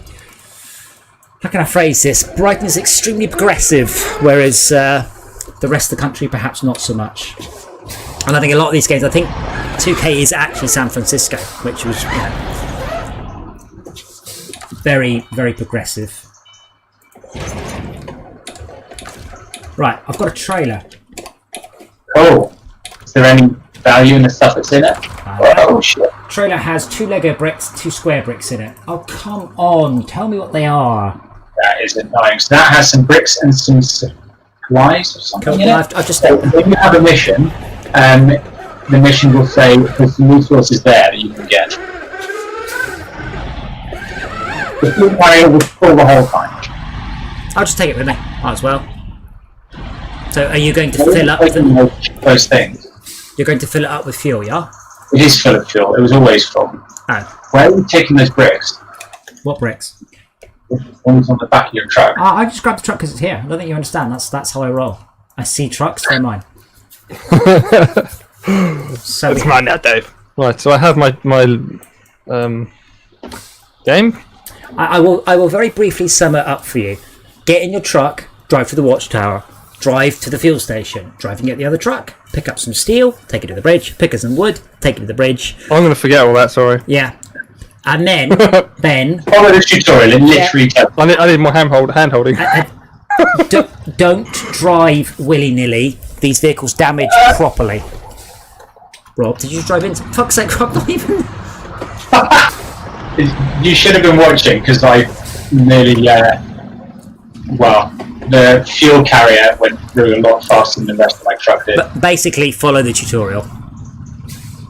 how can I phrase this? Brighton is extremely progressive, whereas the rest of the country perhaps not so much. And I think a lot of these games, I think 2K is actually San Francisco, which was very, very progressive. Right, I've got a trailer. Oh, is there any value in the stuff that's in it? Oh shit! Trailer has 2 Lego bricks, 2 square bricks in it. Oh, come on, tell me what they are. That is annoying. So that has some bricks and some supplies or something. Cool. In I've just when you have a mission, the mission will say there's some resources there that you can get. The fuel carrier will fill the whole time. I'll just take it with me. Might as well. So, are you going to fill up those things? You're going to fill it up with fuel, yeah? It is full of fuel. It was always full. Oh. Where are you taking those bricks? What bricks? The ones on the back of your truck. I just grabbed the truck because it's here. I don't think you understand. That's how I roll. I see trucks, they're mine. So it's mine now, Dave. Right, so I have my game. I will very briefly sum it up for you. Get in your truck, drive to the watchtower, drive to the fuel station, drive and get the other truck, pick up some steel, take it to the bridge, pick up some wood, take it to the bridge. I'm going to forget all that, sorry. Yeah. And then, Ben, follow the tutorial and literally tell. I need more hand holding. don't drive willy-nilly. These vehicles damage properly. Rob, did you drive into... Fuck's sake, Rob, not even... You should have been watching, because I nearly... the fuel carrier went through a lot faster than the rest of my truck did. But basically, follow the tutorial.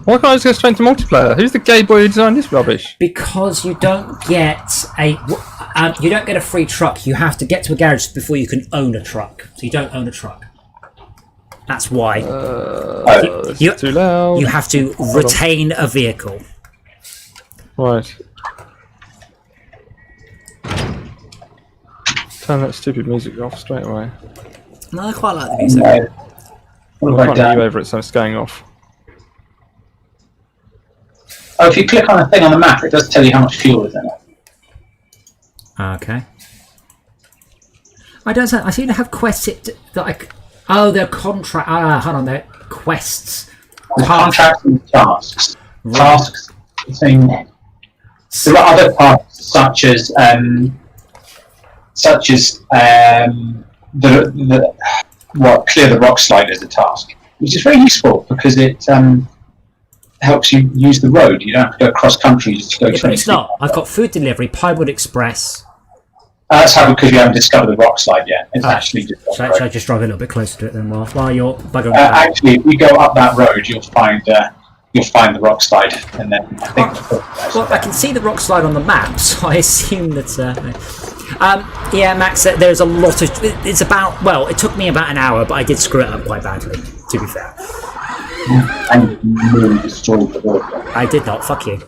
Why can't I just go straight to multiplayer? Who's the gay boy who designed this rubbish? Because you don't get a free truck. You have to get to a garage before you can own a truck. So you don't own a truck. That's why. It's too loud. You have to retain a vehicle. Right. Turn that stupid music off straight away. No, I quite like the music. No. What I have I can't hear done? you over it, so it's going off. Oh, if you click on a thing on the map, it does tell you how much fuel is in it. Okay. I don't. I seem to have quests that Oh, they're contract. Hold on, they're quests. Contracts and tasks. Right. Tasks. Thing. There are other tasks such as clear the rock slide as a task, which is very useful because it helps you use the road. You don't have to go cross country just to go. Yeah, but it's not. I've got food delivery, Pinewood Express. That's how, because you haven't discovered the rock slide yet. It's actually just. Should I just drive a little bit closer to it then while you're buggering actually, if you go up that road, you'll find the rock slide, and then I think. Well, I can see the rock slide on the map, so I assume that. Yeah, Max, there's a lot of. It's about. Well, it took me about an hour, but I did screw it up quite badly. To be fair. And you really destroyed the road. I did not. Fuck you.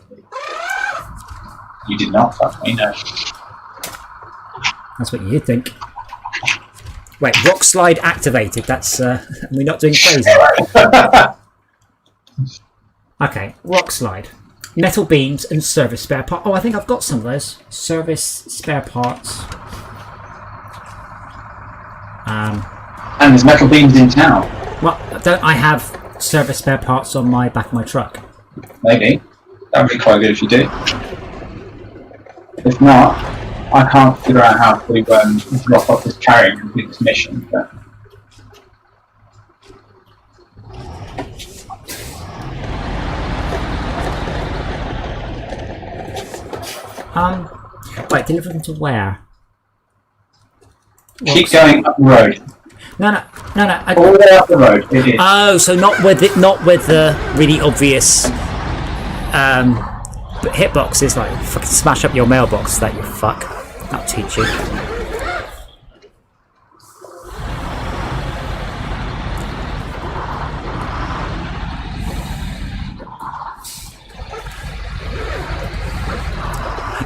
You did not fuck me, no. That's what you think. Wait, rock slide activated. That's. We're not doing crazy. Okay, rock slide. Metal beams and service spare parts. Oh, I think I've got some of those. Service spare parts. And there's metal beams in town. Well, don't I have service spare parts on my back of my truck? Maybe. That would be quite good if you do. If not, I can't figure out how to drop off this carrier and complete this mission. But... Wait, deliver them to where? Keep going up the road. No. All the way up the road. It is. Oh, so not with the really obvious hitboxes, like fucking smash up your mailbox. That you fuck. That'll teach you.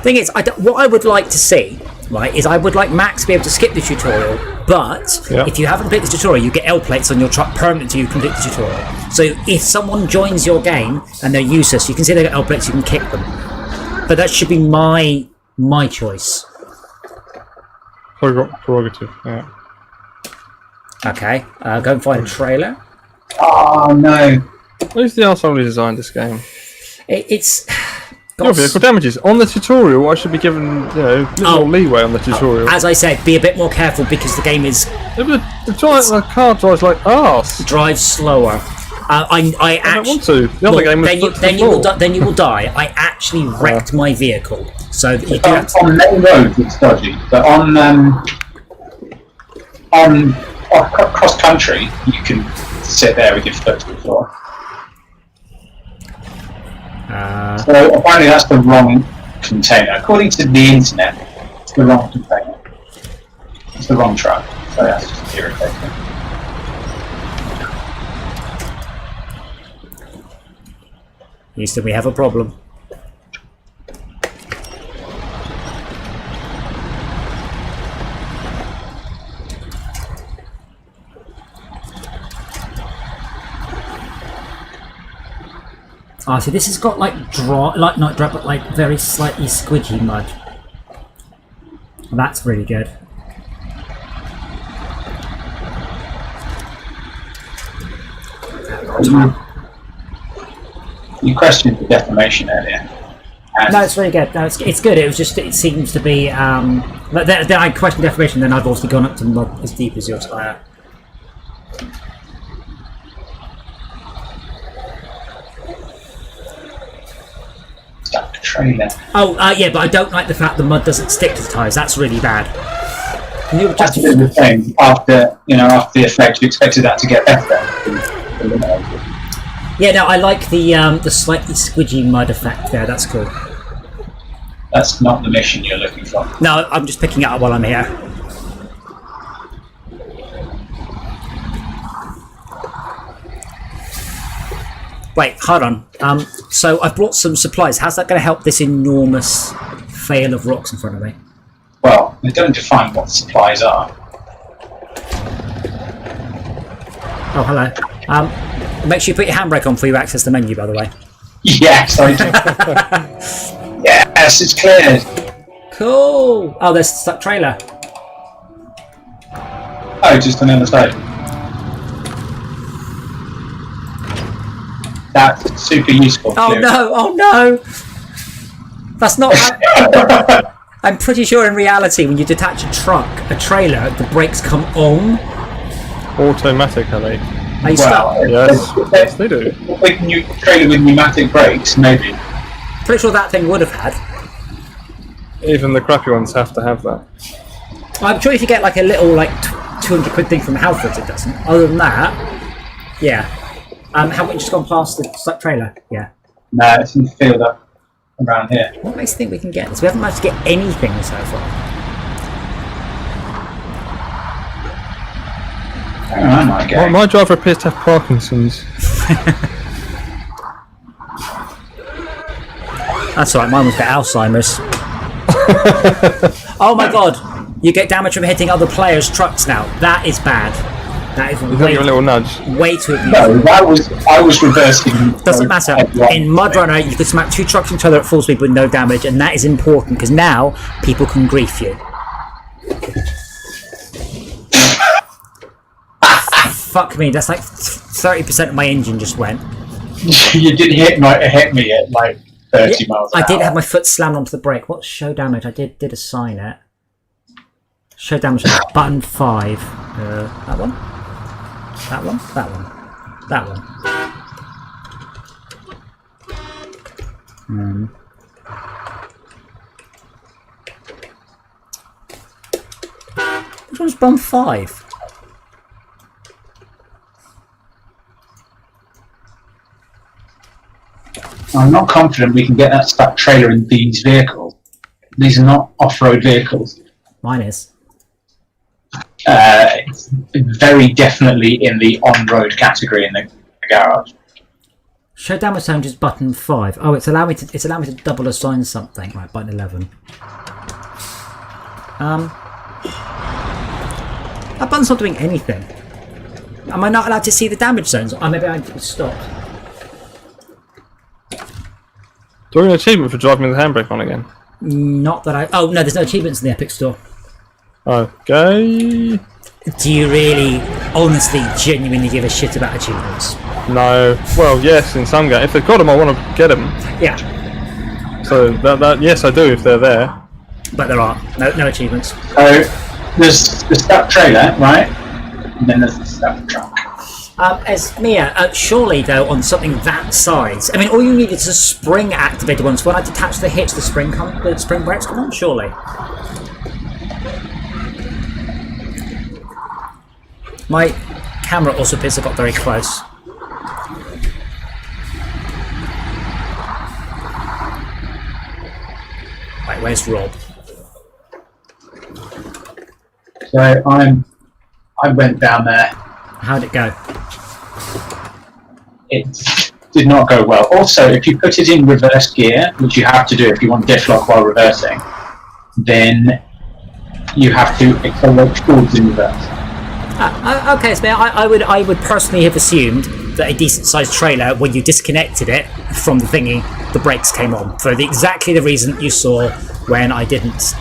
Thing is, what I would like to see, right, is I would like Max to be able to skip the tutorial, but if you haven't completed the tutorial, you get L plates on your truck permanent until you complete the tutorial. So if someone joins your game and they're useless, you can see they got L plates, you can kick them. But that should be my choice. Prerogative, yeah. Okay, go and find a trailer. Oh no! Who's the arsehole who designed this game? It's. Your vehicle damages. On the tutorial, I should be given, little leeway on the tutorial. As I said, be a bit more careful because the game is. The car drives like arse. Drives slower. I don't want to. The other game was then you will die. I actually wrecked my vehicle. So you do have to... On main roads it's dodgy, but on cross country you can sit there with your foot to the floor. So apparently that's the wrong container. According to the internet, it's the wrong container. It's the wrong truck. So that's just irritating. Houston, we have a problem. Oh, so this has got like not dry, but like very slightly squidgy mud. That's really good. You questioned the defamation earlier. And No, it's really good. No, it's good. It was just, it seems to be, but then I questioned defamation, then I've also gone up to mud as deep as your tire. stuck trailer. Oh, yeah, but I don't like the fact the mud doesn't stick to the tyres. That's really bad. And you were That's just, a bit of the thing. After the effect, you expected that to get better. yeah, no, I like the slightly squidgy mud effect there. That's cool. That's not the mission you're looking for. No, I'm just picking it up while I'm here. Wait, hold on. So I've brought some supplies. How's that going to help this enormous fail of rocks in front of me? Well, they don't define what supplies are. Oh, hello. Make sure you put your handbrake on before you access the menu, by the way. Yes, I do. Yes, it's cleared. Cool. Oh, there's a stuck trailer. Oh, just on the other side. That's super useful. Oh too. no! Oh no! That's not. I'm pretty sure in reality, when you detach a trailer, the brakes come on. Automatic, are they? Are you stuck? Yes, they do. Like new trailer with pneumatic brakes, maybe. Pretty sure that thing would have had. Even the crappy ones have to have that. I'm sure if you get like a little like 200 quid thing from Halfords, it doesn't. Other than that, yeah. Haven't we just gone past the stuck trailer? Yeah. No, it's in the field up around here. What makes you think we can get this? We haven't managed to get anything so far. I might get. Well, my driver appears to have Parkinson's. That's alright, mine was got Alzheimer's. Oh my god! You get damage from hitting other players' trucks now. That is bad. That is You got your little nudge. way too abusive. No, I was reversing. Doesn't matter. In MudRunner, you can smack two trucks into each other at full speed with no damage, and that is important because now people can grief you. Fuck me, that's like 30% of my engine just went. You did hit me at like 30 miles an I did hour. have my foot slammed onto the brake. What's show damage? I did assign it. Show damage button 5. That one? That one? That one? That one. Which one's button 5? I'm not confident we can get that stuck trailer in these vehicles. These are not off-road vehicles. Mine is. It's very definitely in the on-road category in the garage. Show damage sound is button 5. Oh, it's allowed me to double assign something. Right, button 11. That button's not doing anything. Am I not allowed to see the damage zones? Or maybe I need to stop. Do you want an achievement for driving with the handbrake on again? Not that I. Oh no, there's no achievements in the Epic Store. Okay. Do you really, honestly, genuinely give a shit about achievements? No. Well, yes, in some games. If they've got them, I want to get them. Yeah, So that yes, I do if they're there. but there are no achievements. So there's the stuck trailer, right? And then there's the stuck truck. Surely though, on something that size, I mean, all you need is a spring activated one. So when I detach the hitch, the spring brakes come on. Surely. My camera also appears to have got very close. Wait, where's Rob? So I went down there. How'd it go? It did not go well. Also, if you put it in reverse gear, which you have to do if you want diff lock while reversing, then you have to accelerate forwards in reverse. Okay, so I would personally have assumed that a decent sized trailer, when you disconnected it from the thingy, the brakes came on for exactly the reason you saw when I didn't.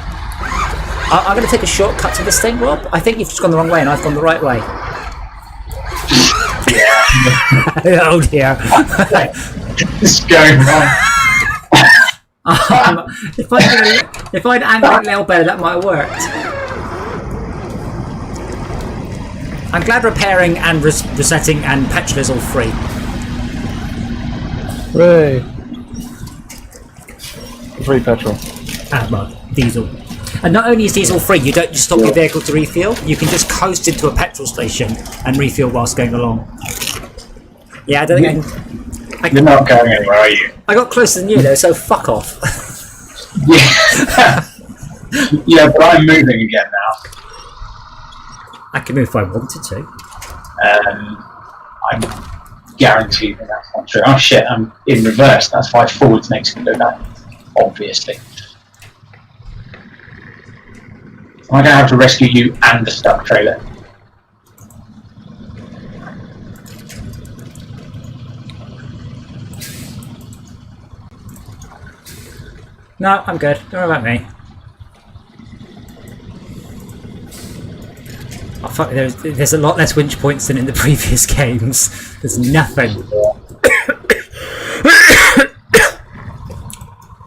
I'm going to take a shortcut to this thing, Rob. I think you've just gone the wrong way and I've gone the right way. Oh dear. It's going wrong. If I'd angled it a little better, that might have worked. I'm glad repairing and resetting and petrol is all free. Hooray! Free petrol. Well, diesel. And not only is diesel free, you don't just stop your vehicle to refuel, you can just coast into a petrol station and refuel whilst going along. Yeah, I don't think You're not going anywhere, are you? I got closer than you though, so fuck off. Yeah. Yeah, but I'm moving again now. I can move if I wanted to. I'm guaranteed that that's not true. Oh shit, I'm in reverse. That's why forwards makes me go back. Obviously. I'm going to have to rescue you and the stuck trailer. No, I'm good. Don't worry about me. Oh, fuck, there's a lot less winch points than in the previous games. There's nothing.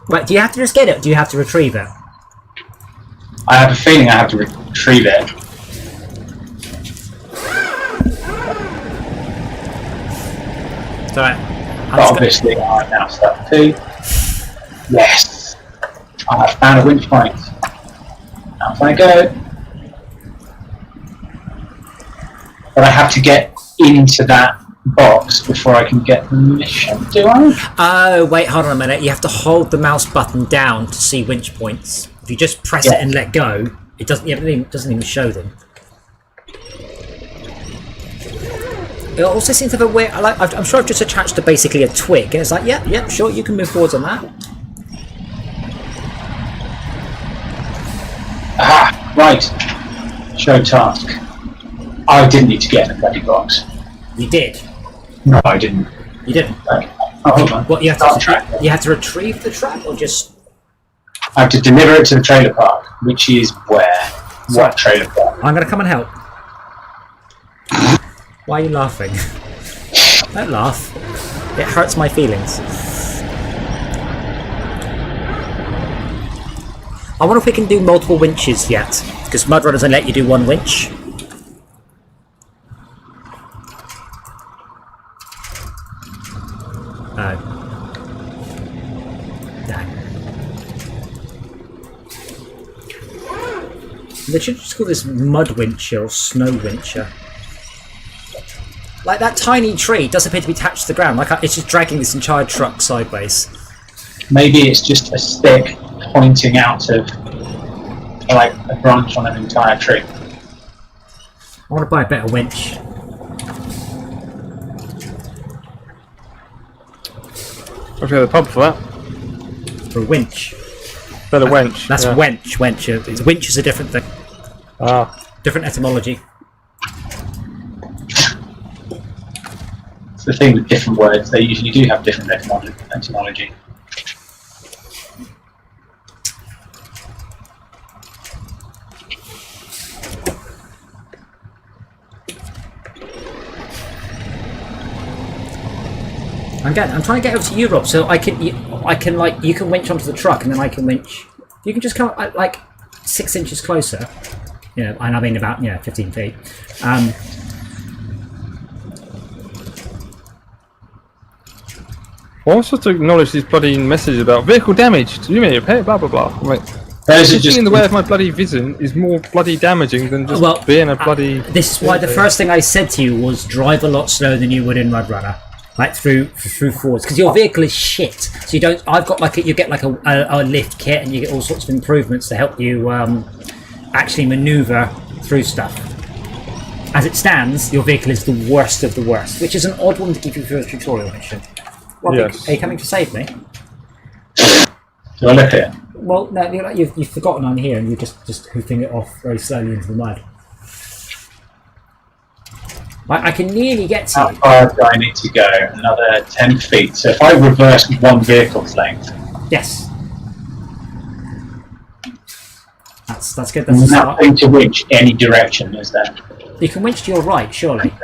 Wait, do you have to just get it, or do you have to retrieve it? I have a feeling I have to retrieve it. It's alright. But obviously I'm now stuck too. Yes! I have found a winch point. Out I go. But I have to get into that box before I can get the mission, do I? Oh, wait, hold on a minute. You have to hold the mouse button down to see winch points. If you just press it and let go, it doesn't even show them. It also seems to have a weird... I'm sure I've just attached to basically a twig, and it's like, yep, sure, you can move forwards on that. Aha! Right. Show task. I didn't need to get in the bloody box. You did. No, I didn't. You didn't. Okay. Oh, hold on. What, you have to retrieve the trap, or just... I have to deliver it to the trailer park, which is where? What trailer park? I'm going to come and help. Why are you laughing? Don't laugh. It hurts my feelings. I wonder if we can do multiple winches yet, because MudRunner doesn't let you do one winch. They should just call this mud wincher or snow wincher. Like, that tiny tree does appear to be attached to the ground, like it's just dragging this entire truck sideways. Maybe it's just a stick pointing out of, like, a branch on an entire tree. I want to buy a better winch. I'll go to the pub for that. For a winch. Better wench. That's wench. Winch is a different thing. Ah. Different etymology. It's the thing with different words, they usually do have different etymology. I'm trying to get over to you, Rob, so you can winch onto the truck, and then I can winch. You can just come like 6 inches closer. And I mean about 15 feet. I also to acknowledge these bloody messages about vehicle damage. Do you mean repair? Blah blah blah. I'm like, sitting in the way of my bloody vision is more bloody damaging than just being a bloody. This is why the first thing I said to you was drive a lot slower than you would in MudRunner. Like through forwards, because your vehicle is shit. So you don't. I've got you get like a lift kit, and you get all sorts of improvements to help you actually manoeuvre through stuff. As it stands, your vehicle is the worst of the worst, which is an odd one to give you for a tutorial mission. Well, yes. Are you coming to save me? Do I look here? Well, no. You've forgotten I'm here, and you're just hoofing it off very slowly into the mud. I can nearly get to you. How far do I need to go? Another 10 feet. So if I reverse one vehicle's length... Yes. That's good. That's a start. Nothing to winch any direction, is there? You can winch to your right, surely.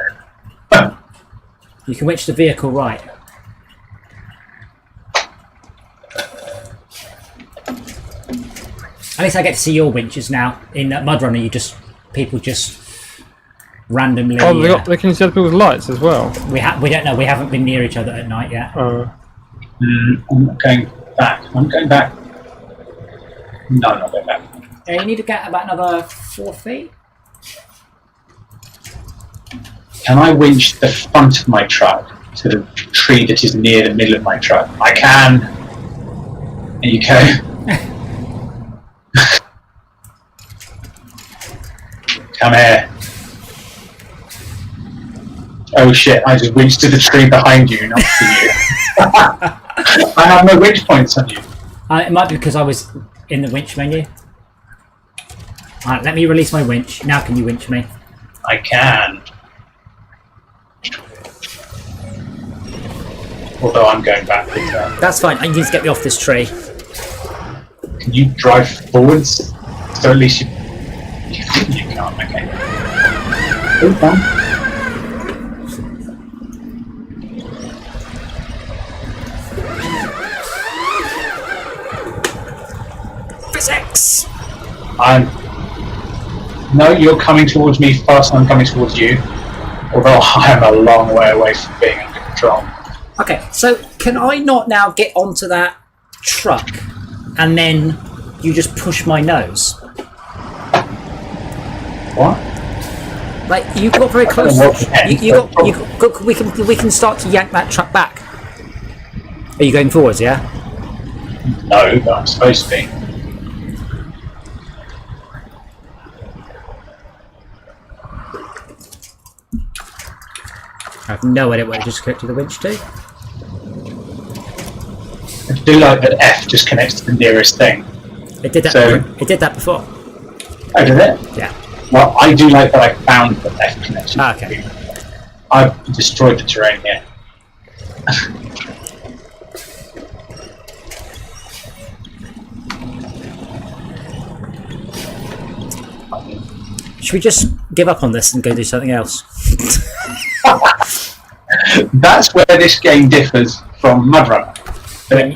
You can winch the vehicle right. At least I get to see your winches now. In MudRunner, people just randomly. Oh, they can set people's lights as well. We don't know. We haven't been near each other at night yet. I'm going back. I'm going back. No, I'm not going back. You need to get about another 4 feet. Can I winch the front of my truck to the tree that is near the middle of my truck? I can. There you go. Come here. Oh shit, I just winched to the tree behind you, not to you. I have no winch points on you. It might be because I was in the winch menu. Alright, let me release my winch. Now can you winch me? I can. Although I'm going backwards. That's fine, I need to get me off this tree. Can you drive forwards? So at least you can't, okay. Oh, fine. Physics! No, you're coming towards me faster than I'm coming towards you. Although I am a long way away from being under control. Okay, so can I not now get onto that truck and then you just push my nose? What? Like you got very close. We can start to yank that truck back. Are you going forwards? Yeah. No, but I'm supposed to be. I have no idea where to just connect to the winch to. I do like that F just connects to the nearest thing. It did that. It did that before. Oh, did it? Yeah. Well, I do like that I found the F connection. Okay. I've destroyed the terrain here. Should we just give up on this and go do something else? That's where this game differs from MudRunner.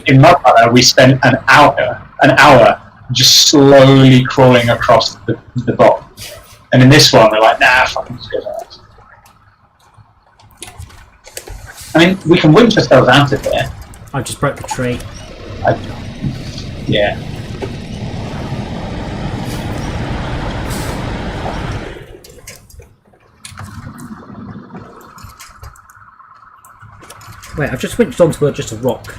In MudRunner, we spent an hour just slowly crawling across the bog. And in this one, we're like, nah, fucking just go that. I mean, we can winch ourselves out of there. I just broke the tree. Yeah. Wait, I've just winched onto just a rock.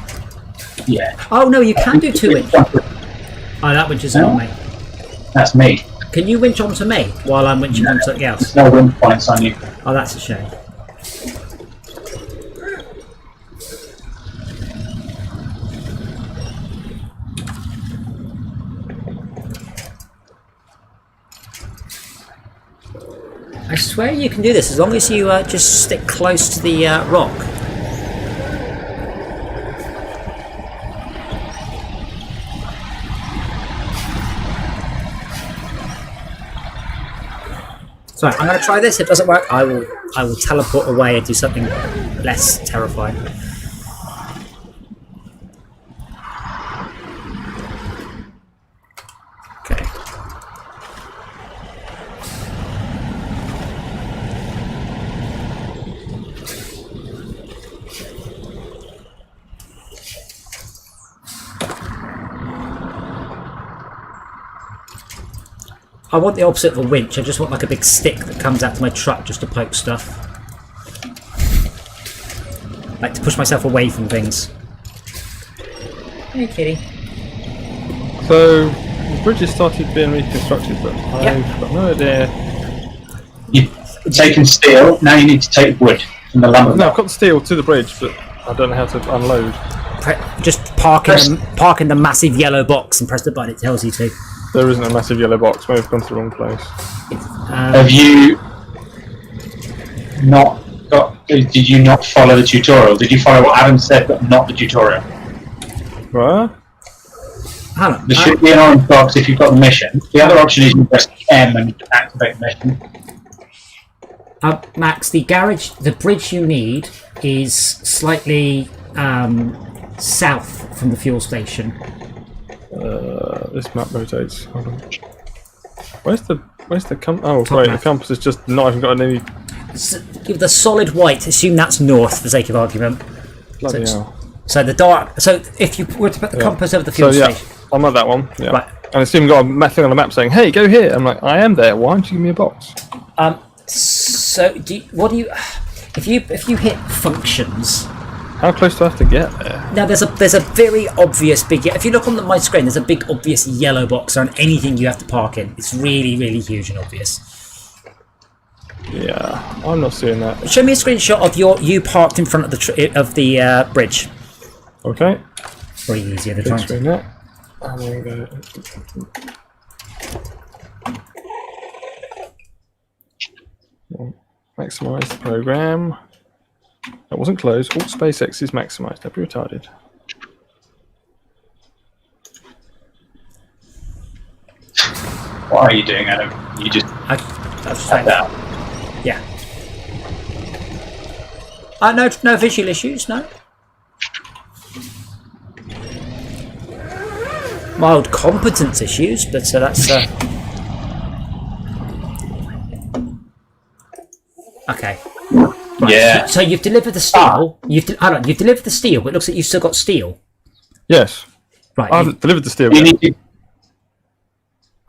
Yeah. Oh no, you can do 2 winch. Oh, that winch isn't on me. That's me. Can you winch onto me while I'm winching on something else? There's no winch points on you. Oh, that's a shame. I swear you can do this as long as you just stick close to the rock. So I'm going to try this. If it doesn't work, I will teleport away and do something less terrifying. Okay. I want the opposite of a winch. I just want like a big stick that comes out to my truck just to poke stuff. Like to push myself away from things. Hey kitty. So, the bridge has started being reconstructed, but I've got no idea. You've taken steel, now you need to take wood from the lumber. No, I've got steel to the bridge, but I don't know how to unload. Just park in the massive yellow box and press the button it tells you to. There isn't a massive yellow box, maybe I've gone to the wrong place. Have you not got... Did you not follow the tutorial? Did you follow what Adam said, but not the tutorial? What? Hang on. There should be an orange box if you've got the mission. The other option is you press M and activate the mission. Max, the bridge you need is slightly south from the fuel station. this map rotates. Hold on. Where's the compass? Oh, Top great, map. the compass has just not even got any. Give the solid white. Assume that's north for the sake of argument. Bloody hell. So the dark. So if you were to put the compass over the fuel So yeah, station, I'm at that one. Yeah. Right. And it's even got a thing on the map saying, "Hey, go here." I'm like, I am there. Why don't you give me a box? So if you hit functions? How close do I have to get there? Now there's a very obvious big. If you look on my screen, there's a big obvious yellow box on anything you have to park in. It's really huge and obvious. Yeah, I'm not seeing that. Show me a screenshot of you parked in front of the bridge. Okay. Very easier to Big try. screen that. And there we go. Maximize the program. That wasn't closed. Alt SpaceX is maximized. Don't be retarded. What are you doing, Adam? You just I just had that. Yeah. No visual issues. No. Mild competence issues, but that's. Okay. Right. Yeah. So you've delivered the steel. You've delivered the steel, but it looks like you've still got steel. Yes. Right. I haven't delivered the steel You yet. need to,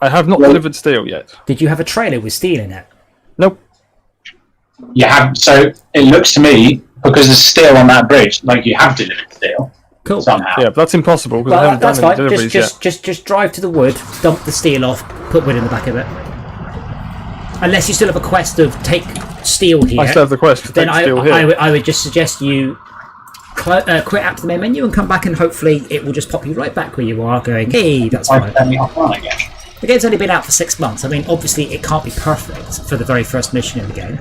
I have not delivered steel yet. Did you have a trailer with steel in it? Nope. you have. So it looks to me, because there's steel on that bridge, like you have delivered steel Cool. somehow. Yeah, but that's impossible because I haven't That's done fine. any deliveries yet. Just drive to the wood, dump the steel off, put wood in the back of it. Unless you still have a quest of take steel here. I still have the quest to then take steel here. I would just suggest you quit out to the main menu and come back, and hopefully it will just pop you right back where you are going, hey, that's I've fine. turned it offline again. The game's only been out for 6 months. I mean, obviously it can't be perfect for the very first mission in the game.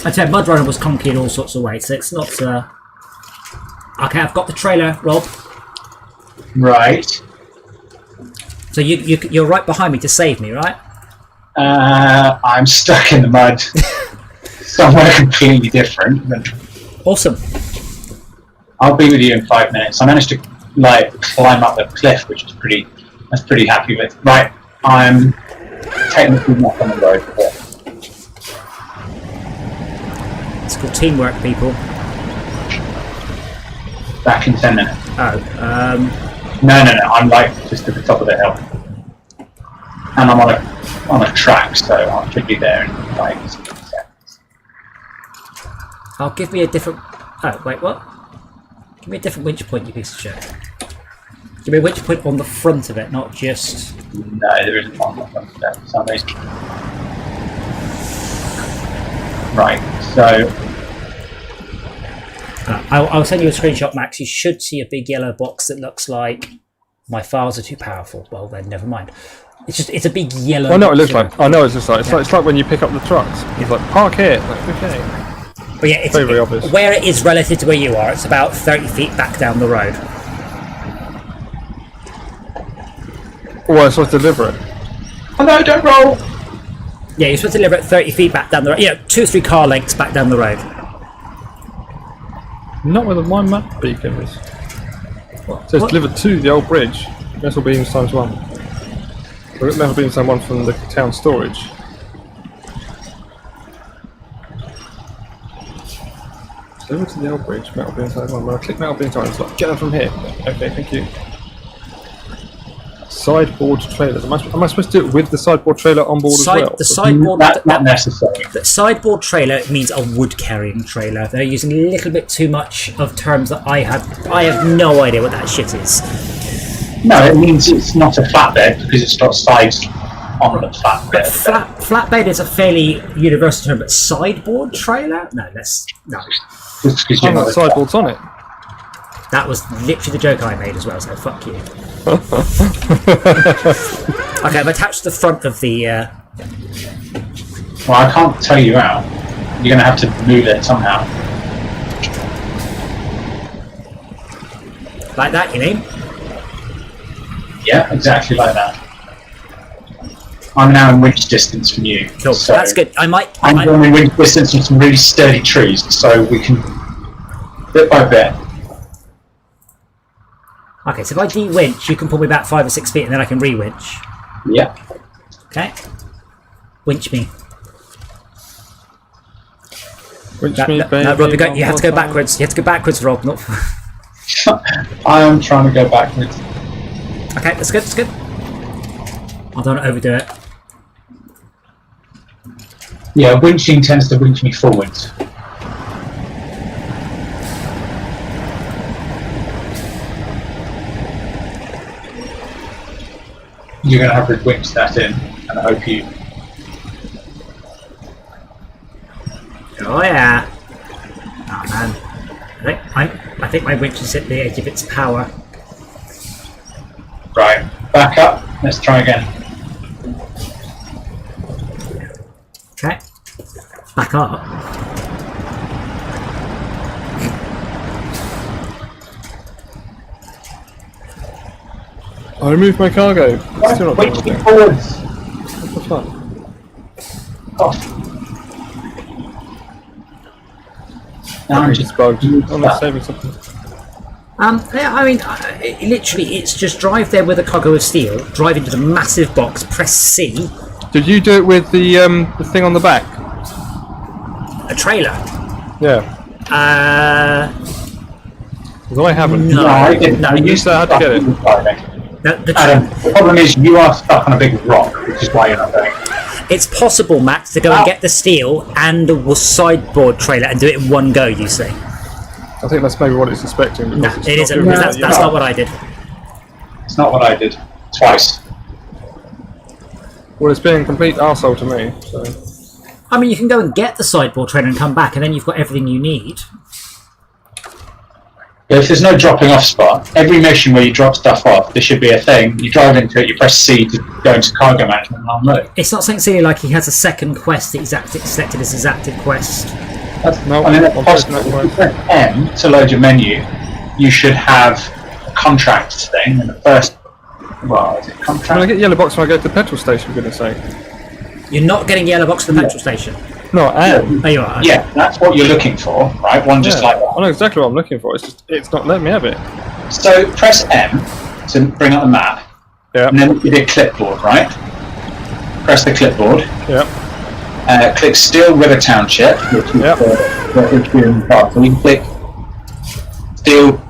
I'd say MudRunner was clunky in all sorts of ways, so it's not... Okay, I've got the trailer, Rob. Right. So you're right behind me to save me, right? I'm stuck in the mud. Somewhere completely different. Awesome. I'll be with you in 5 minutes. I managed to climb up the cliff, which is pretty happy with. Right, I'm technically not on the road, but It's called teamwork, people. back in 10 minutes. Oh, No, I'm just at the top of the hill, and I'm on a track, so I should be there in 5 seconds. I'll give me a different... Oh, wait, what? Give me a different winch point, you piece of shit. Give me a winch point on the front of it, not just... No, there isn't one for some reason. Right, so I'll send you a screenshot, Max. You should see a big yellow box that looks like my files are too powerful. Well, then never mind. It's a big yellow. I know what it looks like. I know it's just like it's like when you pick up the trucks. It's like park here. Like, okay. But yeah, it's very obvious. Where it is relative to where you are, it's about 30 feet back down the road. Oh, I'm supposed to deliver it. oh no, don't roll. Yeah, you're supposed to deliver it 30 feet back down the road. Yeah, 2 or 3 car lengths back down the road. Not where my map beacon is. It says What? delivered to the old bridge. Metal beams times 1. We've got metal beams times 1 from the town storage. Delivered to the old bridge, metal beams times 1. When I click metal beams times, it's like, get them from here. Okay, thank you. Sideboard trailers. Am I supposed to do it with the sideboard trailer on board as well? The sideboard... That's not necessary. The sideboard trailer means a wood-carrying trailer. They're using a little bit too much of terms that I have no idea what that shit is. No, it means it's not a flatbed because it's got sides on the flatbed. Flatbed is a fairly universal term, but sideboard trailer? No, Just I've because you're got not sideboards on it. that was literally the joke I made as well, so fuck you. Okay, I've attached the front of the... Well, I can't tell you out. You're going to have to move it somehow. Like that, you mean? Yeah, exactly like that. I'm now in winch distance from you. Cool, so that's good. I'm going in winch distance from some really sturdy trees, so we can, bit by bit, Okay, so if I de-winch, you can pull me back 5 or 6 feet and then I can re-winch. Yeah. Okay. Winch me. Winch me, baby. No, Rob, you have to go backwards. You have to go backwards, Rob. Not. I am trying to go backwards. Okay, that's good. That's good. I don't want to overdo it. Yeah, winching tends to winch me forwards. You're going to have to winch that in, and I hope you. Oh yeah. Oh man. I think my winch is at the edge of its power. Right, back up. Let's try again. Okay. Back up. I removed my cargo. It's still not doing Winching anything. forwards. What the fuck? Oh. Now I'm It's bugged. I'm not saving something. Yeah, I mean, literally, it's just drive there with a cargo of steel, drive into the massive box, press C. Did you do it with the thing on the back? A trailer. Yeah. Well, I haven't. No, I didn't. No, You said how to get it. The problem is you are stuck on a big rock, which is why you're not going. It's possible, Max, to go and get the steel and the sideboard trailer and do it in one go, you see. I think that's maybe what it's expecting. No, it isn't. That's not what I did. It's not what I did. Twice. Well, it's being a complete arsehole to me. So. I mean, you can go and get the sideboard trailer and come back, and then you've got everything you need. But if there's no dropping off spot, every mission where you drop stuff off, there should be a thing. You drive into it, you press C to go into cargo management and unload. It's not something silly like he has a second quest that he's selected as his active quest. No, I mean, that's possible. If you press M to load your menu, you should have a contracts thing in the first. Well, is it contract? When I get yellow box when I go to the petrol station, for goodness sake. You're not getting yellow box at the petrol station. No, I am. Oh, you are. Okay. Yeah, that's what you're looking for, right? One just like that. I know exactly what I'm looking for. It's just it's not letting me have it. So press M to bring up the map, Yeah. and then you did clipboard, right? Press the clipboard. Yeah. Click Steel River Township, which is Yep. the Green Park. So you can click Steel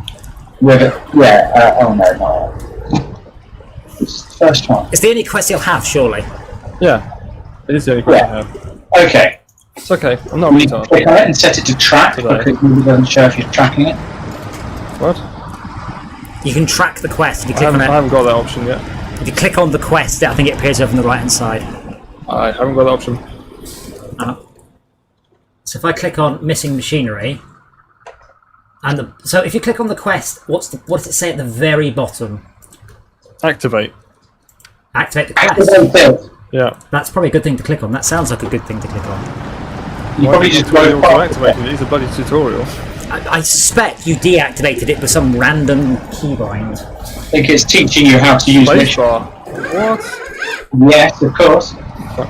River. Yeah. Oh no. It's the first one. It's the only quest you'll have, surely. Yeah. It is the only question I have. Okay. It's okay. I'm not a You retard. click on it and set it to track Today. because it doesn't show if you're tracking it. What? You can track the quest if you I click on haven't, it. I haven't got that option yet. If you click on the quest, I think it appears over on the right hand side. I haven't got that option. So if I click on missing machinery, and so if you click on the quest, what does it say at the very bottom? Activate. Activate the quest. Activate build. Yeah. That's probably a good thing to click on. That sounds like a good thing to click on. You probably just go activated it. It's a bloody tutorial. I suspect you deactivated it with some random keybind. I think it's teaching you how to use mission. Spacebar. What? Yes, of course. Fuck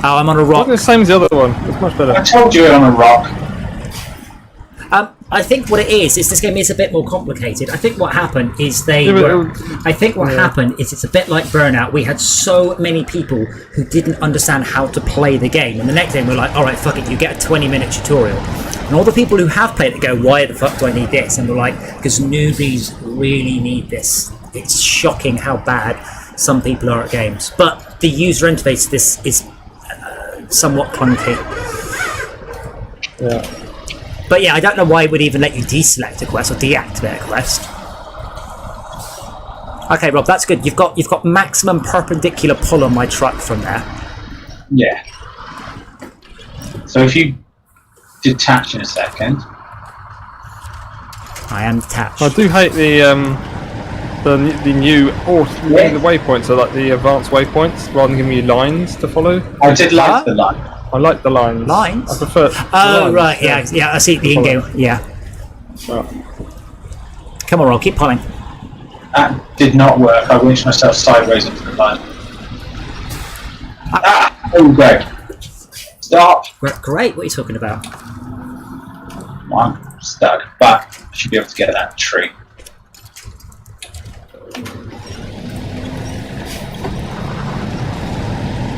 Oh, I'm on a rock. It's the same as the other one. It's much better. I told you on a rock. I think what it is this game is a bit more complicated. I think what happened is happened is it's a bit like Burnout. We had so many people who didn't understand how to play the game, and the next day we're like, all right, fuck it, you get a 20-minute tutorial. And all the people who have played it go, why the fuck do I need this? And we're like, because newbies really need this. It's shocking how bad some people are at games. But the user interface to this is somewhat clunky. Yeah. But yeah, I don't know why it would even let you deselect a quest or deactivate a quest. Okay, Rob, that's good. You've got maximum perpendicular pull on my truck from there. Yeah. So if you detach in a second. I am detached. I do hate the new the waypoints. So like the advanced waypoints, rather than giving you lines to follow. I did like the line. I like the lines. Lines? I prefer. Oh, lines, right, yeah, I see the in-game. Yeah. Right. Come on, Rob, keep pulling. That did not work. I winched myself sideways into the line. Oh, great. Stop. Great, what are you talking about? I'm stuck, but I should be able to get that tree.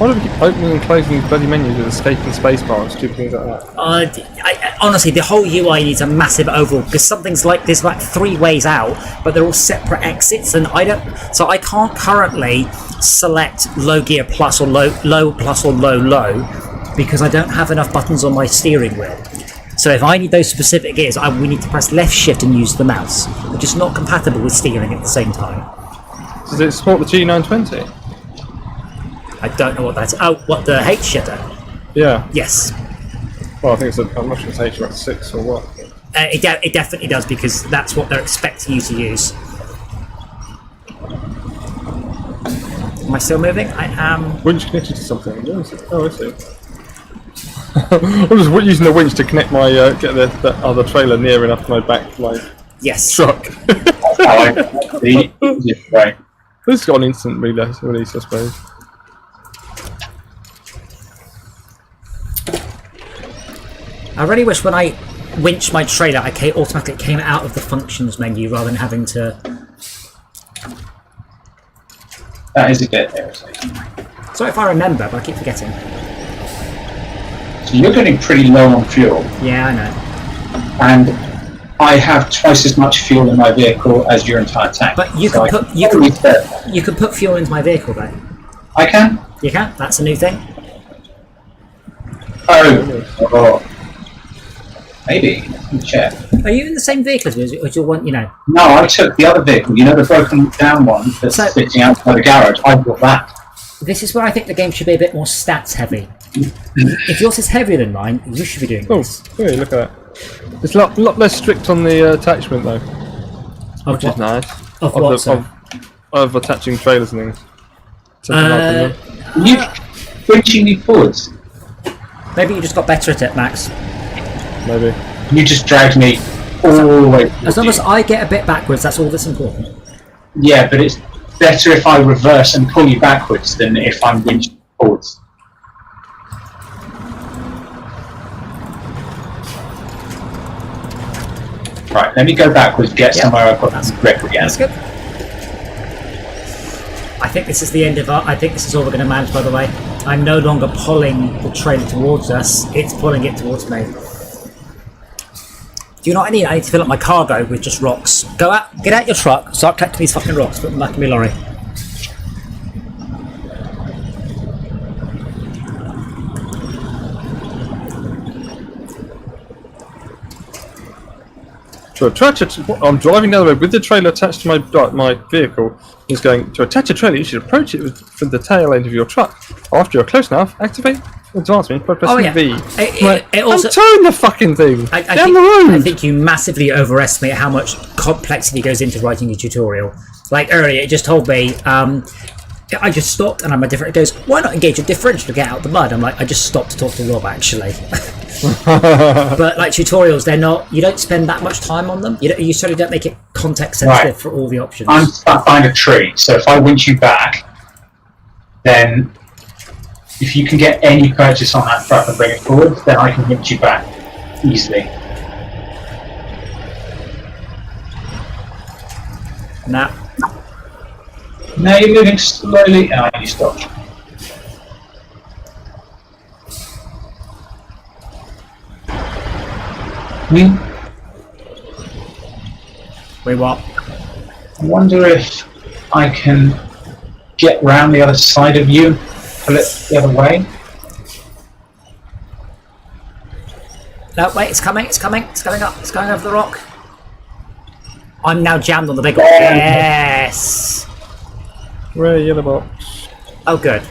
Why do we keep opening and closing these bloody menus with escape and spacebar and stupid things like that? Honestly, the whole UI needs a massive overhaul because something's like there's like 3 ways out, but they're all separate exits, and I can't currently select low gear plus or low plus or low because I don't have enough buttons on my steering wheel. So if I need those specific gears, we need to press left shift and use the mouse, which is not compatible with steering at the same time. Does it support the G920? I don't know what that's. Oh, what, the H shitter? Yeah. Yes. Well, I think I'm not sure it's H6 or what. It definitely does because that's what they're expecting you to use. Am I still moving? I am. Winch connected to something. Where is it? Oh, I see. I'm just using the winch to connect my get the other trailer near enough to my back to my truck. Right. This has got an instant release, I suppose. I really wish when I winched my trailer, I automatically came out of the functions menu rather than having to. That is a bit irritating. Sorry if I remember, but I keep forgetting. So you're getting pretty low on fuel. Yeah, I know. And I have twice as much fuel in my vehicle as your entire tank. But you can put fuel into my vehicle though. I can? You can? That's a new thing. Oh. Maybe. Let me check. Are you in the same vehicle as me, or do you want, No, I took the other vehicle. You know the broken down one that's sitting outside the garage? I bought that. This is where I think the game should be a bit more stats heavy. If yours is heavier than mine, you should be doing this. Oh, yeah, look at that. It's a lot less strict on the attachment though, which is nice. Of attaching trailers and things. You winching me forwards. Maybe you just got better at it, Max. Maybe. You just dragged me all the way. As long as I get a bit backwards, that's all that's important. Yeah, but it's better if I reverse and pull you backwards than if I'm winching forwards. Right, let me go backwards, get somewhere I've got that grip again. That's good. I think this is the end of I think this is all we're going to manage, by the way. I'm no longer pulling the trailer towards us, it's pulling it towards me. Do you know what I need? I need to fill up my cargo with just rocks. Get out your truck, start collecting these fucking rocks, put them back in my lorry. I'm driving down the road with the trailer attached to my vehicle. He's going to attach a trailer. You should approach it with the tail end of your truck. After you're close enough, activate advancement by pressing V. It also, I'm towing the fucking thing down the road. I think you massively overestimate how much complexity goes into writing a tutorial. Like earlier, it just told me. I just stopped and I'm a different. It goes, why not engage a differential to get out the mud? I'm like, I just stopped to talk to Rob actually. But like tutorials, they're not. You don't spend that much time on them. You certainly don't make it context sensitive for all the options. I'm stuck behind a tree, so if I winch you back, then if you can get any purchase on that truck and bring it forward, then I can winch you back easily. Nah. Now you're moving slowly. Oh, you stopped. Wait, what? I wonder if I can get round the other side of you and pull it the other way. No, wait, it's coming up, it's going over the rock. I'm now jammed on the big rock. Yes! Ray, yellow box. Oh, good.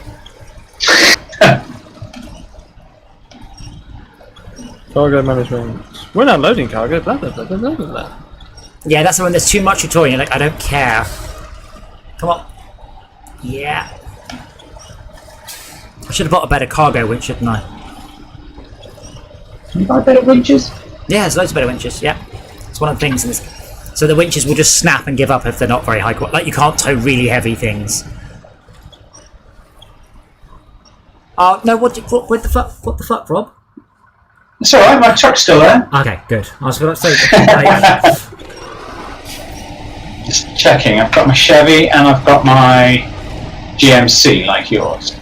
Cargo management. We're not loading cargo, blah blah blah blah blah blah. Yeah, that's when there's too much tutorial. You're like, I don't care. Come on. Yeah. I should have bought a better cargo winch, shouldn't I? Can you buy better winches? Yeah, there's loads of better winches, yeah. It's one of the things in this. So the winches will just snap and give up if they're not very high quality. Like, you can't tow really heavy things. Oh, no, what the fuck, Rob? It's alright, my truck's still there. Okay, good. I was going to say... Just checking, I've got my Chevy and I've got my GMC like yours.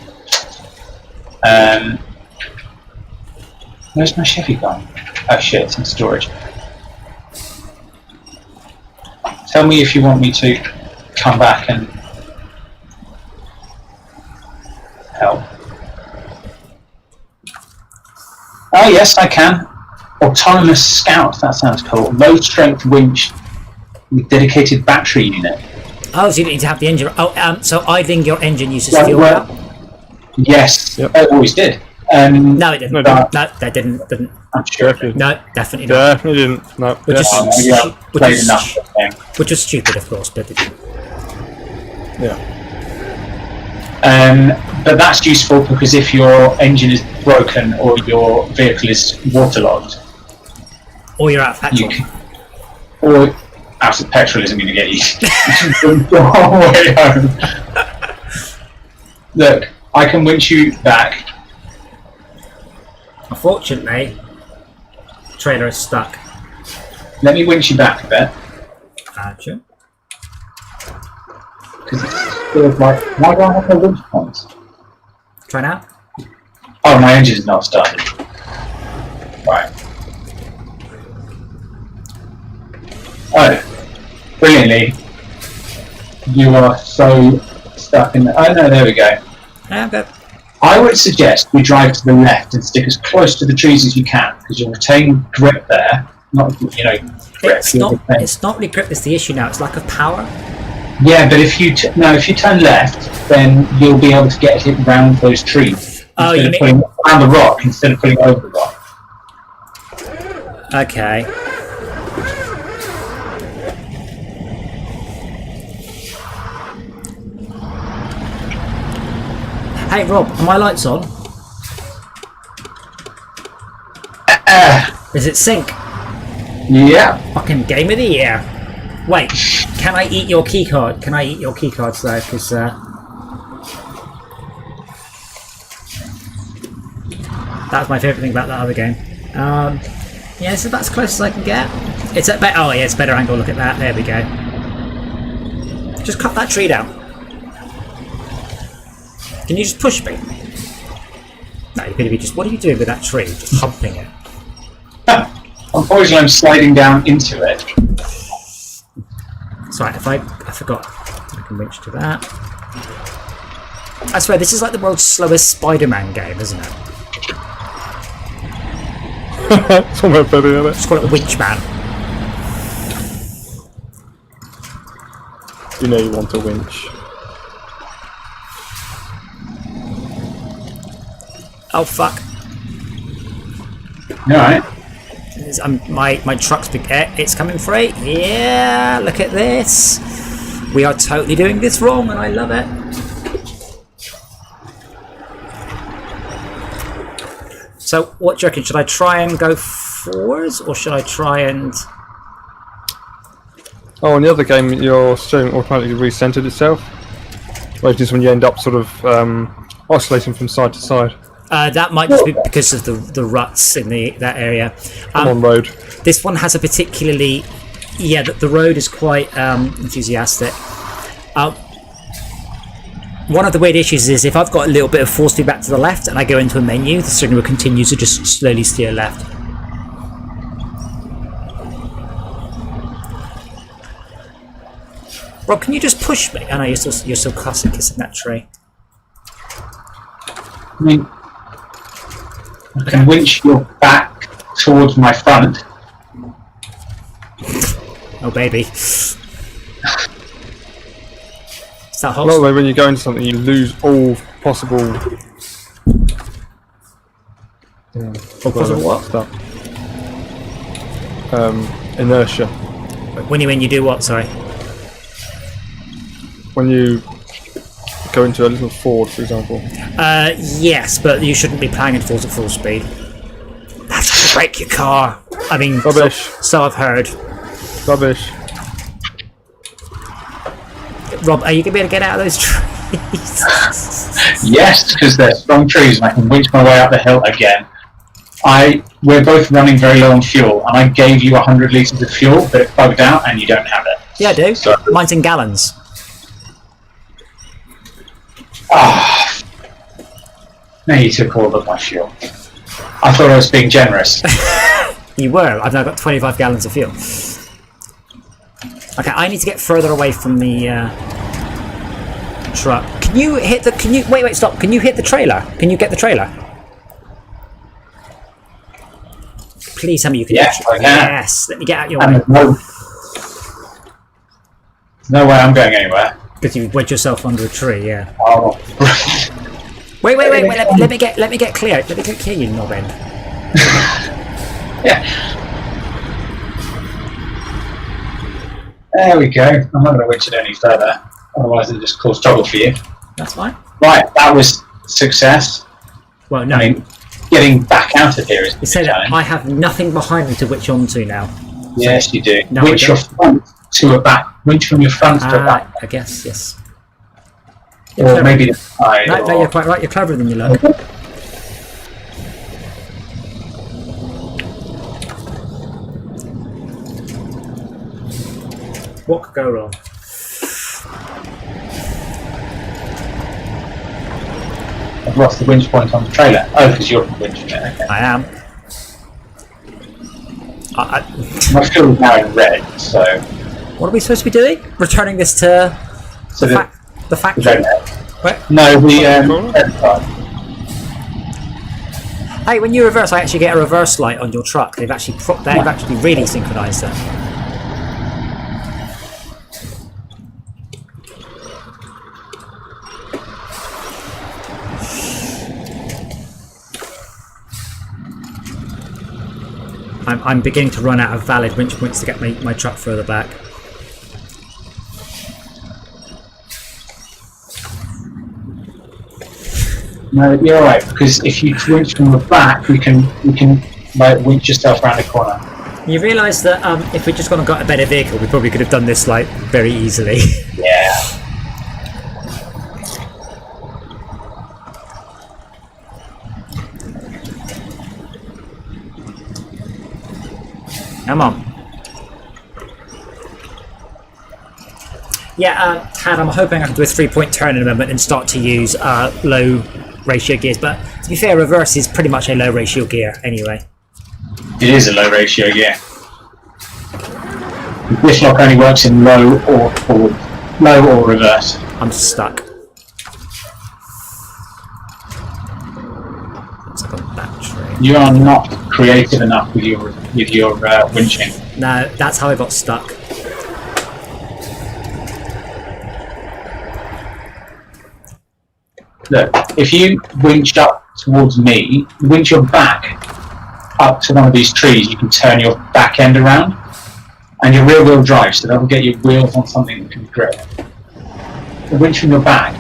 Where's my Chevy gone? Oh shit, it's in storage. Tell me if you want me to come back and help. Oh yes, I can. Autonomous Scout, that sounds cool. Low strength winch with dedicated battery unit. Oh, so you need to have the engine. Oh, so idling your engine uses Well, fuel well, now? Yes, Yep. it always did. No, it didn't. No, No, that didn't. I'm sure it did. No, definitely not. Definitely didn't. No. Which is- Maybe I Which played is- enough of the thing. Which was stupid, of course, but it, Yeah. But that's useful because if your engine is broken or your vehicle is waterlogged, or you're out of you petrol. can, or out of petrol isn't going to get you the whole way home. Look, I can winch you back. Unfortunately, the trailer is stuck. Let me winch you back a bit. Gotcha. Because it feels like, why do I have no winch points? Try now. Oh, my engine's not started. Right. Oh, brilliantly. You are so stuck in the... Oh no, there we go. Yeah, good. I would suggest we drive to the left and stick as close to the trees as you can, because you'll retain grip there. Not, you know, grip. It's not really grip that's the issue now, it's lack of power. Yeah, but if you if you turn left, then you'll be able to get it round those trees. Oh, instead you of mean... putting it around the rock instead of putting it over the rock. Okay. Hey Rob, are my lights on? Is it sync? Yeah. Fucking game of the year. Wait, can I eat your keycard? Can I eat your keycards though? Because that was my favourite thing about that other game. Yeah, this is about as close as I can get. It's at oh yeah, it's better angle. Look at that. There we go. Just cut that tree down. Can you just push me? No, you're gonna be just. What are you doing with that tree? Just humping it. Unfortunately, I'm sliding down into it. Sorry, I forgot. I can reach to that. I swear, this is like the world's slowest Spider-Man game, isn't it? It's almost better, isn't it? Just call it Winchman. You know you want a winch. Oh fuck! Alright. My truck's big. It's coming free. Yeah, look at this. We are totally doing this wrong, and I love it. So, what do you reckon? Should I try and go forwards, or should I try and? Oh, in the other game, your steering automatically recentered itself. Whereas this one, you end up sort of oscillating from side to side. That might just be because of the ruts in that area. Come on, road. This one has a particularly, yeah, the road is quite enthusiastic. One of the weird issues is if I've got a little bit of force feedback to the left and I go into a menu, the steering wheel continues to just slowly steer left. Rob, can you just push me? Oh no, you're still classic kissing that tree. I mean, I can winch your back towards my front. Oh baby. Is that A lot of the way when you go into something, you lose all possible. possible what? Stuff. Inertia. When you do what? Sorry. When you go into a little ford, for example. Yes, but you shouldn't be plowing into falls at full speed. That's how to break your car. I mean, Rubbish. So I've heard. Rubbish. Rob, are you gonna be able to get out of those trees? Yes, because they're strong trees and I can winch my way up the hill again. We're both running very low on fuel, and I gave you 100 litres of fuel, but it bugged out and you don't have it. Yeah, I do. So, Mine's in gallons. No, you took all of my fuel. I thought I was being generous. You were. I've now got 25 gallons of fuel. Okay, I need to get further away from the truck. Can you hit the... Wait, stop. Can you hit the trailer? Can you get the trailer? Please tell me you can. Yes, I can. Yes, let me get out your way. No way I'm going anywhere. Because you wedged yourself under a tree, yeah. Oh. Wait, let me get clear. Let me get clear, you knob end. Yeah. There we go. I'm not going to winch it any further, otherwise it'll just cause trouble for you. That's fine. Right, that was success. Well, no. I mean, getting back out of here is You the say that challenge. I have nothing behind me to winch onto now. Yes, you do. No, Winch I your don't. front to a back. Winch from your front to a back. I guess, yes. Or maybe the side. No, or... you're quite right. You're cleverer than you look. What could go wrong? I've lost the winch point on the trailer. Oh, because you're winching it. Okay. I am. My fuel is now in red, so... What are we supposed to be doing? Returning this to So the factory? Where? No, the red side. Hey, when you reverse, I actually get a reverse light on your truck. They've actually really synchronised it. I'm beginning to run out of valid winch points to get my truck further back. No, you're alright, because if you winch from the back, you can like winch yourself around the corner. You realise that if we'd just gone and got a better vehicle, we probably could have done this like very easily. Yeah. Come on. Yeah, Tad, I'm hoping I can do a 3-point turn in a moment and start to use low ratio gears, but to be fair, reverse is pretty much a low ratio gear anyway. It is a low ratio, yeah. This lock only works in low or forward, low or reverse. I'm stuck. It's like a battery. You are not creative enough with your winching. No, that's how I got stuck. Look, if you winch up towards me, winch your back up to one of these trees, you can turn your back end around, and your rear wheel drive, so that will get your wheels on something that can grip. The winch from your back,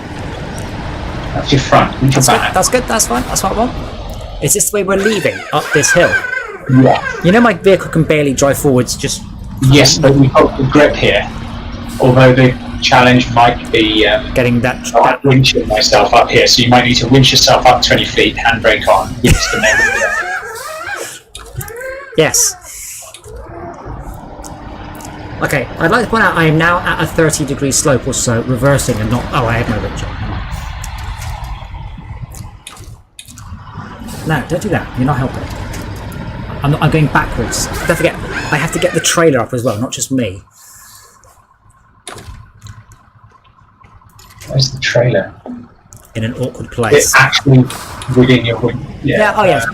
that's your front, winch your back. That's good, that's fine, that's what I want. Is this the way we're leaving, up this hill? Yeah. You know my vehicle can barely drive forwards, just... Yes, but we've got the grip here, although the challenge might be getting that... winching myself up here, so you might need to winch yourself up 20 feet, handbrake on, just to make it. Yes. Okay, I'd like to point out I am now at a 30-degree slope or so, reversing and not... Oh, I have my winch on. No, don't do that. You're not helping. I'm going backwards. Don't forget, I have to get the trailer up as well, not just me. Where's the trailer? In an awkward place. It's actually within your winch. Yeah, oh yes.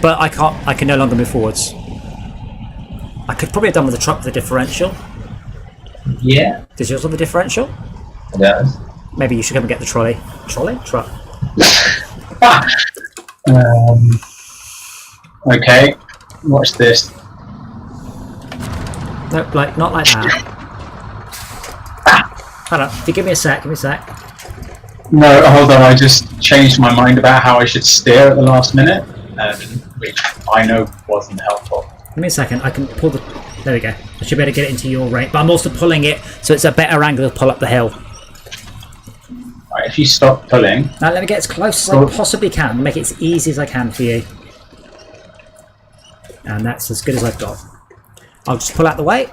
But I can't. I can no longer move forwards. I could probably have done with the truck with the differential. Yeah. Does yours have the differential? It does. Maybe you should come and get the trolley. Trolley? Truck. Okay. Watch this. No, like not like that. Hold on. If you give me a sec, No, hold on. I just changed my mind about how I should steer at the last minute, which I know wasn't helpful. Give me a second. I can pull the... There we go. I should be able to get it into your rate. But I'm also pulling it so it's a better angle to pull up the hill. Right, if you stop pulling... Now let me get as close as I possibly can. Make it as easy as I can for you. And that's as good as I've got. I'll just pull out the way.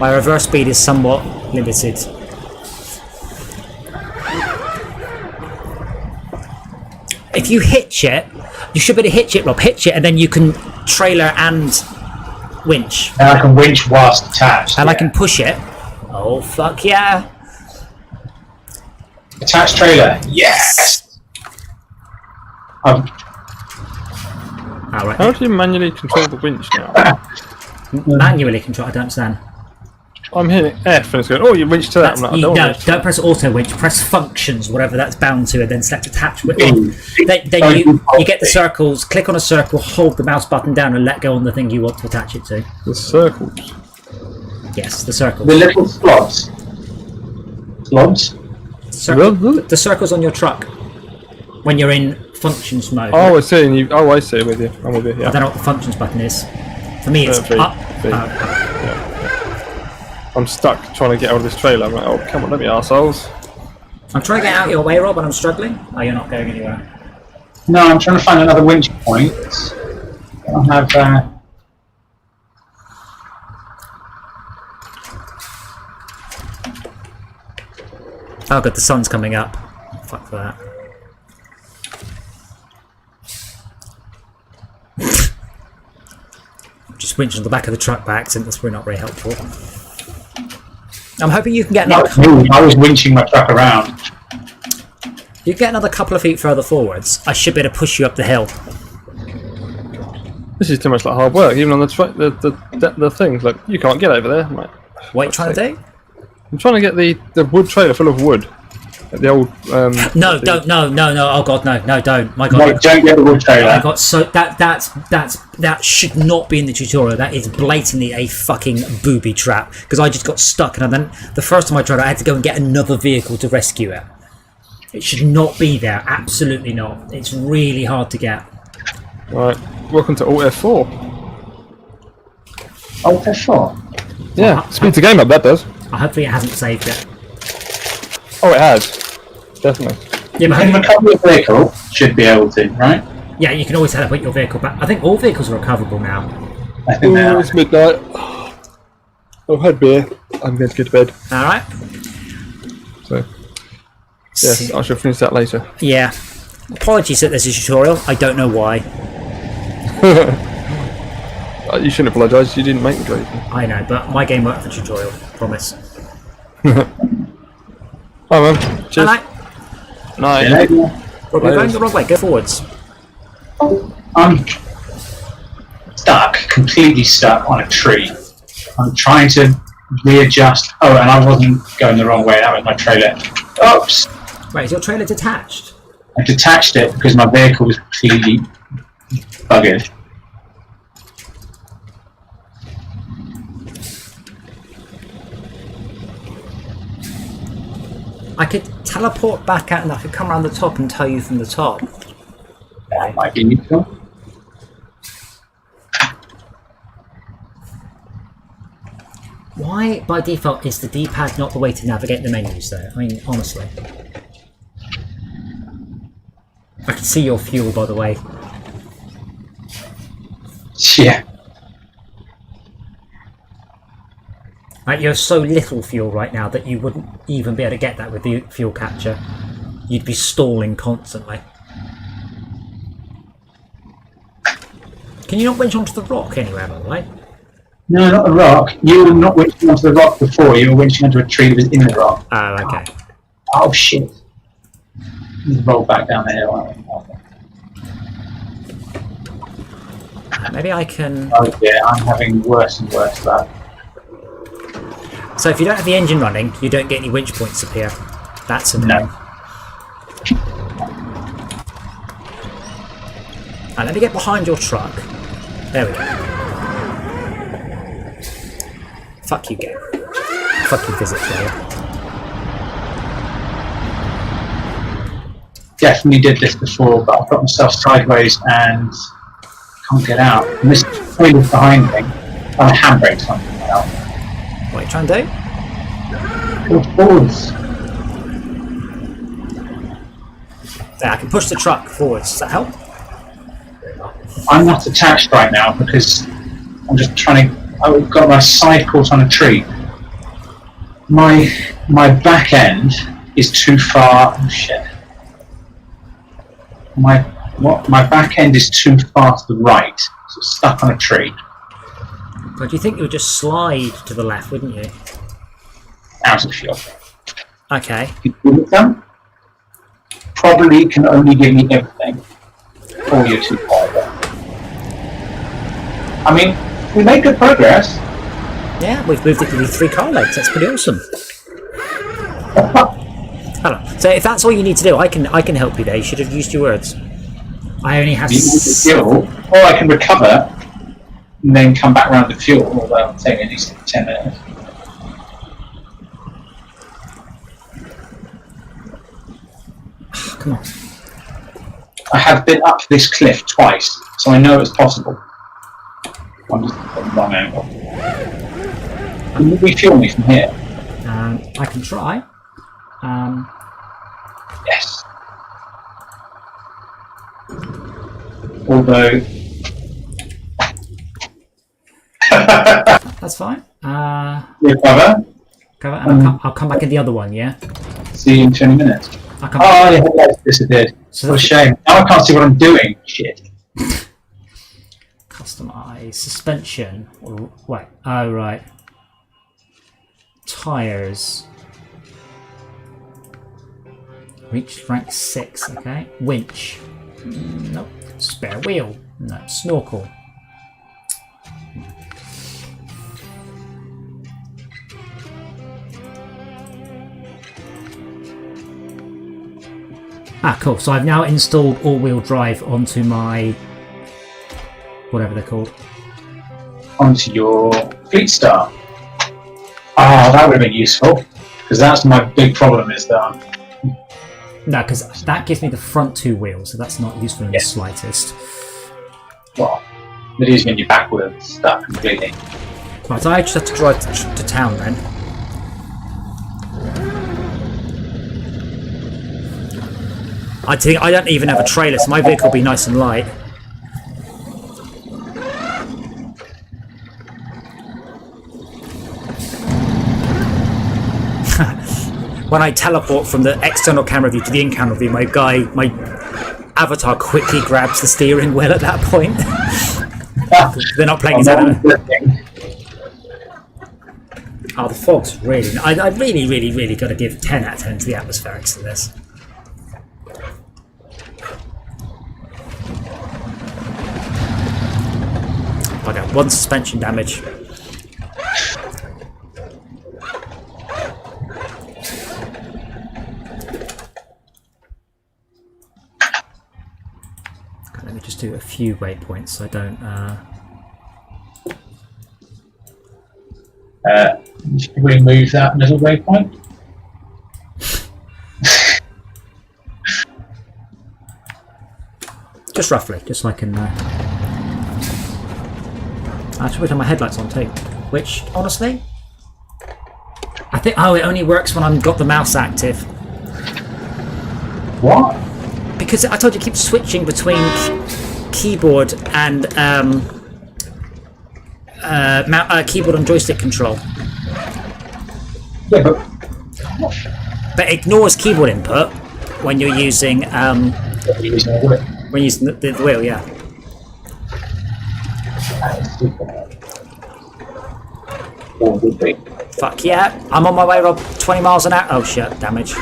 My reverse speed is somewhat limited. If you hitch it, you should be able to hitch it, Rob. Hitch it, and then you can trailer and winch. And I can winch whilst attached. And I can push it. Oh, fuck yeah. Attached trailer. Yes! All right. How do you manually control the winch now? Manually control. I don't understand. I'm hitting F and it's going, oh, you winch to that. I'm like, I don't No, want to don't press auto winch. Press functions, whatever that's bound to, and then select attach. Then you get the circles. Click on a circle, hold the mouse button down, and let go on the thing you want to attach it to. The circles. Yes, the circles. The little slots. Slots? The circles on your truck when you're in functions mode. Oh, I see. And I see. With you. I'm with you. Yeah. I don't know what the functions button is. For me, it's V, up. V. I'm stuck trying to get out of this trailer. I'm like, oh, come on, let me arseholes. I'm trying to get out your way, Rob, and I'm struggling. Oh, you're not going anywhere. No, I'm trying to find another winch point. I don't have. Oh, good, the sun's coming up. Fuck that. Just winching on the back of the truck by accident. That's probably not very helpful. I'm hoping you can get another. I was winching my truck around. You get another couple of feet further forwards. I should be able to push you up the hill. This is too much like hard work, even on the things. Like, you can't get over there. I'm like, What are you trying to do? I'm trying to get the wood trailer full of wood. Like the old. No, don't, no. Oh god, no, don't. My god. No, don't get the wood trailer. I got so that should not be in the tutorial. That is blatantly a fucking booby trap. Because I just got stuck, and then the first time I tried, I had to go and get another vehicle to rescue it. It should not be there. Absolutely not. It's really hard to get. Right. Welcome to Alt F4. Alt F4. Yeah, speeds the game up. That does. Hopefully, it hasn't saved it. Oh, it has. Definitely. Yeah, but And recover your vehicle should be able to, right? yeah, you can always put your vehicle back. I think all vehicles are recoverable now. I think they are. It's midnight. I've had beer. I'm going to go to bed. All right. So, yes, I shall finish that later. Yeah. Apologies that there's a tutorial. I don't know why. You shouldn't apologise. You didn't make the trade. I know, but my game worked for tutorial. Promise. Hi, man. Cheers. Night. Night. Yeah. Rob, you're going the wrong way. Go forwards. I'm stuck, completely stuck on a tree. I'm trying to readjust. Oh, and I wasn't going the wrong way. That was my trailer. Oops! Wait, is your trailer detached? I detached it because my vehicle was completely buggered. I could teleport back out and I could come around the top and tow you from the top. That might be useful. Why, by default, is the D-pad not the way to navigate the menus, though? I mean, honestly. I can see your fuel, by the way. Yeah. Right, you have so little fuel right now that you wouldn't even be able to get that with the fuel catcher. You'd be stalling constantly. Can you not winch onto the rock anywhere, by the way? No, not the rock. You were not winching onto the rock before. You were winching onto a tree that was in the rock. Oh, okay. Oh, shit. Roll back down the hill. Maybe I can... Oh, yeah, I'm having worse and worse luck. So if you don't have the engine running, you don't get any winch points appear. That's annoying. No. Right, let me get behind your truck. There we go. Fuck you, game. Fuck you, physics player. Definitely did this before, but I've got myself sideways and can't get out. And this wheel is behind me. On a handbrake, something like that. What are you trying to do? Go forwards. There, I can push the truck forwards. Does that help? I'm not attached right now because I'm just trying to. I've got my side caught on a tree. my back end is too far. Oh shit. My back end is too far to the right. So it's stuck on a tree. But do you think you would just slide to the left, wouldn't you? Out of fuel. Okay. You give it them? Probably can only give me everything. Or you're too far away. I mean, we made good progress. Yeah, we've moved it to these 3 car legs. That's pretty awesome. Hello. So if that's all you need to do, I can help you there. You should have used your words. I only have fuel, or I can recover and then come back around the fuel, although it'll take at least 10 minutes. Come on. I have been up this cliff twice, so I know it's possible. I'm just at the wrong angle. Can you refuel me from here? I can try. Yes. Although... That's fine. Recover. Cover, and I'll come back in the other one, yeah? See you in 20 minutes. I'll come Oh, back. yeah, that's disappeared. So What a shame. Now I can't see what I'm doing. Shit. Customize. Suspension. Wait. Oh, right. Tires. Reach rank 6, okay. Winch. Nope. Spare wheel. No. Snorkel. Ah, cool. So I've now installed all-wheel drive onto my... whatever they're called. Onto your Fleet Star. Oh, that would have been useful. Because that's my big problem is that No, because that gives me the front 2 wheels, so that's not useful in the slightest. well, it is when you're backwards stuff completely. Right, so I just have to drive to town then. I think I don't even have a trailer, so my vehicle will be nice and light. When I teleport from the external camera view to the in-camera view, my avatar quickly grabs the steering wheel at that point. They're not playing it out. Oh, the fog's really... I really got to give 10 out of 10 to the atmospherics of this. I got 1 suspension damage. Let me just do a few waypoints so I don't... Should we move that middle waypoint? Just roughly, just so I can... I should put my headlights on too. Which, honestly... I think... Oh, it only works when I've got the mouse active. What? Because I told you, keep switching between keyboard and keyboard and joystick control. Yeah, But it ignores keyboard input when you're using when you're using the wheel, yeah. Or would be. Fuck yeah! I'm on my way, Rob. 20 miles an hour. Oh shit! Damage.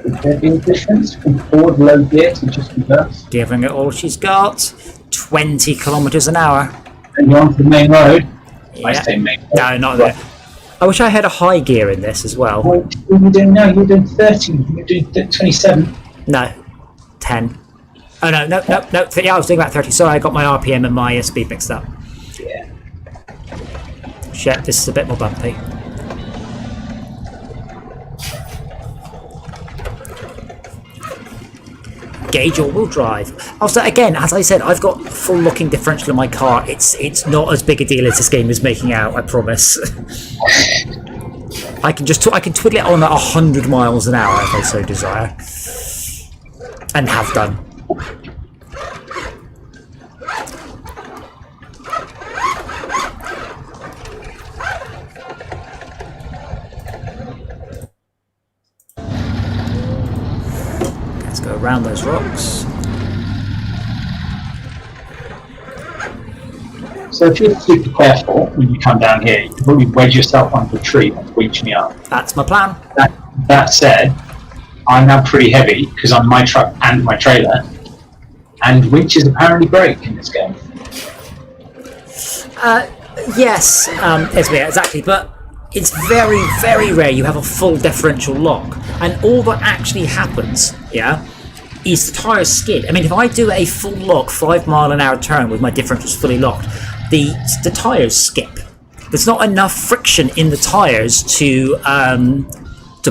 Would there be a difference from forward low gear to just reverse? Giving it all she's got. 20 kilometers an hour. And you're onto the main road. Yeah. I say main road. No, not there. I wish I had a high gear in this as well. What are you doing now? You're doing 30. You're doing 27. No, 10. Oh no. Yeah, I was doing about 30. Sorry, I got my RPM and my speed mixed up. Yeah. Shit, this is a bit more bumpy. Gauge all-wheel drive. Also, again, as I said, I've got full locking differential in my car. It's not as big a deal as this game is making out. I promise. I can twiddle it on at 100 miles an hour if I so desire, and have done. around those rocks. So if you're super careful when you come down here, you can probably wedge yourself onto a tree and reach me up. That's my plan. That said, I'm now pretty heavy because I'm my truck and my trailer, and winches apparently break in this game. Yes, exactly, but it's very, very rare you have a full differential lock, and all that actually happens, is the tyres skid. I mean, if I do a full lock 5-mile-an-hour turn with my differentials fully locked, the tyres skip. There's not enough friction in the tyres to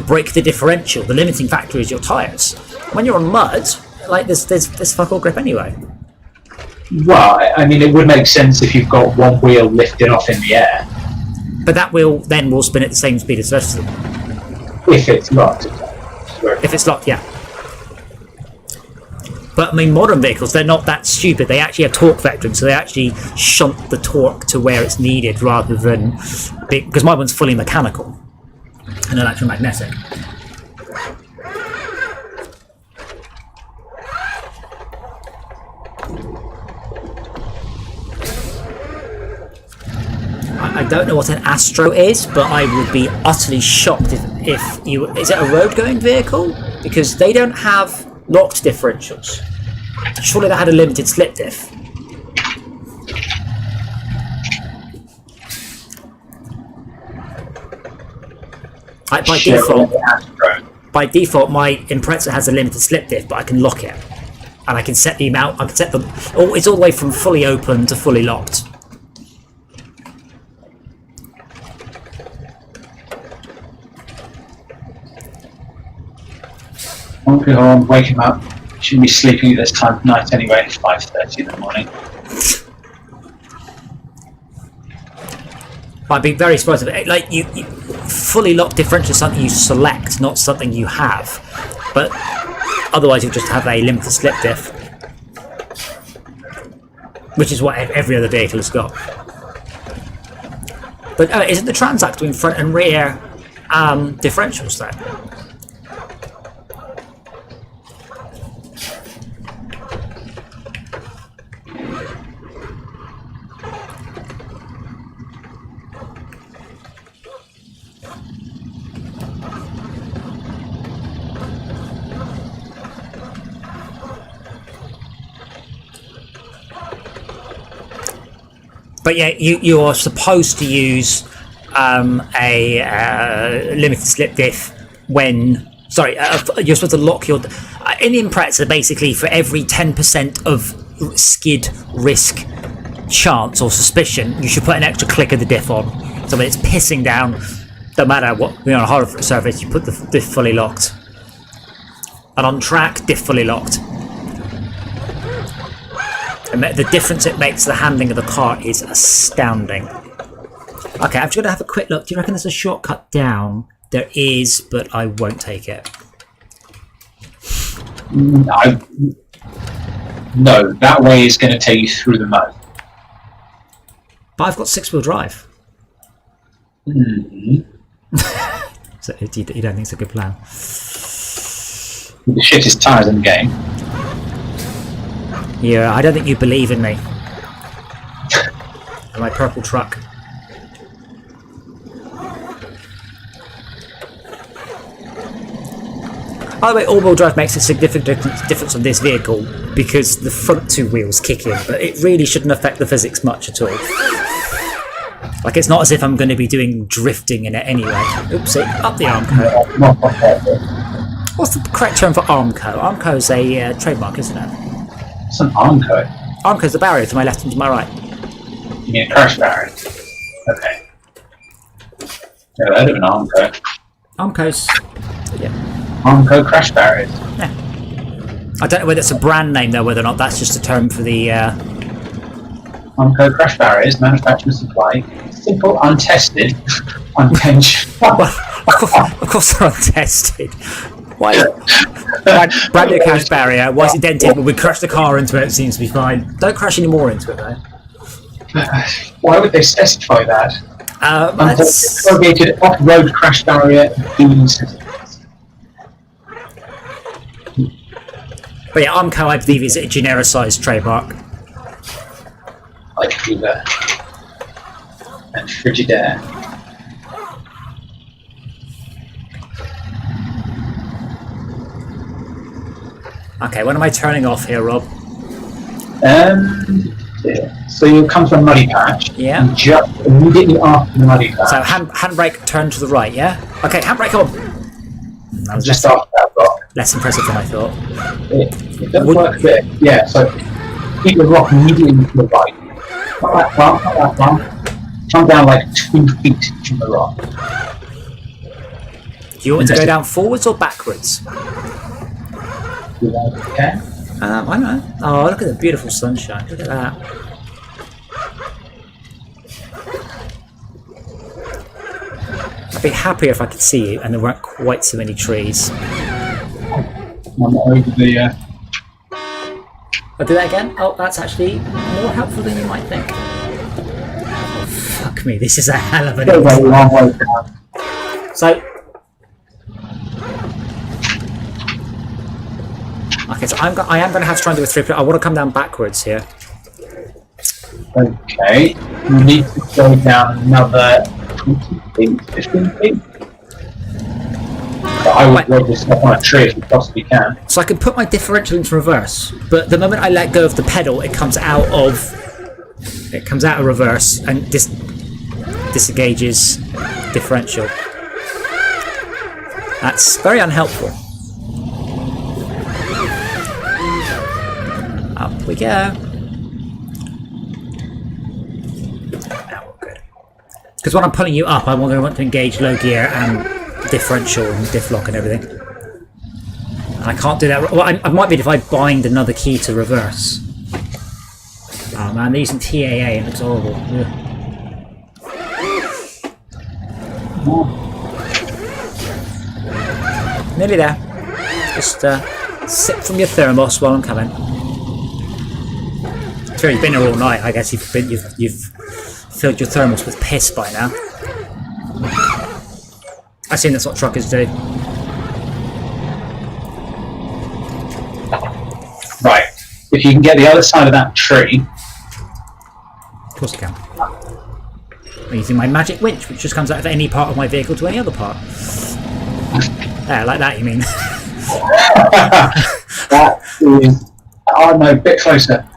break the differential. The limiting factor is your tyres. When you're on mud, like there's fuck all grip anyway. Well, I mean, it would make sense if you've got one wheel lifted off in the air. But that wheel then will spin at the same speed as the rest of them. If it's locked. If it's locked, yeah. But I mean, modern vehicles, they're not that stupid. They actually have torque vectoring, so they actually shunt the torque to where it's needed rather than... Because my one's fully mechanical and electromagnetic. I don't know what an Astro is, but I would be utterly shocked if you... Is it a road-going vehicle? Because they don't have locked differentials. Surely they had a limited slip diff. By default, my Impreza has a limited slip diff, but I can lock it, and I can set the amount. I can set the. Oh, it's all the way from fully open to fully locked. Honk your horn, wake him up. Shouldn't be sleeping at this time of night anyway. It's 5:30 in the morning. I'd be very surprised if like you fully locked differential is something you select, not something you have. But otherwise, you'll just have a limited slip diff, which is what every other vehicle has got. But isn't the Transact doing front and rear differentials then? But yeah, you are supposed to use a limited slip diff when... Sorry, you're supposed to lock your... in the Impreza, basically, for every 10% of skid risk chance or suspicion, you should put an extra click of the diff on. So when it's pissing down, no matter what, on a hard surface, you put the diff fully locked. And on track, diff fully locked. And the difference it makes to the handling of the car is astounding. Okay, I'm just going to have a quick look. Do you reckon there's a shortcut down? There is, but I won't take it. No, that way is going to take you through the mud. But I've got 6-wheel drive. Mm-hmm. So you don't think it's a good plan? The shittest tyres in the game. Yeah, I don't think you believe in me. And my purple truck. By the way, all-wheel drive makes a significant difference on this vehicle because the front 2 wheels kick in, but it really shouldn't affect the physics much at all. Like, it's not as if I'm going to be doing drifting in it anyway. Oopsie, up the Armco. What's the correct term for Armco? Armco's a trademark, isn't it? It's an Armco. Armco's the barrier to my left and to my right. You mean a crash barrier? Okay. Never heard of an Armco. Armco's... yeah. Armco crash barriers. Yeah. I don't know whether it's a brand name though, whether or not that's just a term for the... Armco crash barriers, manufacturer supply. Simple, untested, untensioned. Well, of course they're untested. Why? Brand new crash barrier. Why is it dented? When we crash the car into it, it seems to be fine. Don't crash any more into it though. Why would they specify that? That's... Corrugated off-road crash barrier beam systems. But yeah, Armco, I believe, is a genericized trademark. Like Hoover and Frigidaire. Okay, when am I turning off here, Rob? Yeah. So you'll come to a muddy patch. Yeah. And just immediately after the muddy patch. So handbrake, turn to the right, yeah? Okay, handbrake on! That was Just after that rock. less impressive than I thought. It does work a bit. Yeah, so keep the rock immediately to the right. Not that far, not that far. Come down like 2 feet from the rock. Do you want to go down forwards or backwards? Okay. I don't know. Oh, look at the beautiful sunshine. Look at that. I'd be happier if I could see you and there weren't quite so many trees. I'm over the. I'll do that again. Oh, that's actually more helpful than you might think. Oh, fuck me. This is a hell of an Go a long way down. So, okay, so I am going to have to try and do a 3. I want to come down backwards here. Okay. You need to go down another 20 feet, 15 feet. But I would roll this up on a tree if you possibly can. So I can put my differential into reverse, but the moment I let go of the pedal, it comes out of reverse and disengages differential. That's very unhelpful. Up we go. Now we're good. Because when I'm pulling you up, I'm going to want to engage low gear and differential and diff lock and everything. And I can't do that. Well, I might be if I bind another key to reverse. Oh man, they're using TAA and it looks horrible. Ugh. Nearly there. Just sip from your thermos while I'm coming. Sure, you've been here all night. I guess you've filled your thermos with piss by now. I assume that's what truckers do. Right. If you can get the other side of that tree. Of course I can. I'm using my magic winch, which just comes out of any part of my vehicle to any other part. Like that, you mean? That is. Oh no, a bit closer.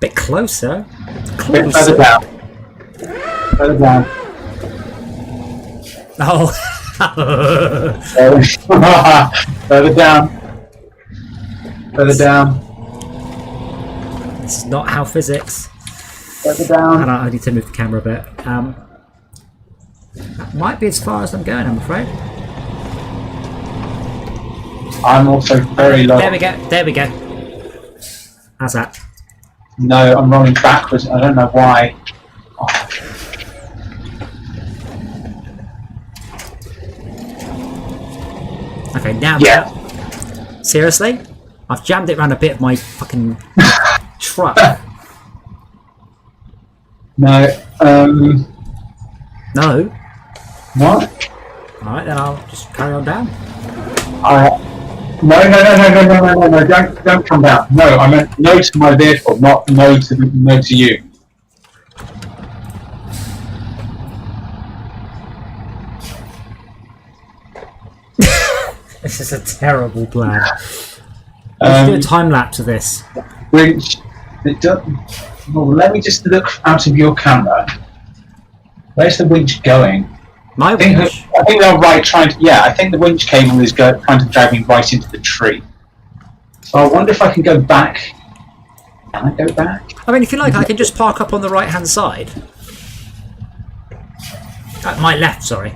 Bit closer? Bit further down. Further down. Oh. Further down. Further down. This is not how physics. Further down. I need to move the camera a bit. That might be as far as I'm going, I'm afraid. I'm also very low. There we go. There we go. How's that? No, I'm rolling backwards. I don't know why. Oh. Okay, now. Yeah. Seriously? I've jammed it around a bit of my fucking truck. No. No? What? Alright, then I'll just carry on down. No, don't come down. No, I meant no to my vehicle, not no to you. This is a terrible plan. Let's do a time lapse of this. Which, well, let me just look out of your camera. Where's the winch going? My winch? I think they're right trying to. Yeah, I think the winch cable is trying to drag me right into the tree. So I wonder if I can go back. Can I go back? I mean, if you like, I can just park up on the right-hand side. My left, sorry.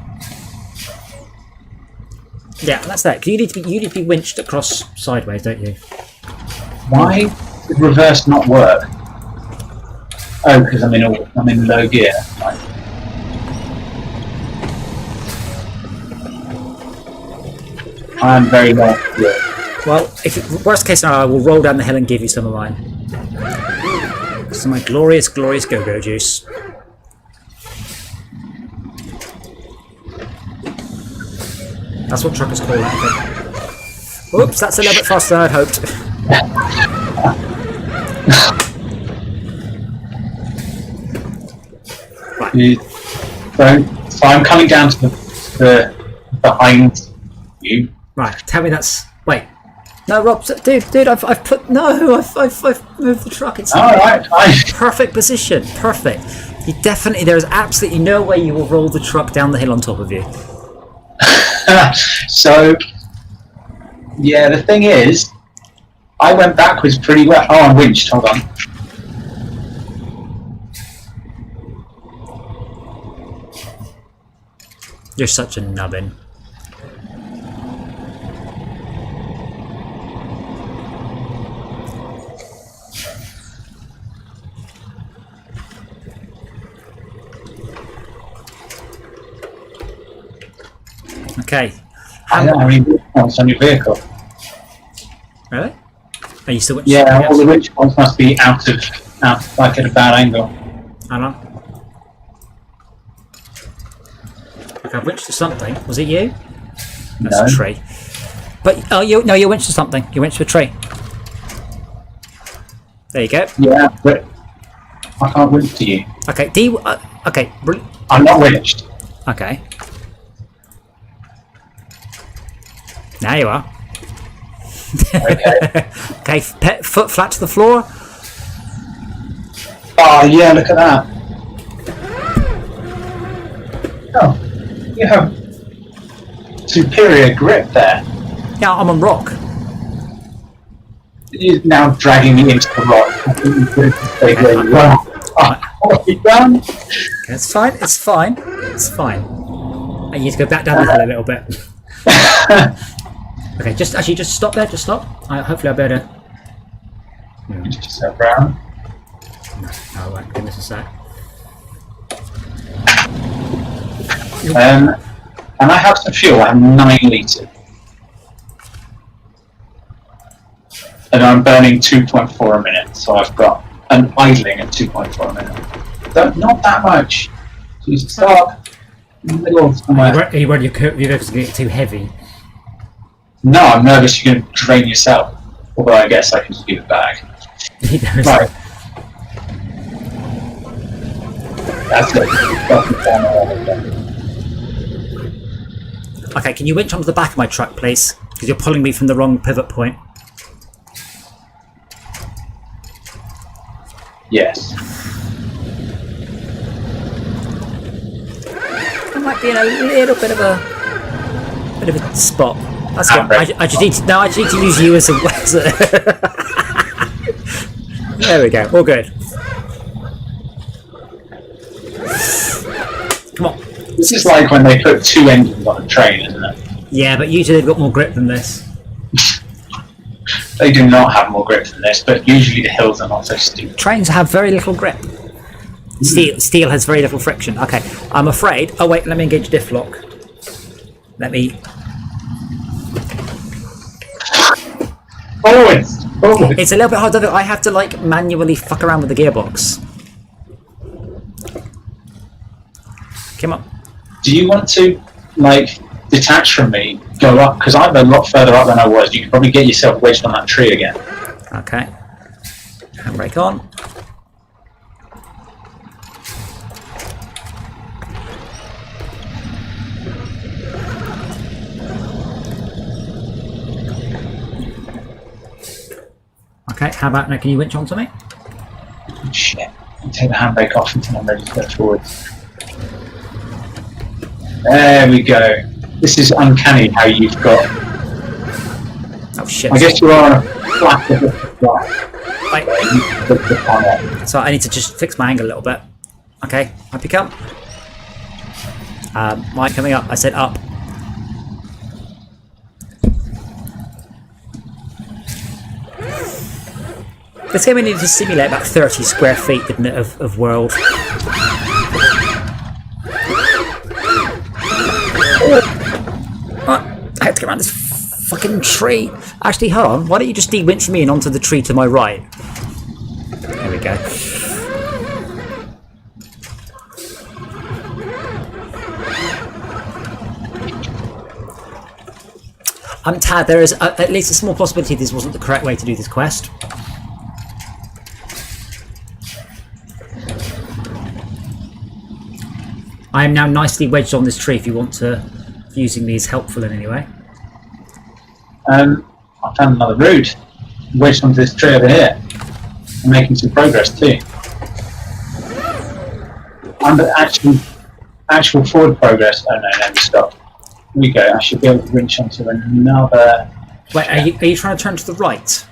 Yeah, that's that. 'Cause you need to be winched across sideways, don't you? Why did reverse not work? Oh, because I'm in low gear. Right. I am very low gear. Well, worst case scenario, I will roll down the hill and give you some of mine. Some of my glorious, glorious go-go juice. That's what truckers call that, I think. Oops, that's a little bit faster than I'd hoped. So I'm coming down to the behind you. Right, tell me that's... Wait. No, Rob, dude, I've put... No, I've moved the truck. It's Alright, fine. perfect position. Perfect. You definitely... There is absolutely no way you will roll the truck down the hill on top of you. So, yeah, the thing is, I went backwards pretty well. Oh, I'm winched. Hold on. You're such a nubbin. Okay. I don't have any winch points on your vehicle. Really? Are you still... Yeah, all the winch points must be out, like at a bad angle. I don't know. Okay, I've winched to something. Was it you? That's No. a tree. But, oh, you winched to something. You winched to a tree. There you go. Yeah, but I can't winch to you. Okay, okay, I'm not winched. okay. Now you are. Okay. Okay, foot flat to the floor. Oh, yeah, look at that. Oh, you have superior grip there. Yeah, I'm on rock. You're now dragging me into the rock. I think you could stay where you are. Oh, what have you done? It's fine, it's fine. It's fine. I need to go back down the hill a little bit. Okay, just stop there, just stop. Hopefully I'll be able to... Just so brown. Oh, wait, give us a sec. And I have some fuel. I have 9 litres. And I'm burning 2.4 a minute, so I've got an idling at 2.4 a minute. So not that much. Just stop in the middle of somewhere. Are you worried your vehicle's going to get too heavy? No, I'm nervous you're going to drain yourself. Although I guess I can just give it back. Right. That's it. Okay, can you winch onto the back of my truck, please? Because you're pulling me from the wrong pivot point. Yes. I might be in a little bit of a spot. That's good. I just need to use you as a There we go. All good. Come on. This is like when they put 2 engines on a train, isn't it? Yeah, but usually they've got more grip than this. They do not have more grip than this, but usually the hills are not so steep. Trains have very little grip. Steel has very little friction. Okay, I'm afraid... Oh wait, let me engage diff lock. Let me... Forwards! Forwards! It's a little bit hard to... I have to like manually fuck around with the gearbox. Come on. Do you want to, like, detach from me, go up? Because I'm a lot further up than I was. You can probably get yourself wedged on that tree again. Okay. Handbrake on. Okay, how about now? Can you winch onto me? Shit. I'll take the handbrake off until I'm ready to go forwards. There we go. This is uncanny how you've got... Oh shit. I guess you are on a flat Wait. right. So I need to just fix my angle a little bit. Okay, up you come. Mike coming up. I said up. This game needed to simulate about 30 square feet, didn't it, of world. I have to get around this fucking tree. Actually, hold on. Why don't you just de-winch me and onto the tree to my right? There we go. Tad, there is at least a small possibility this wasn't the correct way to do this quest. I am now nicely wedged on this tree if you want to, if using these helpful in any way. I found another route. Wedged onto this tree over here. I'm making some progress too. And actual forward progress. Oh no, we stopped. Here we go. I should be able to winch onto another. Wait, are you trying to turn to the right?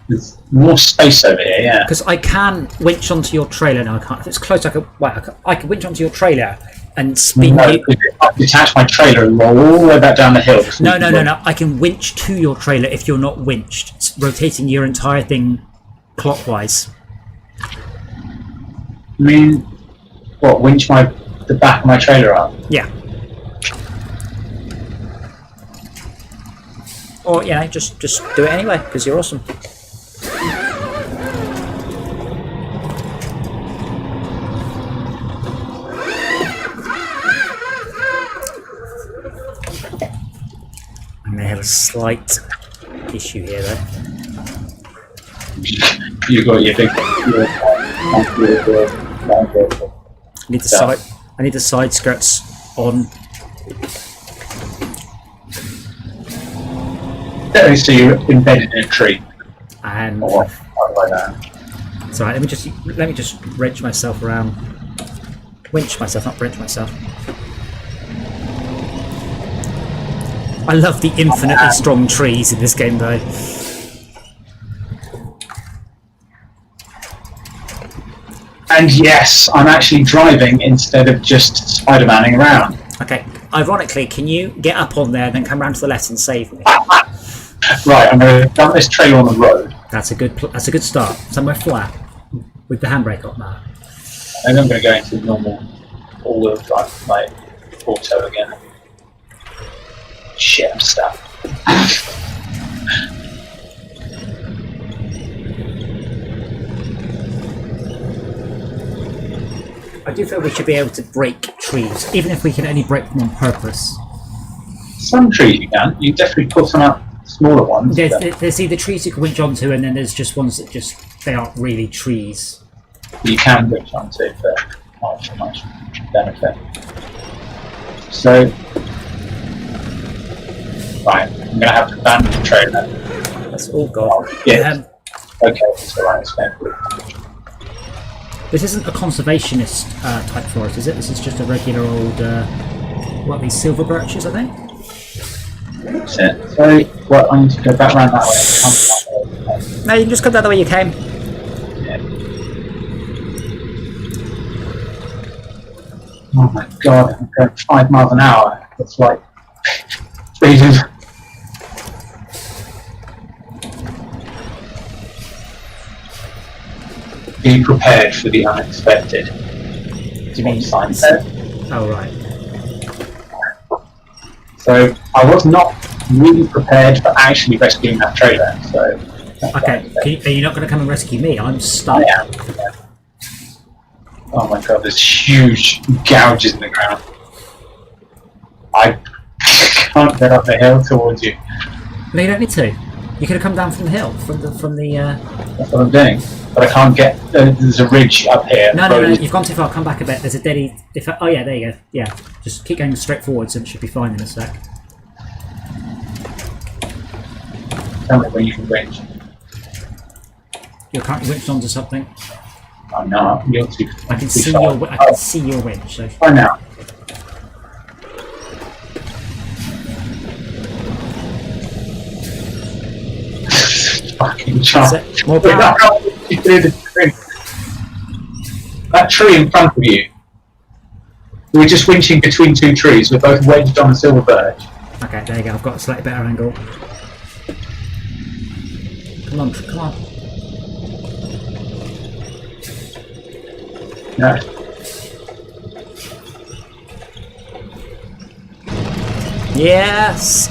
There's more space over here, yeah. Because I can winch onto your trailer now. I can't. If it's close, I can winch onto your trailer and spin you. I detach my trailer and roll all the way back down the hill. No. I can winch to your trailer if you're not winched. It's rotating your entire thing clockwise. I mean, what? Winch the back of my trailer up? Yeah. Or just do it anyway because you're awesome. I may have a slight issue here though. You got your big. I need the side skirts on. So you're embedded in a tree. And or like that. it's alright. Let me just wrench myself around. Winch myself, not wrench myself. I love the infinitely strong trees in this game, though. And yes, I'm actually driving instead of just Spider-Manning around. Okay. Ironically, can you get up on there and then come round to the left and save me? Right, I'm going to dump this trailer on the road. That's a good start. Somewhere flat with the handbrake on now. And then I'm going to go into normal all-wheel drive, like auto again. Shit, I'm stuck. I do feel we should be able to break trees, even if we can only break them on purpose. Some trees you can. You definitely put some out smaller ones. There's either trees you can winch onto, and then there's just ones that they aren't really trees. You can winch onto, but not so much benefit. So, right, I'm going to have to abandon the trailer. That's all gone. Yeah. Okay, that's alright, it's fine. This isn't a conservationist type forest, is it? This is just a regular old, what are these, silver birches, I think? That's it. So, well, I need to go back around that way. No, you can just come down the way you came. Yeah. Oh my god, I'm going 5 miles an hour. It's like freezing. Be prepared for the unexpected. Do you mean sign there? Oh, right. So I was not really prepared for actually rescuing that trailer. So okay, are you not going to come and rescue me? I'm stuck. I am. Yeah. Oh my god, there's huge gouges in the ground. I can't get up the hill towards you. No, you don't need to. You could have come down from the hill, from the. That's what I'm doing. But I can't get. There's a ridge up here. No, you've gone too far. Come back a bit. There's a deady. Oh yeah, there you go. Yeah, just keep going straight forwards, and it should be fine in a sec. Tell me where you can winch. You're currently winched onto something. I'm not. You're too. I can see your. I can see your winch. So. By now. Fucking chance. More power. That tree in front of you. We're just winching between two trees. We're both wedged on a silver birch. Okay, there you go. I've got a slightly better angle. Come on, come on. No. Yes.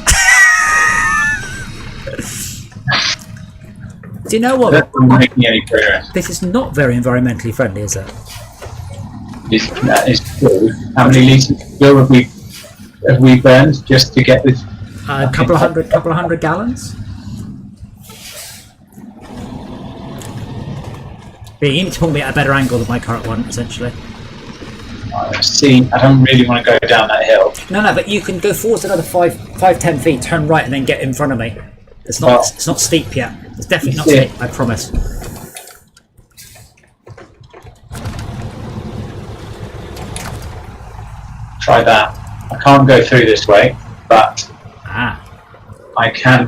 Do you know what? That's not making any progress. This is not very environmentally friendly, is it? That is true. How many litres of fuel have we burned just to get this A couple of hundred gallons. Yeah, you need to pull me at a better angle than my current one, essentially. See, I don't really want to go down that hill. No, but you can go forwards another 10 feet, turn right, and then get in front of me. It's not steep yet. It's definitely not steep, I promise. Try that. I can't go through this way, but I can.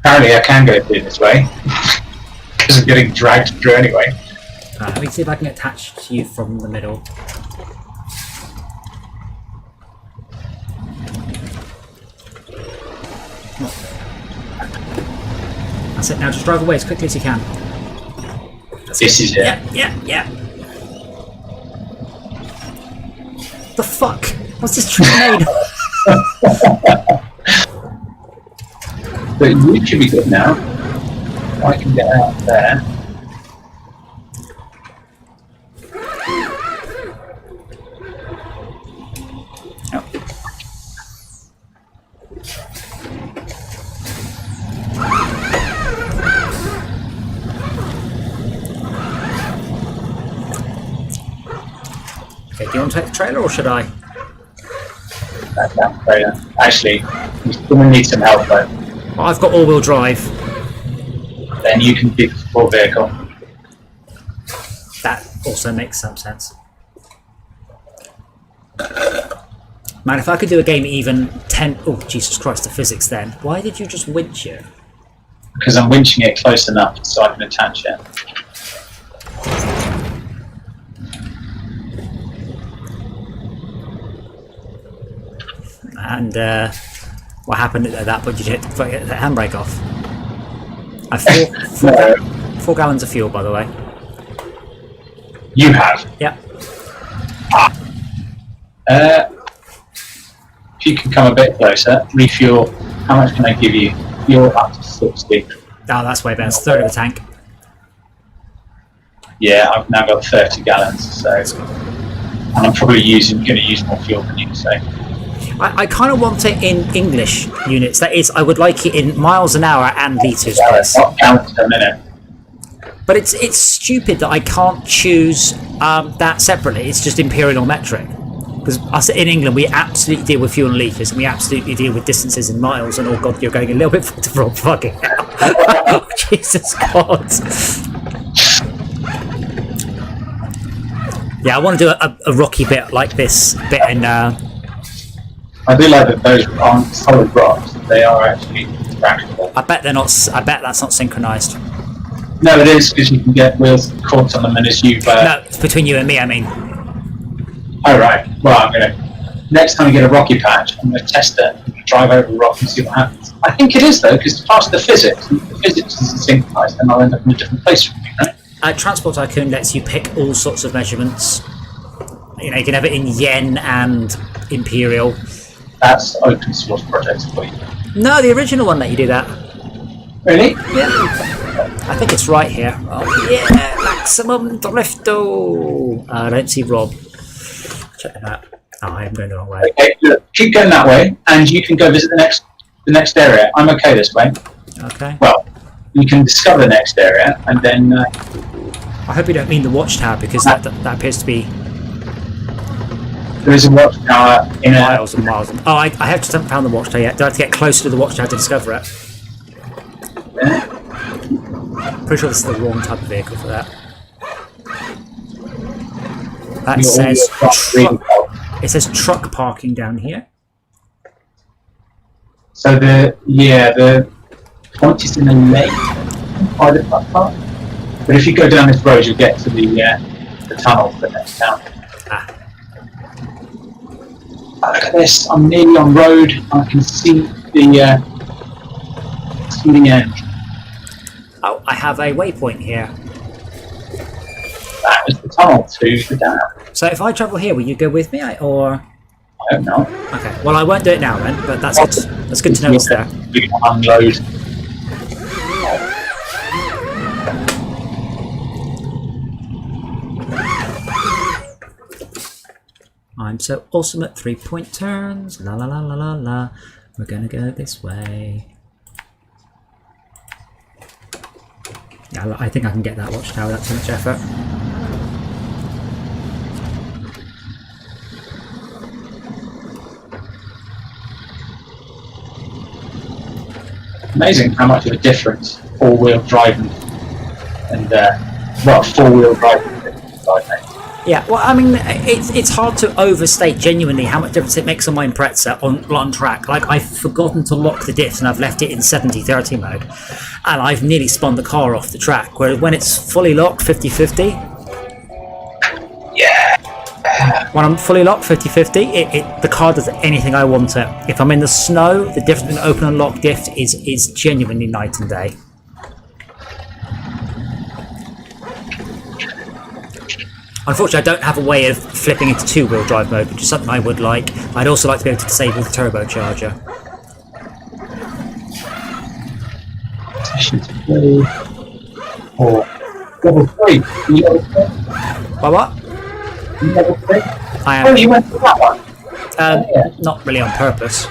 Apparently, I can go through this way because I'm getting dragged through anyway. Let me see if I can attach to you from the middle. That's it. Now just drive away as quickly as you can. This is it. Yeah. The fuck? What's this tree made? But you should be good now. I can get out there. Okay, do you want to take the trailer or should I? That trailer. Actually, you're going to need some help though. Well, I've got all-wheel drive. Then you can keep the full vehicle. That also makes some sense. Man, if I could do a game even 10... Oh, Jesus Christ, the physics then. Why did you just winch it? Because I'm winching it close enough so I can attach it. And what happened at that point? Did you hit the handbrake off? Four gallons of fuel, by the way. You have? Yeah. If you can come a bit closer, refuel. How much can I give you? You're up to 60. Oh, that's way better. It's a third of the tank. Yeah, I've now got 30 gallons, so and I'm probably going to use more fuel than you, so. I kind of want it in English units. That is, I would like it in miles an hour and litres, please. Not gallons per minute. But it's stupid that I can't choose that separately. It's just imperial or metric. Because us in England, we absolutely deal with fuel and litres, and we absolutely deal with distances in miles. And oh god, you're going a little bit from fucking hell. Oh, Jesus God. Yeah, I want to do a rocky bit like this bit in. I do like that those aren't solid rocks. They are actually tractable. I bet they're not. I bet that's not synchronised. No, it is because you can get wheels caught on them, and as you. No, it's between you and me. I mean. Oh right. Well, I'm gonna. Next time I get a rocky patch, I'm gonna test it. Drive over a rock and see what happens. I think it is though, because it's part of the physics. If the physics isn't synchronised, then I'll end up in a different place from you, right? Transport Tycoon lets you pick all sorts of measurements. You know, you can have it in yen and imperial. That's open source projects for you. No, the original one let you do that. Really? Yeah. I think it's right here. Oh, yeah, maximum drifto. I don't see Rob. Check that out. Oh, I am going the wrong way. Okay, look, keep going that way, and you can go visit the next area. I'm okay this way. Okay. Well, you can discover the next area, and then. I hope you don't mean the watchtower because that appears to be. There is a watchtower in miles and miles. Oh, I have just haven't found the watchtower yet. Do I have to get closer to the watchtower to discover it? Yeah. Pretty sure this is the wrong type of vehicle for that. That says truck. It says truck parking down here. So the point is in the lake by the truck park. But if you go down this road, you'll get to the tunnel for the next town. Look at this! I'm nearly on road. I can see the end. Oh, I have a waypoint here. That is the tunnel to the dam. So if I travel here, will you go with me, or? I don't know. Okay. Well, I won't do it now then. But that's good. That's good to know what's there. You can unload. I'm so awesome at 3-point turns. La la la la la la. We're gonna go this way. Yeah, I think I can get that watchtower without too much effort. Amazing how much of a difference four-wheel driving and four-wheel driving makes. Yeah, well, I mean, it's hard to overstate genuinely how much difference it makes on my Impreza on track. Like, I've forgotten to lock the diffs and I've left it in 70-30 mode, and I've nearly spun the car off the track. Whereas when it's fully locked 50-50, yeah. When I'm fully locked 50-50, the car does anything I want it. If I'm in the snow, the difference between open and lock diff is genuinely night and day. Unfortunately, I don't have a way of flipping into two-wheel drive mode, which is something I would like. I'd also like to be able to disable the turbocharger. Or level 3. By what? Level 3? I am. Oh, you went for that one? Yeah. Not really on purpose.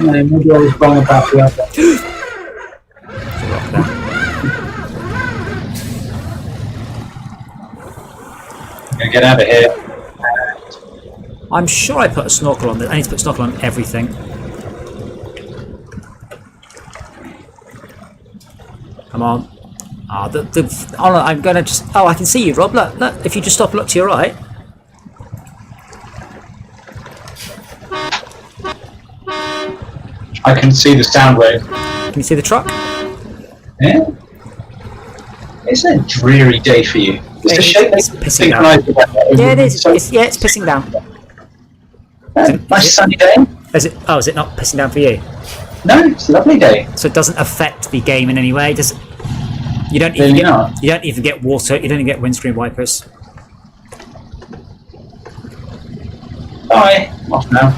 No, maybe I was wrong about the other. I'm gonna get out of here. I'm sure I put a snorkel on this. I need to put snorkel on everything. Come on. I'm gonna just. Oh, I can see you, Rob. Look. If you just stop and look to your right. I can see the sound wave. Can you see the truck? Yeah. It's a dreary day for you. It's pissing down. Yeah, it is. It's pissing down. Nice sunny day. Is it? Oh, is it not pissing down for you? No, it's a lovely day. So it doesn't affect the game in any way. You don't even get water. You don't even get windscreen wipers. Bye. Off now.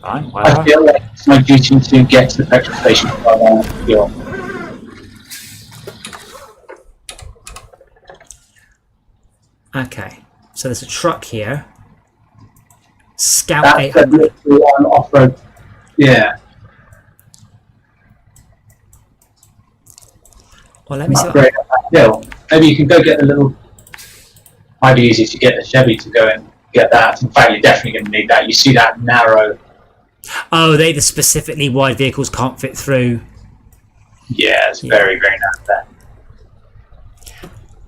Fine. I feel like it's my duty to get to the petrol station before I fuel. Okay. So there's a truck here. Scout That's 800. Off-road. Yeah. Well, let me see. Upgrade on that hill. Maybe you can go get a little. Might be easy to get the Chevy to go and get that. In fact, you're definitely going to need that. You see that narrow. Oh, the specifically wide vehicles can't fit through. Yeah, it's very, very narrow there.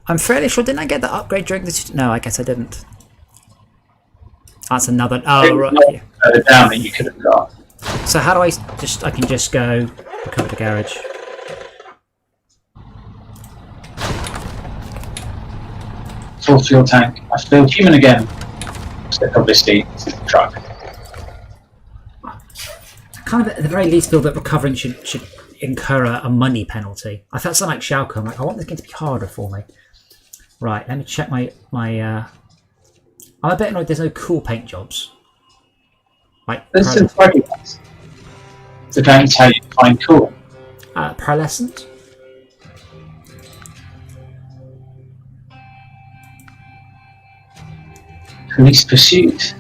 I'm fairly sure. Didn't I get the upgrade during the? No, I guess I didn't. That's another. Oh, right. Yeah. Further down that you could have got. So how do I just? I can just go recover the garage. Full fuel tank. I feel human again. Except obviously it's a truck. Kind of at the very least feel that recovering should incur a money penalty. I felt something like Schalke. I'm like, I want this game to be harder for me. Right, let me check my I'm a bit annoyed there's no cool paint jobs. Like This is progress. So don't tell you to find cool. pearlescent. Police pursuit.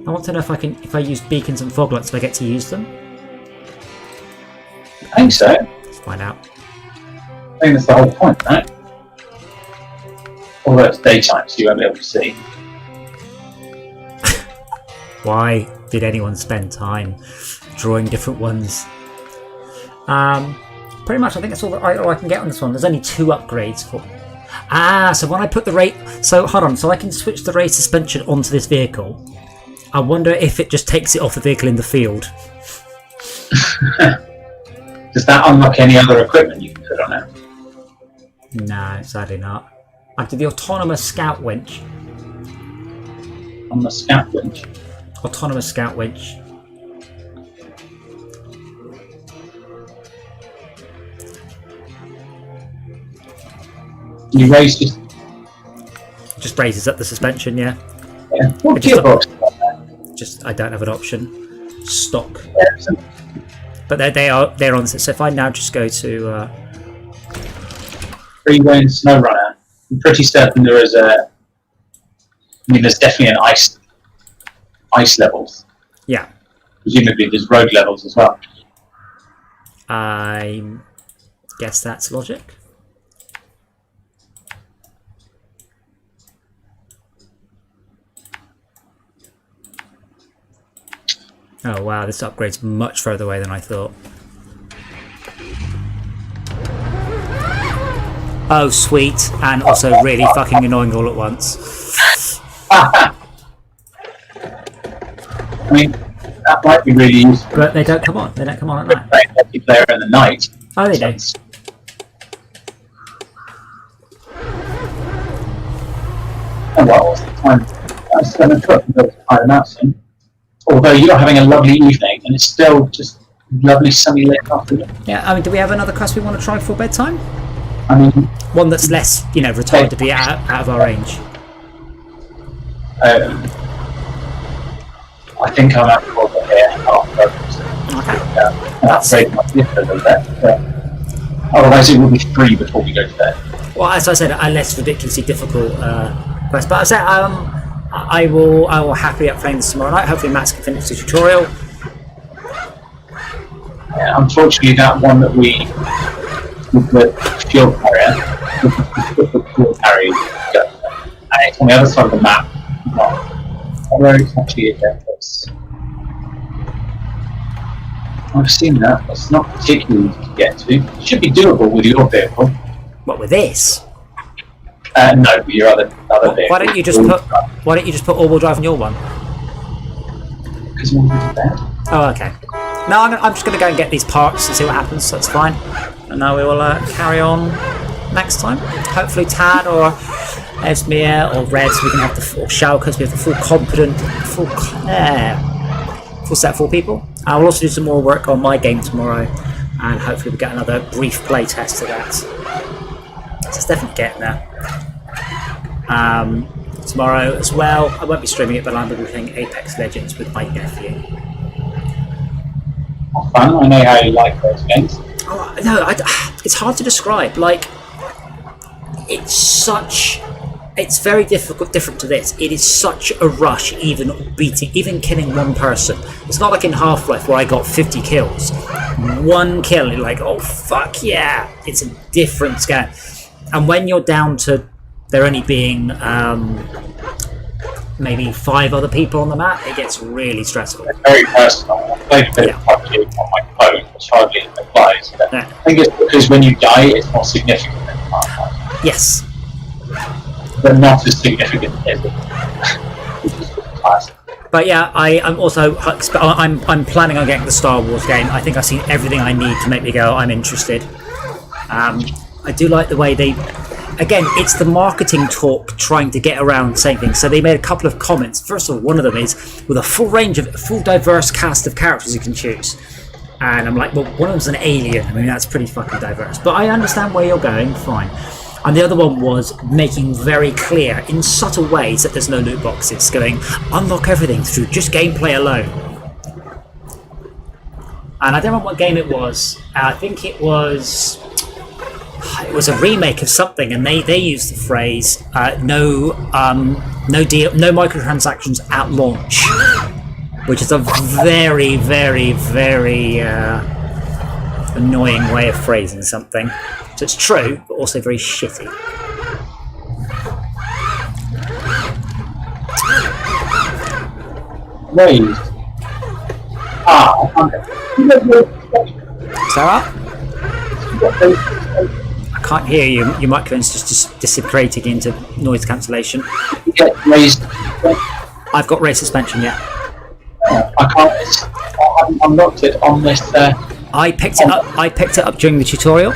I want to know if I use beacons and fog lights, do I get to use them? I think so. Let's find out. I think that's the whole point, right? Although it's daytime, so you won't be able to see. Why did anyone spend time drawing different ones? Pretty much I think that's all I can get on this one. There's only 2 upgrades for... so when I put the rate... So, hold on. So I can switch the race suspension onto this vehicle. I wonder if it just takes it off the vehicle in the field. Does that unlock any other equipment you can put on it? No, sadly not. I did the autonomous scout winch. On the scout winch? Autonomous scout winch. You raise Just raises up the suspension, yeah. What gearbox? I don't have an option. Stock. Yeah, But they're on this. So if I now just go to freeway and SnowRunner, I'm pretty certain there is there's definitely an ice levels. Yeah. Presumably there's road levels as well. I guess that's logic. Oh wow, this upgrade's much further away than I thought. Oh sweet, and also really fucking annoying all at once. I mean, that might be really useful. But they don't come on. They don't come on at night. Playing multiplayer in the night. Oh, they do. Oh well, what's the time? That's 7 o'clock. We've got to find them out soon. Although you're having a lovely evening, and it's still just lovely sunny late afternoon. Yeah, I mean, do we have another quest we want to try for bedtime? I mean, One that's less, retired to be out of our range. I think I'm at the border here. Okay. That's very much different than that. Otherwise, it will be 3 before we go to bed. Well, as I said, a less ridiculously difficult quest. But I said, I will happily up playing this tomorrow night. Hopefully, Max can finish the tutorial. Yeah, unfortunately, that one that we with the fuel carrier, with the fuel carrier, and it's on the other side of the map. Where it's actually a place. I've seen that. It's not particularly easy to get to. It should be doable with your vehicle. What with this? No, with your other vehicle. Why don't you just put all-wheel drive on your one? Because we'll go to bed. Oh, okay. No, I'm just going to go and get these parts and see what happens. So that's fine. And now we will carry on next time. Hopefully, Tad or Esmir or Red, so we can have or Shao, because we have the full competent, full set of 4 people. I will also do some more work on my game tomorrow, and hopefully we get another brief play test of that. So it's definitely getting there. Tomorrow as well, I won't be streaming it, but I'm going to be playing Apex Legends with my nephew. Fun. I know how you like those games. Oh, no, it's hard to describe. Like, it's very different to this. It is such a rush, even killing one person. It's not like in Half-Life where I got 50 kills. One kill, you're like, oh fuck yeah! It's a different scale. And when you're down to there only being maybe 5 other people on the map, it gets really stressful. It's very personal. I played a bit of PUBG on my phone, which hardly applies. But I think it's because when you die, it's more significant than Half-Life. Yes. But not as significant as it. But yeah, I'm also I'm planning on getting the Star Wars game. I think I've seen everything I need to make me go, I'm interested. I do like the way again, it's the marketing talk trying to get around saying things. So they made a couple of comments. First of all, one of them is with a full diverse cast of characters you can choose. And I'm like, well, one of them's an alien. I mean, that's pretty fucking diverse. But I understand where you're going, fine. And the other one was making very clear in subtle ways that there's no loot boxes, going, unlock everything through just gameplay alone. And I don't remember what game it was. I think it was a remake of something, and they used the phrase no microtransactions at launch, which is a very, very, very annoying way of phrasing something. So it's true, but also very shitty. Raised. Okay. Sarah? I can't hear you. Your microphone's just disintegrating into noise cancellation. You get raised. I've got raised suspension, yeah. I can't. I'm locked it on this. I picked it up during the tutorial.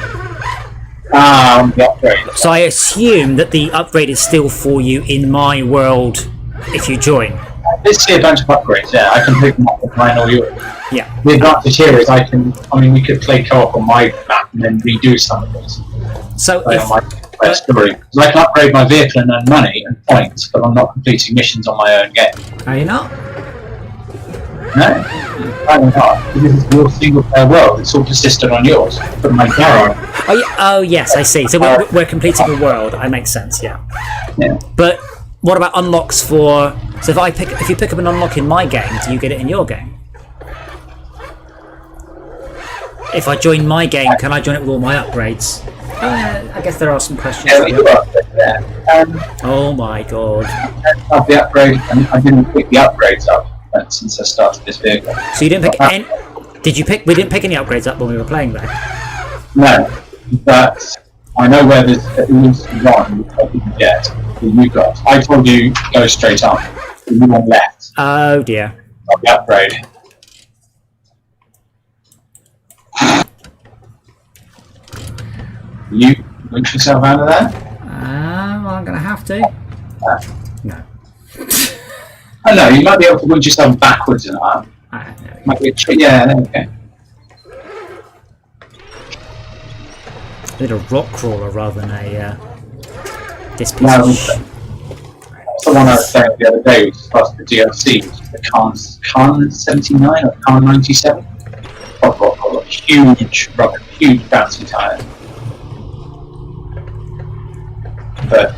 The upgrade. So I assume that the upgrade is still for you in my world if you join. This is a bunch of upgrades, yeah. I can pick them up with mine or yours. Yeah. The advantage here is we could play co-op on my map and then redo some of this. So on my story. Because I can upgrade my vehicle and earn money and points, but I'm not completing missions on my own game. Are you not? No, I'm not. This is your single player world. It's all persistent on yours. But my garage. Oh yes, I see. So we're completing the world. That makes sense. Yeah. But what about unlocks for? So if you pick up an unlock in my game, do you get it in your game? If I join my game, can I join it with all my upgrades? I guess there are some questions. Yeah, you are. Yeah. Oh my god. Of the upgrade, and I didn't pick the upgrades up since I started this vehicle. So you didn't pick any? Did you pick? We didn't pick any upgrades up when we were playing there. No, but I know where there's at least one I didn't get that you got. I told you go straight up. There's one left. Oh dear. Of the upgrade. You winch yourself out of there? Well, I'm going to have to. No. I know, you might be able to winch yourself backwards in that. Might be a trick. Yeah, there we go. I did a rock crawler rather than a this piece No, of sh- that's the one I was saying the other day, which is part of the DLC, which is the Khan 79 or Khan 97. Huge rocket, huge bouncy tire. But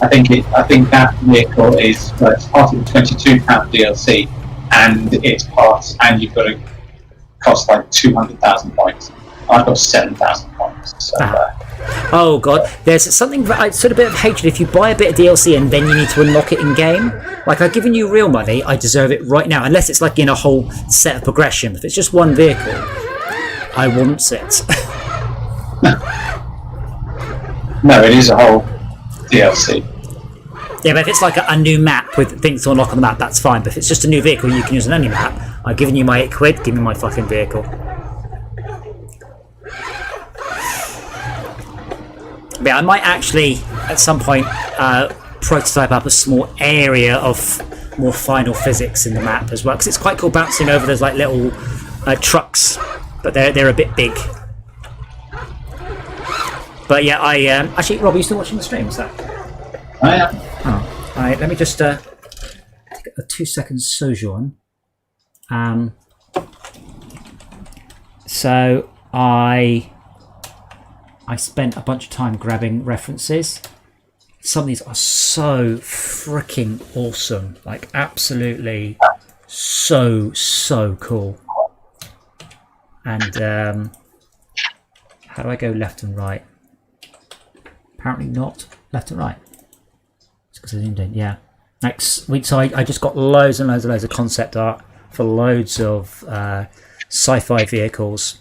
I think that vehicle is it's part of the £22 DLC, and it's part, and you've got to cost like 200,000 points. I've got 7,000 points. So, Oh god, there's something that I sort of bit of hatred if you buy a bit of DLC and then you need to unlock it in game. Like I've given you real money, I deserve it right now, unless it's like in a whole set of progression. If it's just one vehicle, I want it. No, it is a whole DLC. Yeah, but if it's like a new map with things to unlock on the map, that's fine. But if it's just a new vehicle you can use on any map, I've given you my £8, give me my fucking vehicle. But yeah, I might actually, at some point, prototype up a small area of more final physics in the map as well, because it's quite cool bouncing over those like little trucks, but they're a bit big. But yeah, I actually, Rob, are you still watching the stream? What's that? I am. Oh, all right. Let me just take a 2-second sojourn. So I spent a bunch of time grabbing references. Some of these are so freaking awesome, like absolutely so cool. And how do I go left and right? Apparently not left and right. It's because I zoomed in. Yeah. Next week, so I just got loads and loads of concept art for loads of sci-fi vehicles.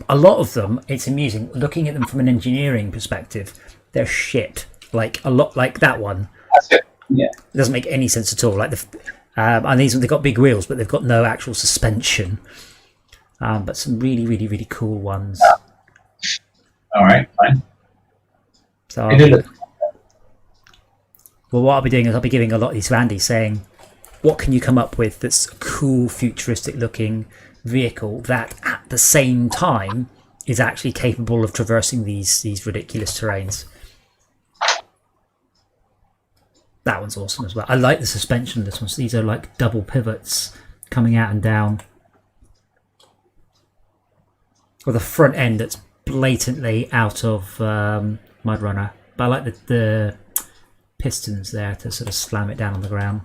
A lot of them, it's amusing looking at them from an engineering perspective. They're shit. Like a lot, like that one. That's it. Yeah. It doesn't make any sense at all. Like and these they've got big wheels, but they've got no actual suspension. But some really cool ones. All right, fine. So well, what I'll be doing is I'll be giving a lot of these to Andy, saying, "What can you come up with that's a cool, futuristic-looking vehicle that, at the same time, is actually capable of traversing these ridiculous terrains?" That one's awesome as well. I like the suspension of this one. So these are like double pivots coming out and down, with a front end that's blatantly out of MudRunner. But I like the pistons there to sort of slam it down on the ground.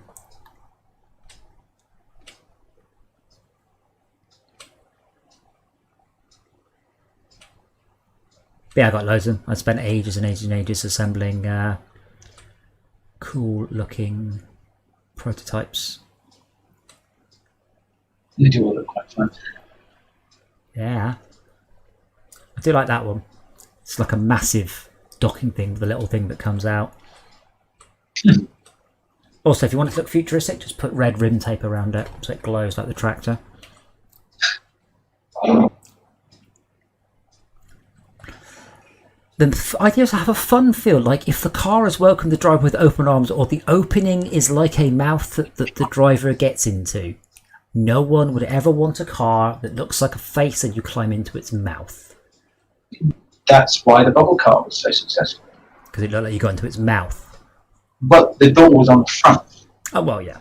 Yeah, I got loads of them. I spent ages and ages assembling cool looking prototypes. They do all look quite fun. Yeah. I do like that one. It's like a massive docking thing with a little thing that comes out. Also, if you want it to look futuristic, just put red rim tape around it so it glows like the tractor. The idea is to have a fun feel, like if the car has welcomed the driver with open arms, or the opening is like a mouth that the driver gets into. No one would ever want a car that looks like a face and you climb into its mouth. That's why the bubble car was so successful. Because it looked like you got into its mouth. But the door was on the front. Oh, well, yeah.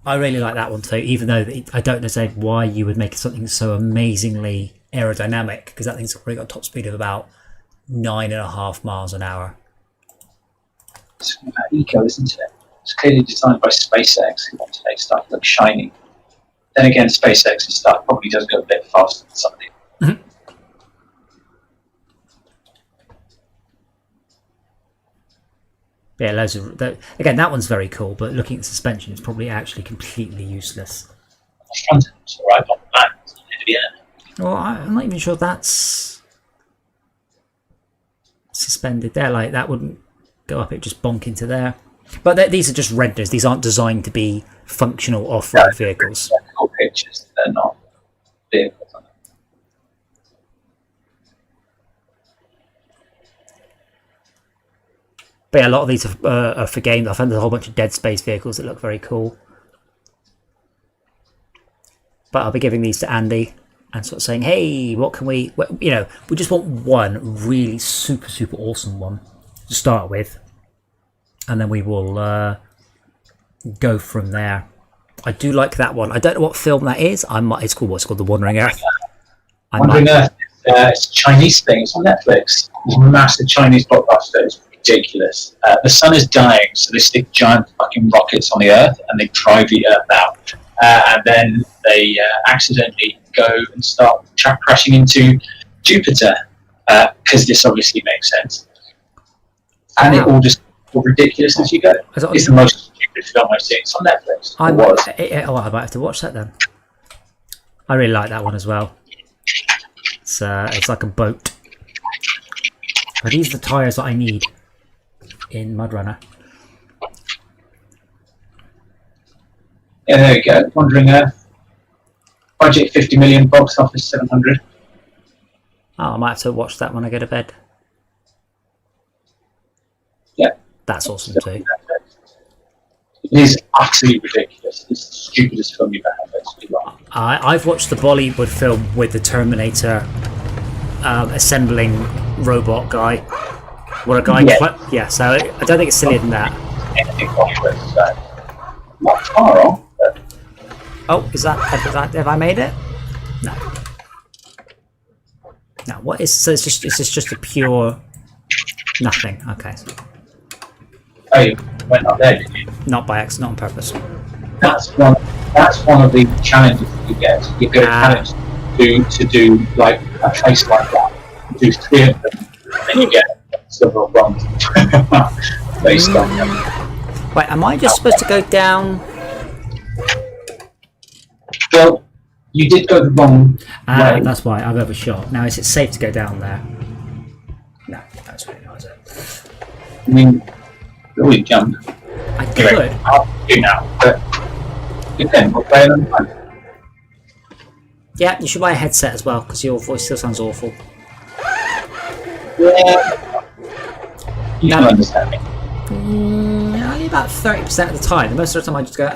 I really like that one too, even though I don't know why you would make something so amazingly aerodynamic, because that thing's probably got a top speed of about 9.5 miles an hour. It's about eco, isn't it? It's clearly designed by SpaceX, who want to make stuff look shiny. Then again, SpaceX's stuff probably does go a bit faster than something. Mm-hmm. Yeah, loads of again. That one's very cool, but looking at the suspension, it's probably actually completely useless. The front end's all right on the back, it's not the end. Well, I'm not even sure that's suspended there. Like that wouldn't go up; it just bonk into there. But these are just renders. These aren't designed to be functional off-road vehicles. They're cool pictures. They're not vehicles. But yeah, a lot of these are for games. I found there's a whole bunch of Dead Space vehicles that look very cool. But I'll be giving these to Andy and sort of saying, hey, what can we... You know, we just want one really super, super awesome one to start with. And then we will go from there. I do like that one. I don't know what film that is. It's called The Wandering Earth. Wandering Earth. It's a Chinese thing. It's on Netflix. It's a massive Chinese blockbuster. It's ridiculous. The sun is dying, so they stick giant fucking rockets on the Earth and they drive the Earth out. And then they accidentally go and start crashing into Jupiter, because this obviously makes sense. And it all just ridiculous as you go. It's the most stupid film I've seen. It's on Netflix. I might have to watch that then. I really like that one as well. It's like a boat. Are these the tyres that I need in MudRunner? Yeah, there you go. Wandering Earth. Budget 50 million, box office 700. Oh, I might have to watch that when I go to bed. Yeah. That's awesome too. It is utterly ridiculous. It's the stupidest film you've ever had. I've watched the Bollywood film with the Terminator assembling robot guy. What a guy! Yeah, so I don't think it's sillier than that. Anything Bollywood, so not far off. But... Oh, have I made it? No. No. What is? So it's just a pure nothing. Okay. Oh, you went up there, did you? Not by accident, not on purpose. That's one of the challenges that you get. You get a challenge to do like a place like that. Do 3 of them, and you get silver or bronze based on them. Wait, am I just supposed to go down? Well, you did go the wrong way. That's why I've overshot. Now, is it safe to go down there? No, that's really not, is it? I mean, you already jumped. I could. Anyway, I'll do now, but again, we'll play them fun. Yeah, you should buy a headset as well, because your voice still sounds awful. Yeah. You can understand me. Only about 30% of the time. The most of the time I just go,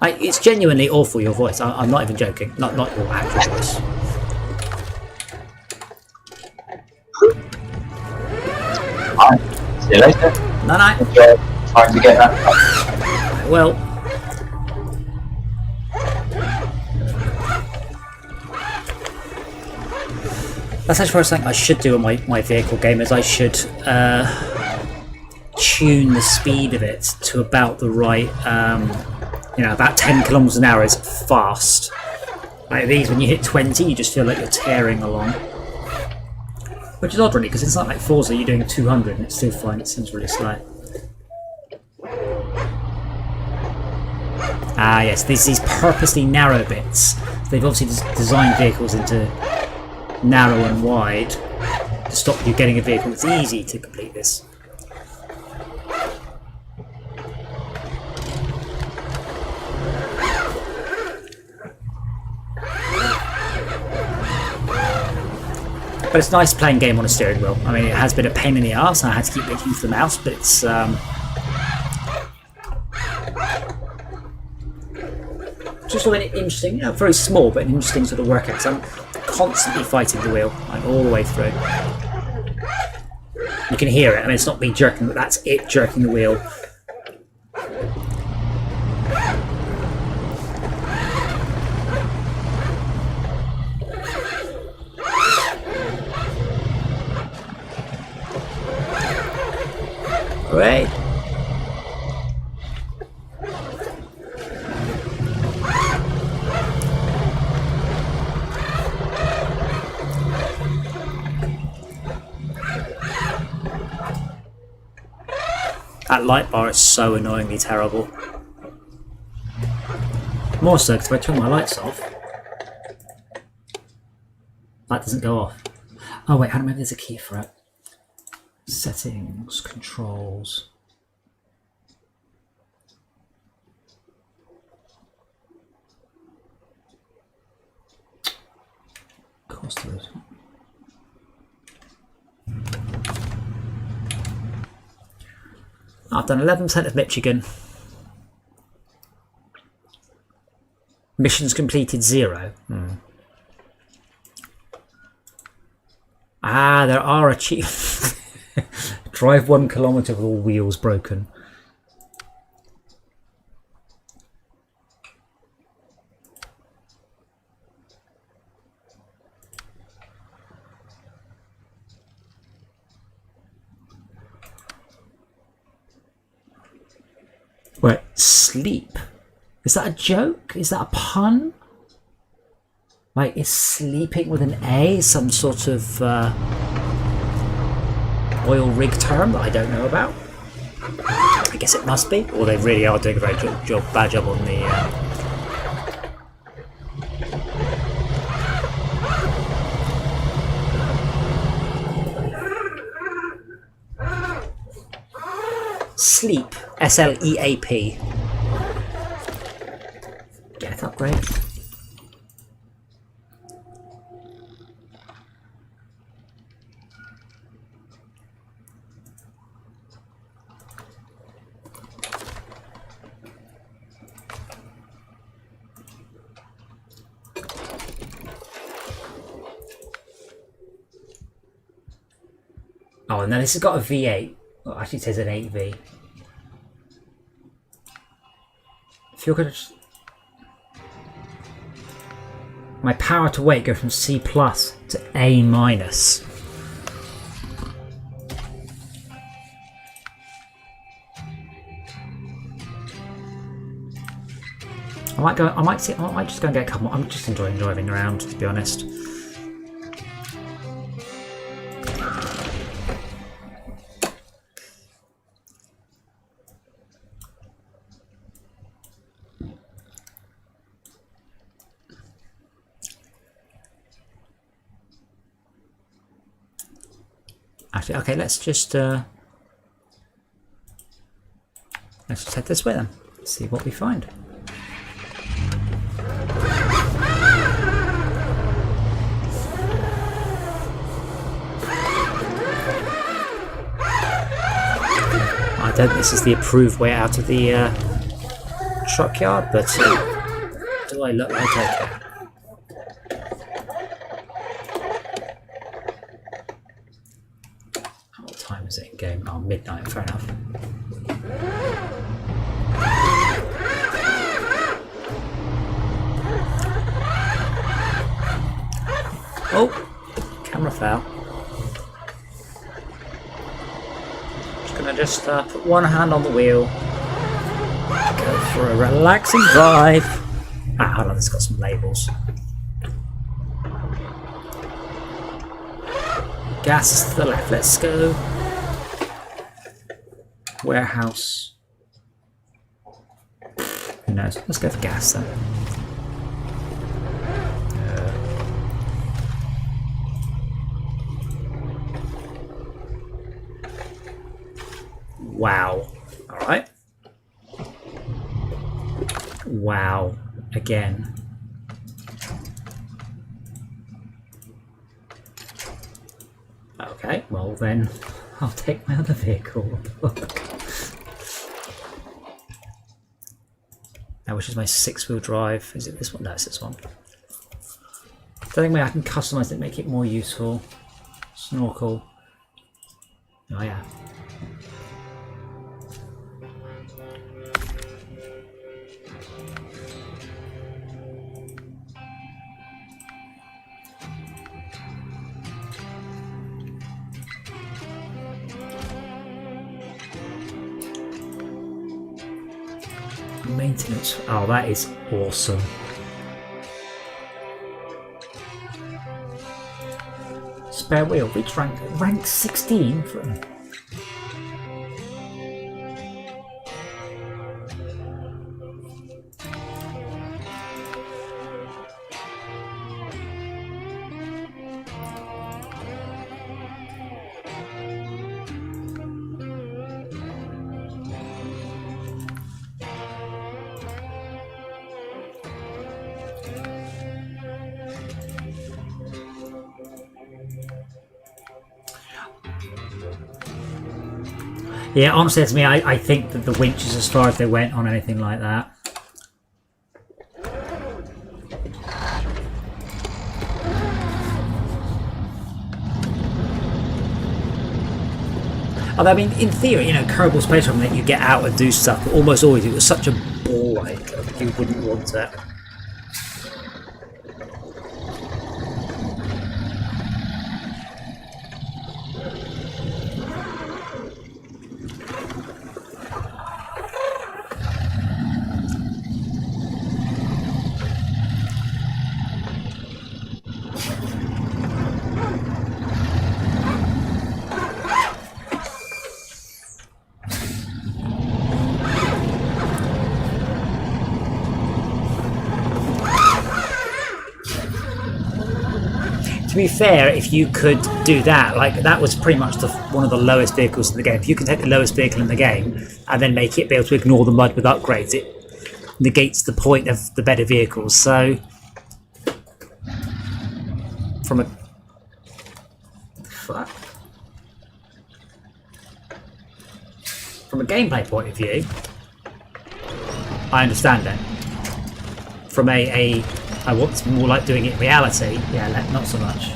it's genuinely awful, your voice. I'm not even joking. Not your actual voice. Alright, see you later. No. Enjoy trying to get that. Well. That's actually something I should do on my vehicle game, is I should tune the speed of it to about the right, about 10 kilometers an hour is fast. Like these, when you hit 20, you just feel like you're tearing along. Which is odd really, because it's not like Forza, you're doing 200 and it's still fine, it seems really slow. Ah yes, these purposely narrow bits. They've obviously designed vehicles into narrow and wide to stop you getting a vehicle that's easy to complete this. But it's nice playing game on a steering wheel. I mean, it has been a pain in the arse and I had to keep reaching for the mouse, but it's just an interesting, very small, but an interesting sort of workout, because I'm constantly fighting the wheel, like all the way through. You can hear it. I mean, it's not me jerking, but that's it jerking the wheel. Great. That light bar is so annoyingly terrible. More so because if I turn my lights off, that doesn't go off. Oh wait, maybe there's a key for it. Settings, controls. Of course there is. I've done 11% of Michigan. Missions completed 0. Ah, there are achievements. Drive 1 kilometre with all wheels broken. Wait, sleep? Is that a joke? Is that a pun? Like, is sleeping with an A some sort of oil rig term that I don't know about? I guess it must be. Or they really are doing a very bad job on the... Sleep. S-L-E-A-P. Get upgrade. Oh, and then this has got a V8. Well, actually it says an 8V. If you're gonna just... My power to weight goes from C plus to A minus. I might just go and get a couple more. I'm just enjoying driving around, to be honest. Actually, okay, let's just head this way then. See what we find. I don't think this is the approved way out of the truck yard, but do I look like I can? What time is it in game? Oh, midnight, fair enough. Oh, camera fell. Just put one hand on the wheel, go for a relaxing drive. Ah, hold on, it's got some labels. Gas to the left, let's go. Warehouse. Who knows? Let's go for gas then. Wow. Alright. Wow. Again. Okay, well then, I'll take my other vehicle. Now, which is my 6-wheel drive? Is it this one? No, it's this one. Don't think maybe I can customize it, make it more useful. Snorkel. Oh yeah. Maintenance. Oh, that is awesome. Spare wheel. Which rank 16 for. Yeah, honestly, to me, I think that the winch is as far as they went on anything like that. Although, I mean, in theory, you know, Kerbal Space Program let you get out and do stuff, but almost always it was such a ball like you wouldn't want it. To be fair, if you could do that, like that was pretty much one of the lowest vehicles in the game. If you can take the lowest vehicle in the game and then make it be able to ignore the mud with upgrades, it negates the point of the better vehicles. So, from a gameplay point of view, I understand it. From I want more like doing it in reality, yeah, not so much.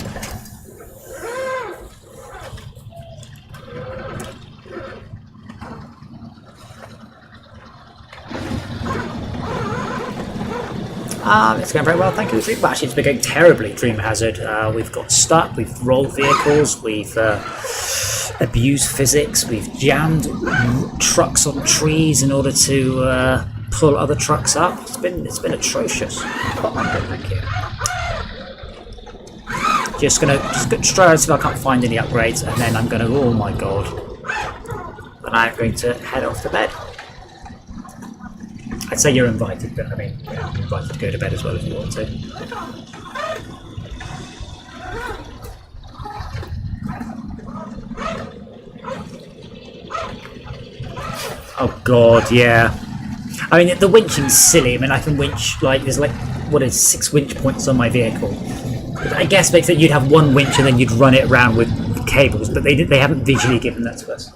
It's going very well, thank you. Well, actually, it's been going terribly, Dream Hazard. We've got stuck, we've rolled vehicles, we've abused physics, we've jammed trucks on trees in order to pull other trucks up. It's been atrocious. Oh, thank you. Just gonna try until I can't find any upgrades, and then I'm gonna. Oh my god! And I'm going to head off to bed. I'd say you're invited, but I mean, yeah, you're invited to go to bed as well if you want to. Oh god, yeah. I mean, the winching's silly. I mean, I can winch, like, there's like, what is 6 winch points on my vehicle. But I guess makes that you'd have one winch and then you'd run it around with cables, but they haven't visually given that to us.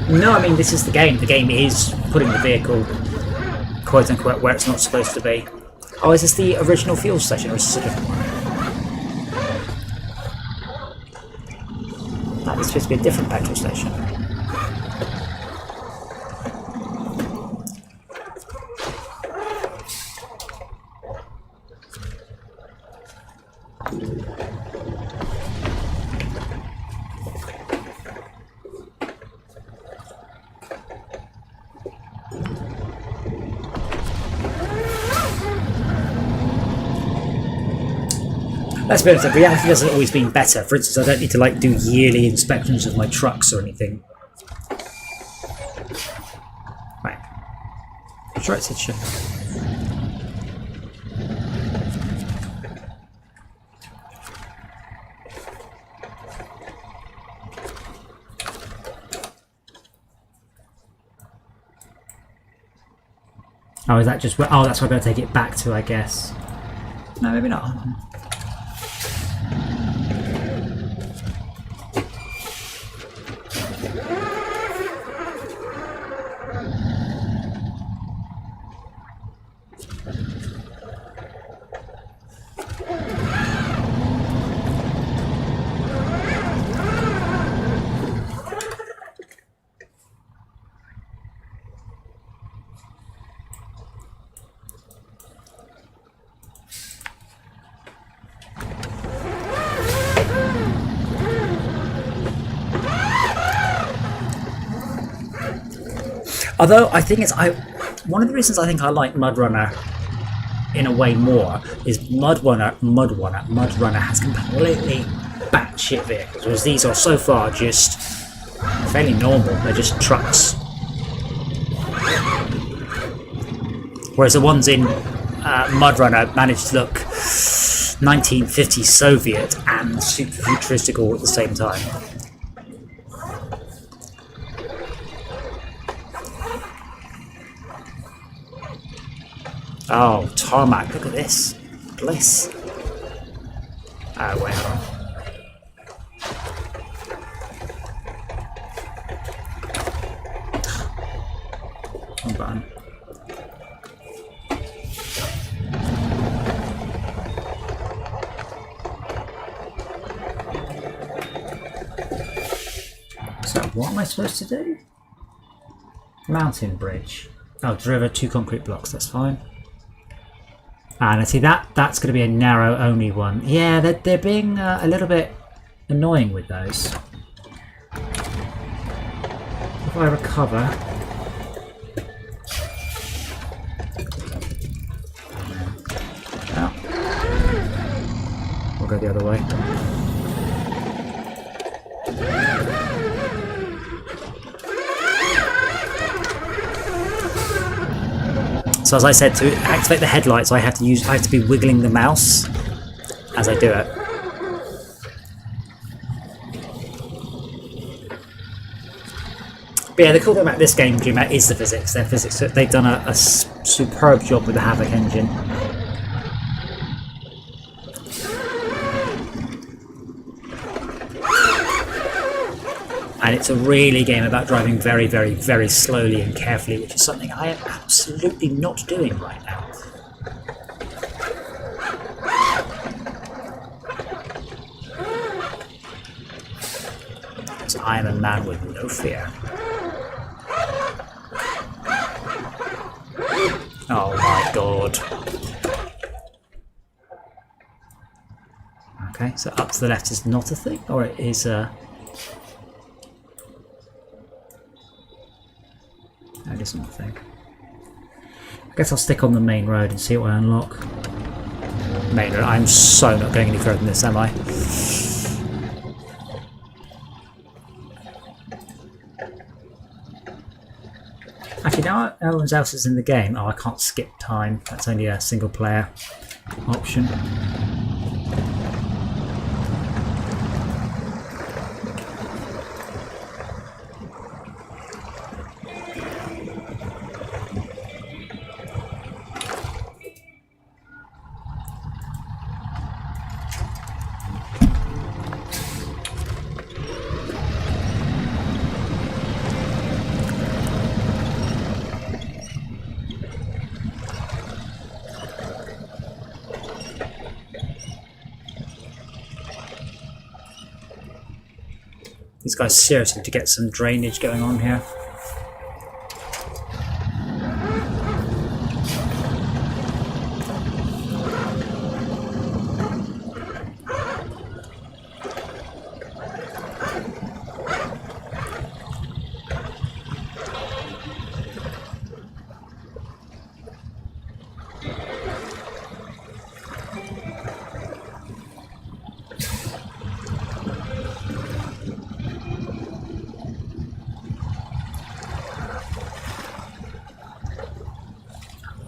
No, I mean, this is the game. The game is putting the vehicle, quote unquote, where it's not supposed to be. Oh, is this the original fuel station, or is this a different one? That is supposed to be a different petrol station. Let's be honest, reality hasn't always been better. For instance, I don't need to like do yearly inspections of my trucks or anything. Right. I'm sure it said shit. Oh, is that just where? Oh, that's where I'm going to take it back to, I guess. No, maybe not. Although I think one of the reasons I think I like MudRunner in a way more is MudRunner has completely batshit vehicles, whereas these are so far just fairly normal. They're just trucks. Whereas the ones in MudRunner managed to look 1950s Soviet and super futuristic all at the same time. Oh, tarmac, look at this. Bliss. Oh, wait, hold on. Wrong button. So, what am I supposed to do? Mountain bridge. Oh, deliver 2 concrete blocks, that's fine. And I see that's going to be a narrow only one. Yeah, they're being a little bit annoying with those. If I recover. Oh. We'll go the other way. So as I said, to activate the headlights, I have to be wiggling the mouse as I do it. But yeah, the cool thing about this game, GMAT, is the physics. Their physics, they've done a superb job with the Havoc engine. And it's a really game about driving very, very, very slowly and carefully, which is something I am absolutely not doing right now. Because I am a man with no fear. Oh my god. Okay, so up to the left is not a thing, or it is a... That is not a thing. I guess I'll stick on the main road and see what I unlock. Main road. I'm so not going any further than this, am I? Actually, now no one else is in the game. Oh, I can't skip time. That's only a single player option. These guys seriously to get some drainage going on here.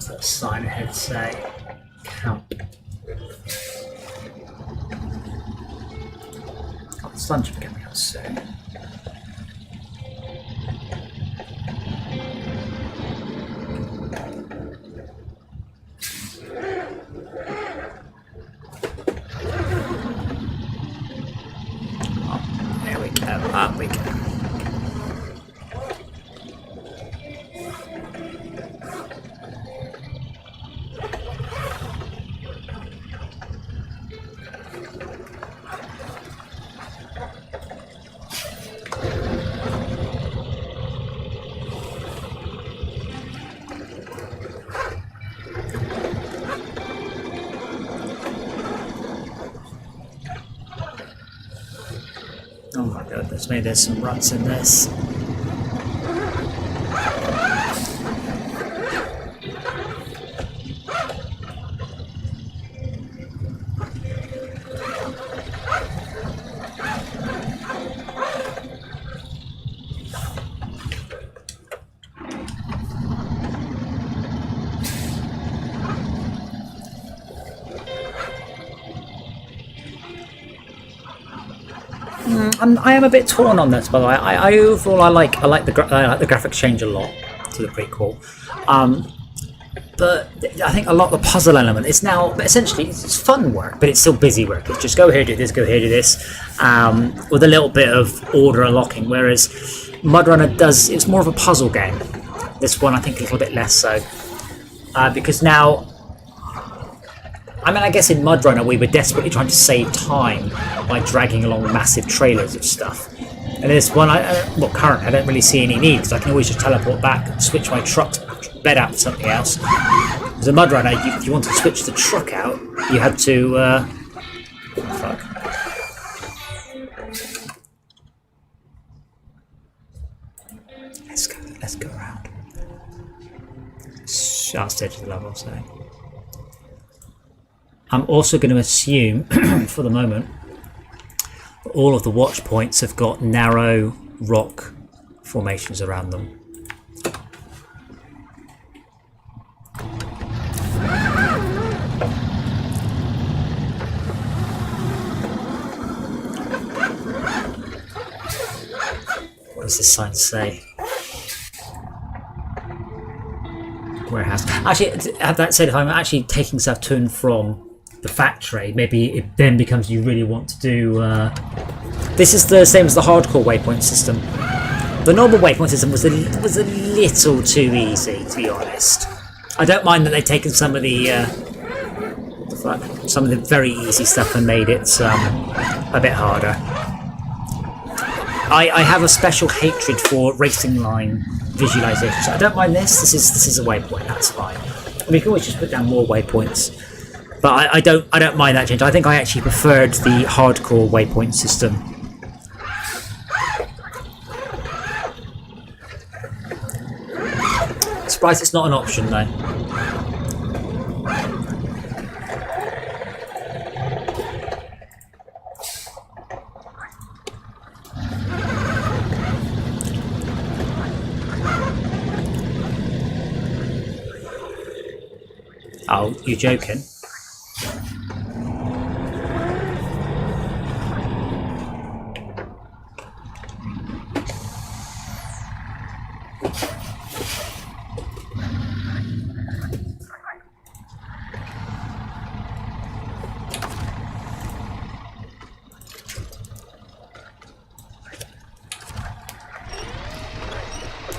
That sign ahead say camp. Oh, the sun should be coming out soon. Oh, there we go, up we go. Oh my goodness, maybe there's some ruts in this. I am a bit torn on this, by the way. I overall I like the graphics change a lot to the prequel, but I think a lot of the puzzle element is now essentially it's fun work, but it's still busy work. It's just go here, do this, go here, do this, with a little bit of order unlocking. Whereas MudRunner it's more of a puzzle game. This one I think a little bit less so, because now. I mean, I guess in MudRunner we were desperately trying to save time by dragging along massive trailers of stuff. And this one, currently I don't really see any need because I can always just teleport back and switch my truck's bed out for something else. As a MudRunner, if you want to switch the truck out, you had to. Fuck. Let's go around. Just edge of the level, so. I'm also going to assume, for the moment, all of the watch points have got narrow rock formations around them. What does this sign say? Warehouse. Actually, that said, if I'm actually taking stuff to and from the factory, maybe it then becomes you really want to do this is the same as the hardcore waypoint system. The normal waypoint system was a little too easy, to be honest. I don't mind that they've taken some of the very easy stuff and made it a bit harder. I have a special hatred for racing line visualization, so I don't mind this. This is a waypoint, that's fine. And we can always just put down more waypoints. But I don't mind that change. I think I actually preferred the hardcore waypoint system. Surprised it's not an option though. Oh, you're joking?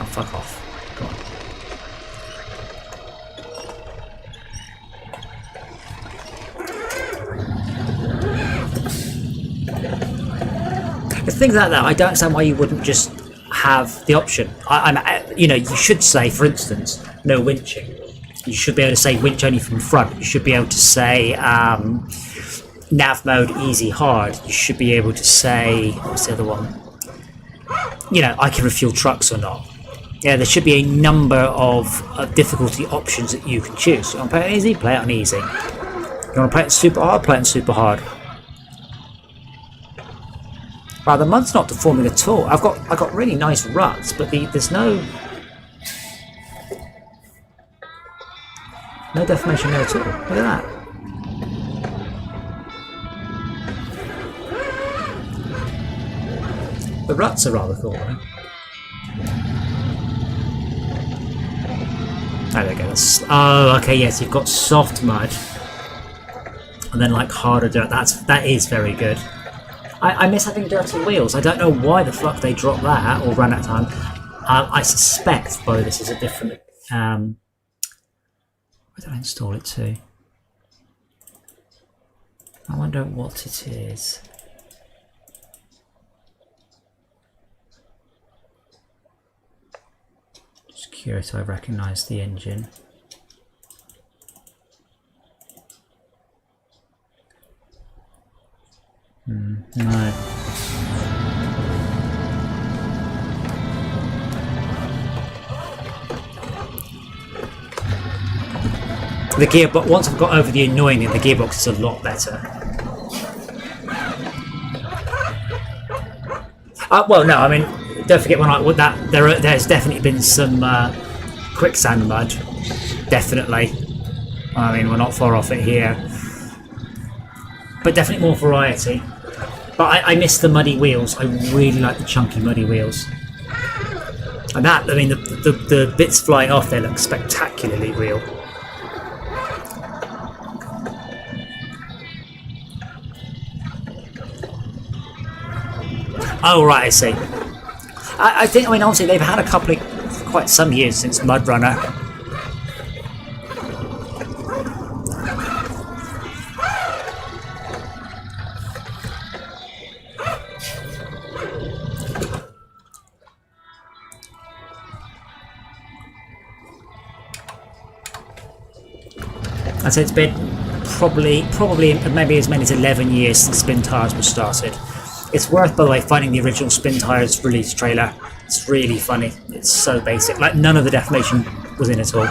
Oh, fuck off. Go on. Things like that, I don't understand why you wouldn't just have the option. You should say, for instance, no winching. You should be able to say winch only from front. You should be able to say nav mode easy hard. You should be able to say, what's the other one? I can refuel trucks or not. Yeah, there should be a number of difficulty options that you can choose. You want to play it on easy? Play it on easy. You want to play it super hard? Play it on super hard. Wow, the mud's not deforming at all. I got really nice ruts, but there's no deformation there at all. Look at that. The ruts are rather cool, right? Oh, there we go. Oh, okay, yes, you've got soft mud, and then like harder dirt. That is very good. I miss having dirty wheels. I don't know why the fuck they dropped that or ran out of time. I suspect, though, this is a different. Where did I install it to? I wonder what it is. Just curious if I recognise the engine. No. The gearbox, once I've got over the annoying thing, the gearbox is a lot better. Well, no, I mean, don't forget there's definitely been some quicksand mud. Definitely. I mean, we're not far off it here. But definitely more variety. But I miss the muddy wheels. I really like the chunky muddy wheels. And that, I mean, the bits flying off there look spectacularly real. Oh, right, I see. I think, I mean, obviously they've had a couple of, quite some years since MudRunner. I'd say it's been probably maybe as many as 11 years since Spin Tires was started. It's worth, by the way, finding the original Spin Tires release trailer. It's really funny. It's so basic. Like, none of the deformation was in at all.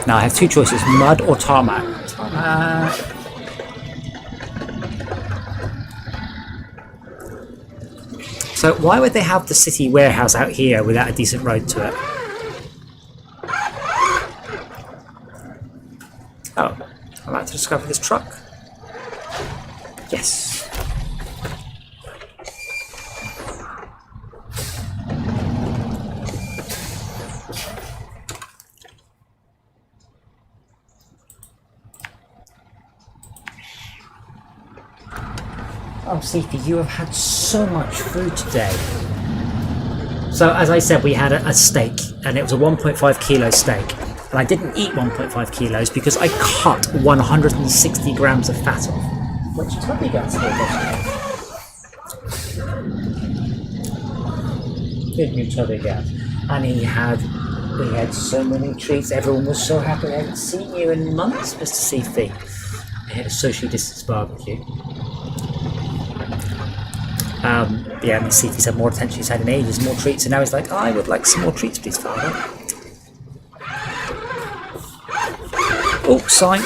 Now I have two choices, mud or tarmac. Tarmac. So why would they have the city warehouse out here without a decent road to it? Oh, I'd like to discover this truck. Yes. Oh, Seethy, you have had so much food today. So, as I said, we had a steak, and it was a 1.5 kilo steak. And I didn't eat 1.5 kilos because I cut 160 grams of fat off. Which totally got here, didn't you, totally got? And we had so many treats. Everyone was so happy. I haven't seen you in months, Mr. Seethy. We had a socially distanced barbecue. Yeah, I mean, Seethy's had more attention he's had in ages, more treats, and now he's like, I would like some more treats, please, Father. Oh, sign.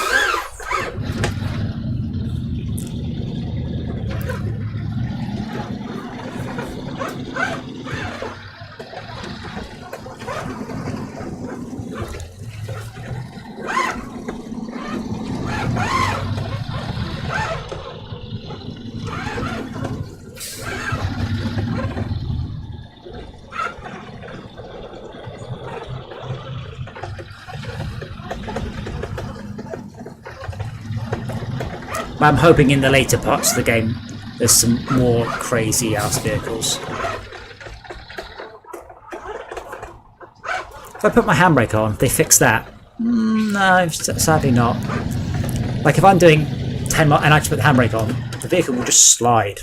I'm hoping in the later parts of the game there's some more crazy ass vehicles. If I put my handbrake on, they fix that? No, sadly not. Like if I'm doing 10 miles and I just put the handbrake on, the vehicle will just slide.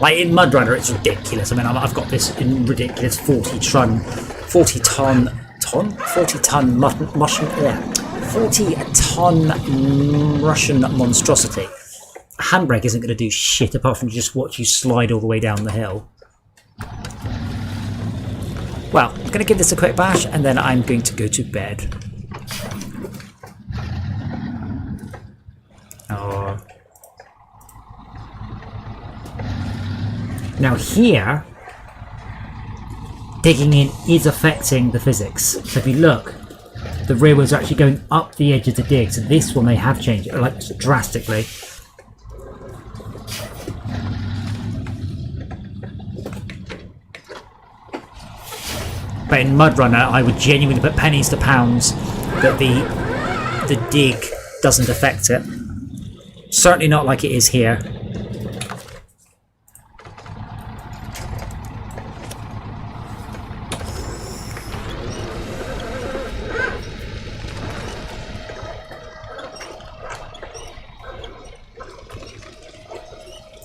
Like in MudRunner, it's ridiculous. I mean, I've got this ridiculous 40 ton Russian monstrosity. A handbrake isn't going to do shit apart from just watch you slide all the way down the hill. Well, I'm going to give this a quick bash and then I'm going to go to bed. Oh. Now here, digging in is affecting the physics. So if you look, the rear wheels are actually going up the edge of the dig. So this one they have changed it, like drastically. But in MudRunner, I would genuinely put pennies to pounds that the dig doesn't affect it. Certainly not like it is here.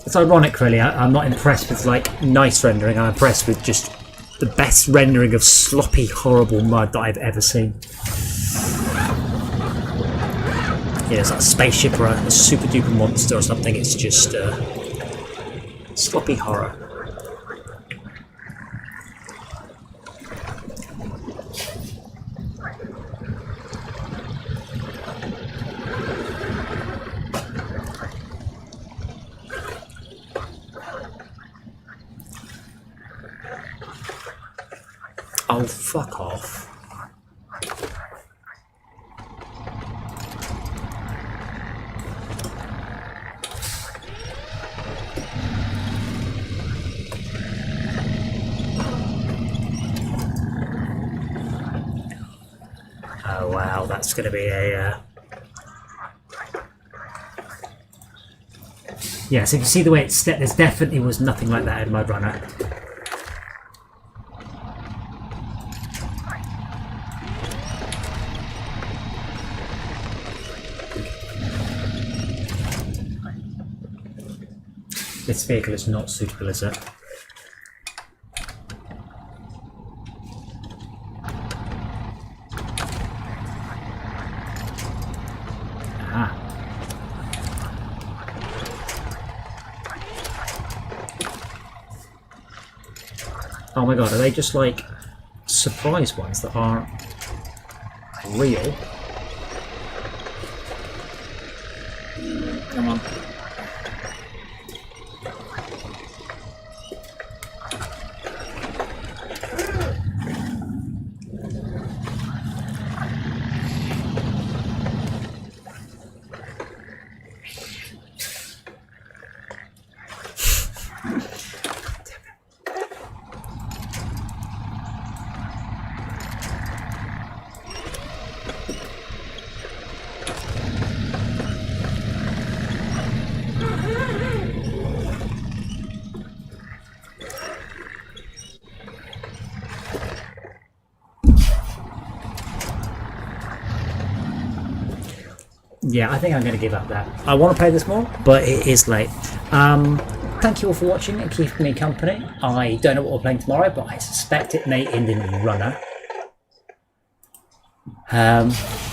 It's ironic, really. I'm not impressed with like nice rendering. I'm impressed with just the best rendering of sloppy, horrible mud that I've ever seen. Yeah, it's like a spaceship or a super duper monster or something. It's just sloppy horror. Oh, fuck off. Oh wow, that's going to be a... Yeah, so if you see the way it's stepped, there definitely was nothing like that in MudRunner. This vehicle is not suitable, is it? Ah. Oh my god, are they just like surprise ones that aren't real? Come on. Yeah, I think I'm going to give up that. I want to play this more, but it is late. Thank you all for watching and keeping me company. I don't know what we're playing tomorrow, but I suspect it may end in Runner.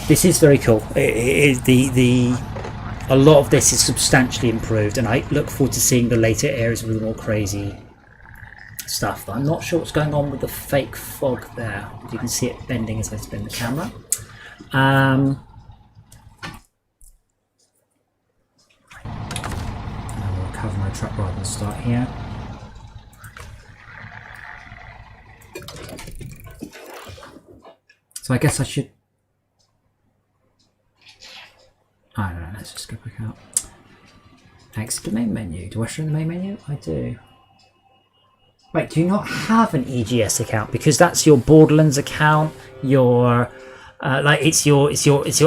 This is very cool. A lot of this is substantially improved, and I look forward to seeing the later areas with the more crazy stuff. But I'm not sure what's going on with the fake fog there. You can see it bending as I spin the camera. Cover my truck rather than start here. So I guess I should... I don't know, let's just go back out. Exit the main menu. Do I show the main menu? I do. Wait, do you not have an EGS account? Because that's your Borderlands account, your... like it's your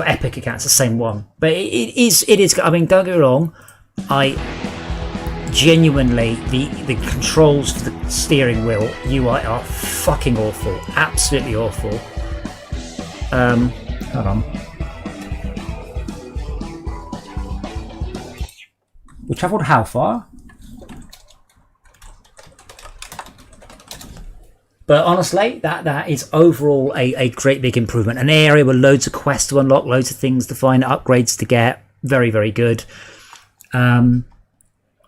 Epic account, it's the same one. But it is, I mean, don't get me wrong, genuinely, the controls for the steering wheel UI are fucking awful, absolutely awful. Hold on. We travelled how far? But honestly, that is overall a great big improvement. An area with loads of quests to unlock, loads of things to find, upgrades to get. Very, very good.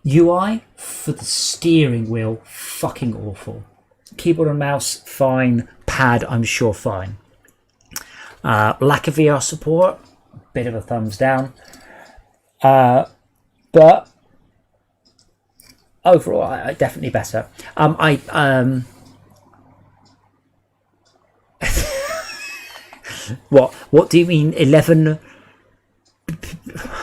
UI for the steering wheel, fucking awful. Keyboard and mouse, fine. Pad, I'm sure, fine. Lack of VR support, bit of a thumbs down. But overall, definitely better. What do you mean 11?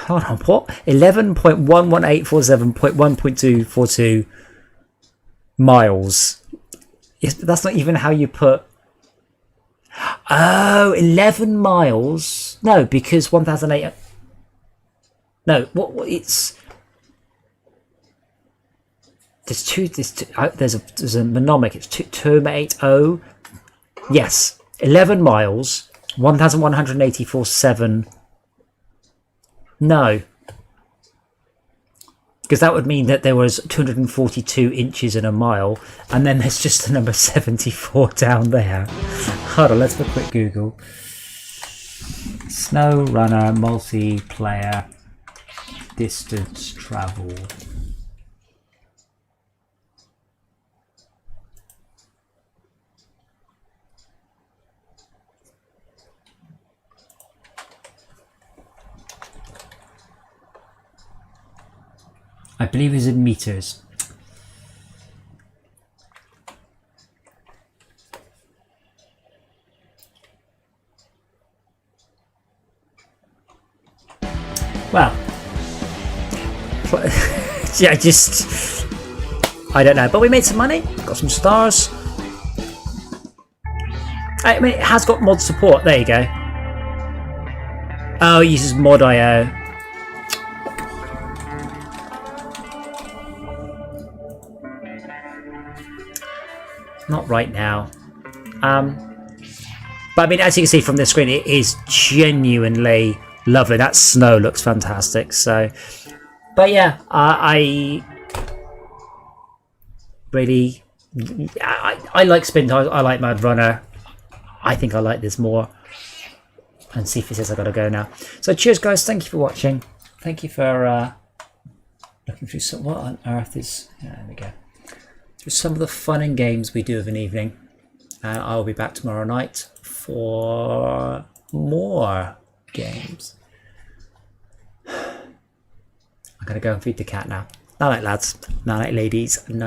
Hold on, what? 11.11847.1.242 miles. Yes, but that's not even how you put... Oh, 11 miles. No, because 1,008... No, what it's... There's a mnemonic. It's 280. Yes, 11 miles, 1,184.7. No, because that would mean that there was 242 inches in a mile, and then there's just the number 74 down there. Hold on, let's have a quick Google. SnowRunner multiplayer distance travel. I believe it's in meters. Yeah, just I don't know, but we made some money, got some stars. I mean, it has got mod support. There you go. Oh, it uses mod.io. Not right now. But I mean, as you can see from this screen, it is genuinely lovely. That snow looks fantastic. So, but yeah, I really, I like Spin Tiles. I like MudRunner. I think I like this more. And see if he says I gotta go now. So cheers, guys. Thank you for watching. Thank you for looking through some. What on earth is? Yeah, there we go. Through some of the fun and games we do of an evening. And I'll be back tomorrow night for more games. I'm gonna go and feed the cat now. Night, lads. Night, ladies. Night.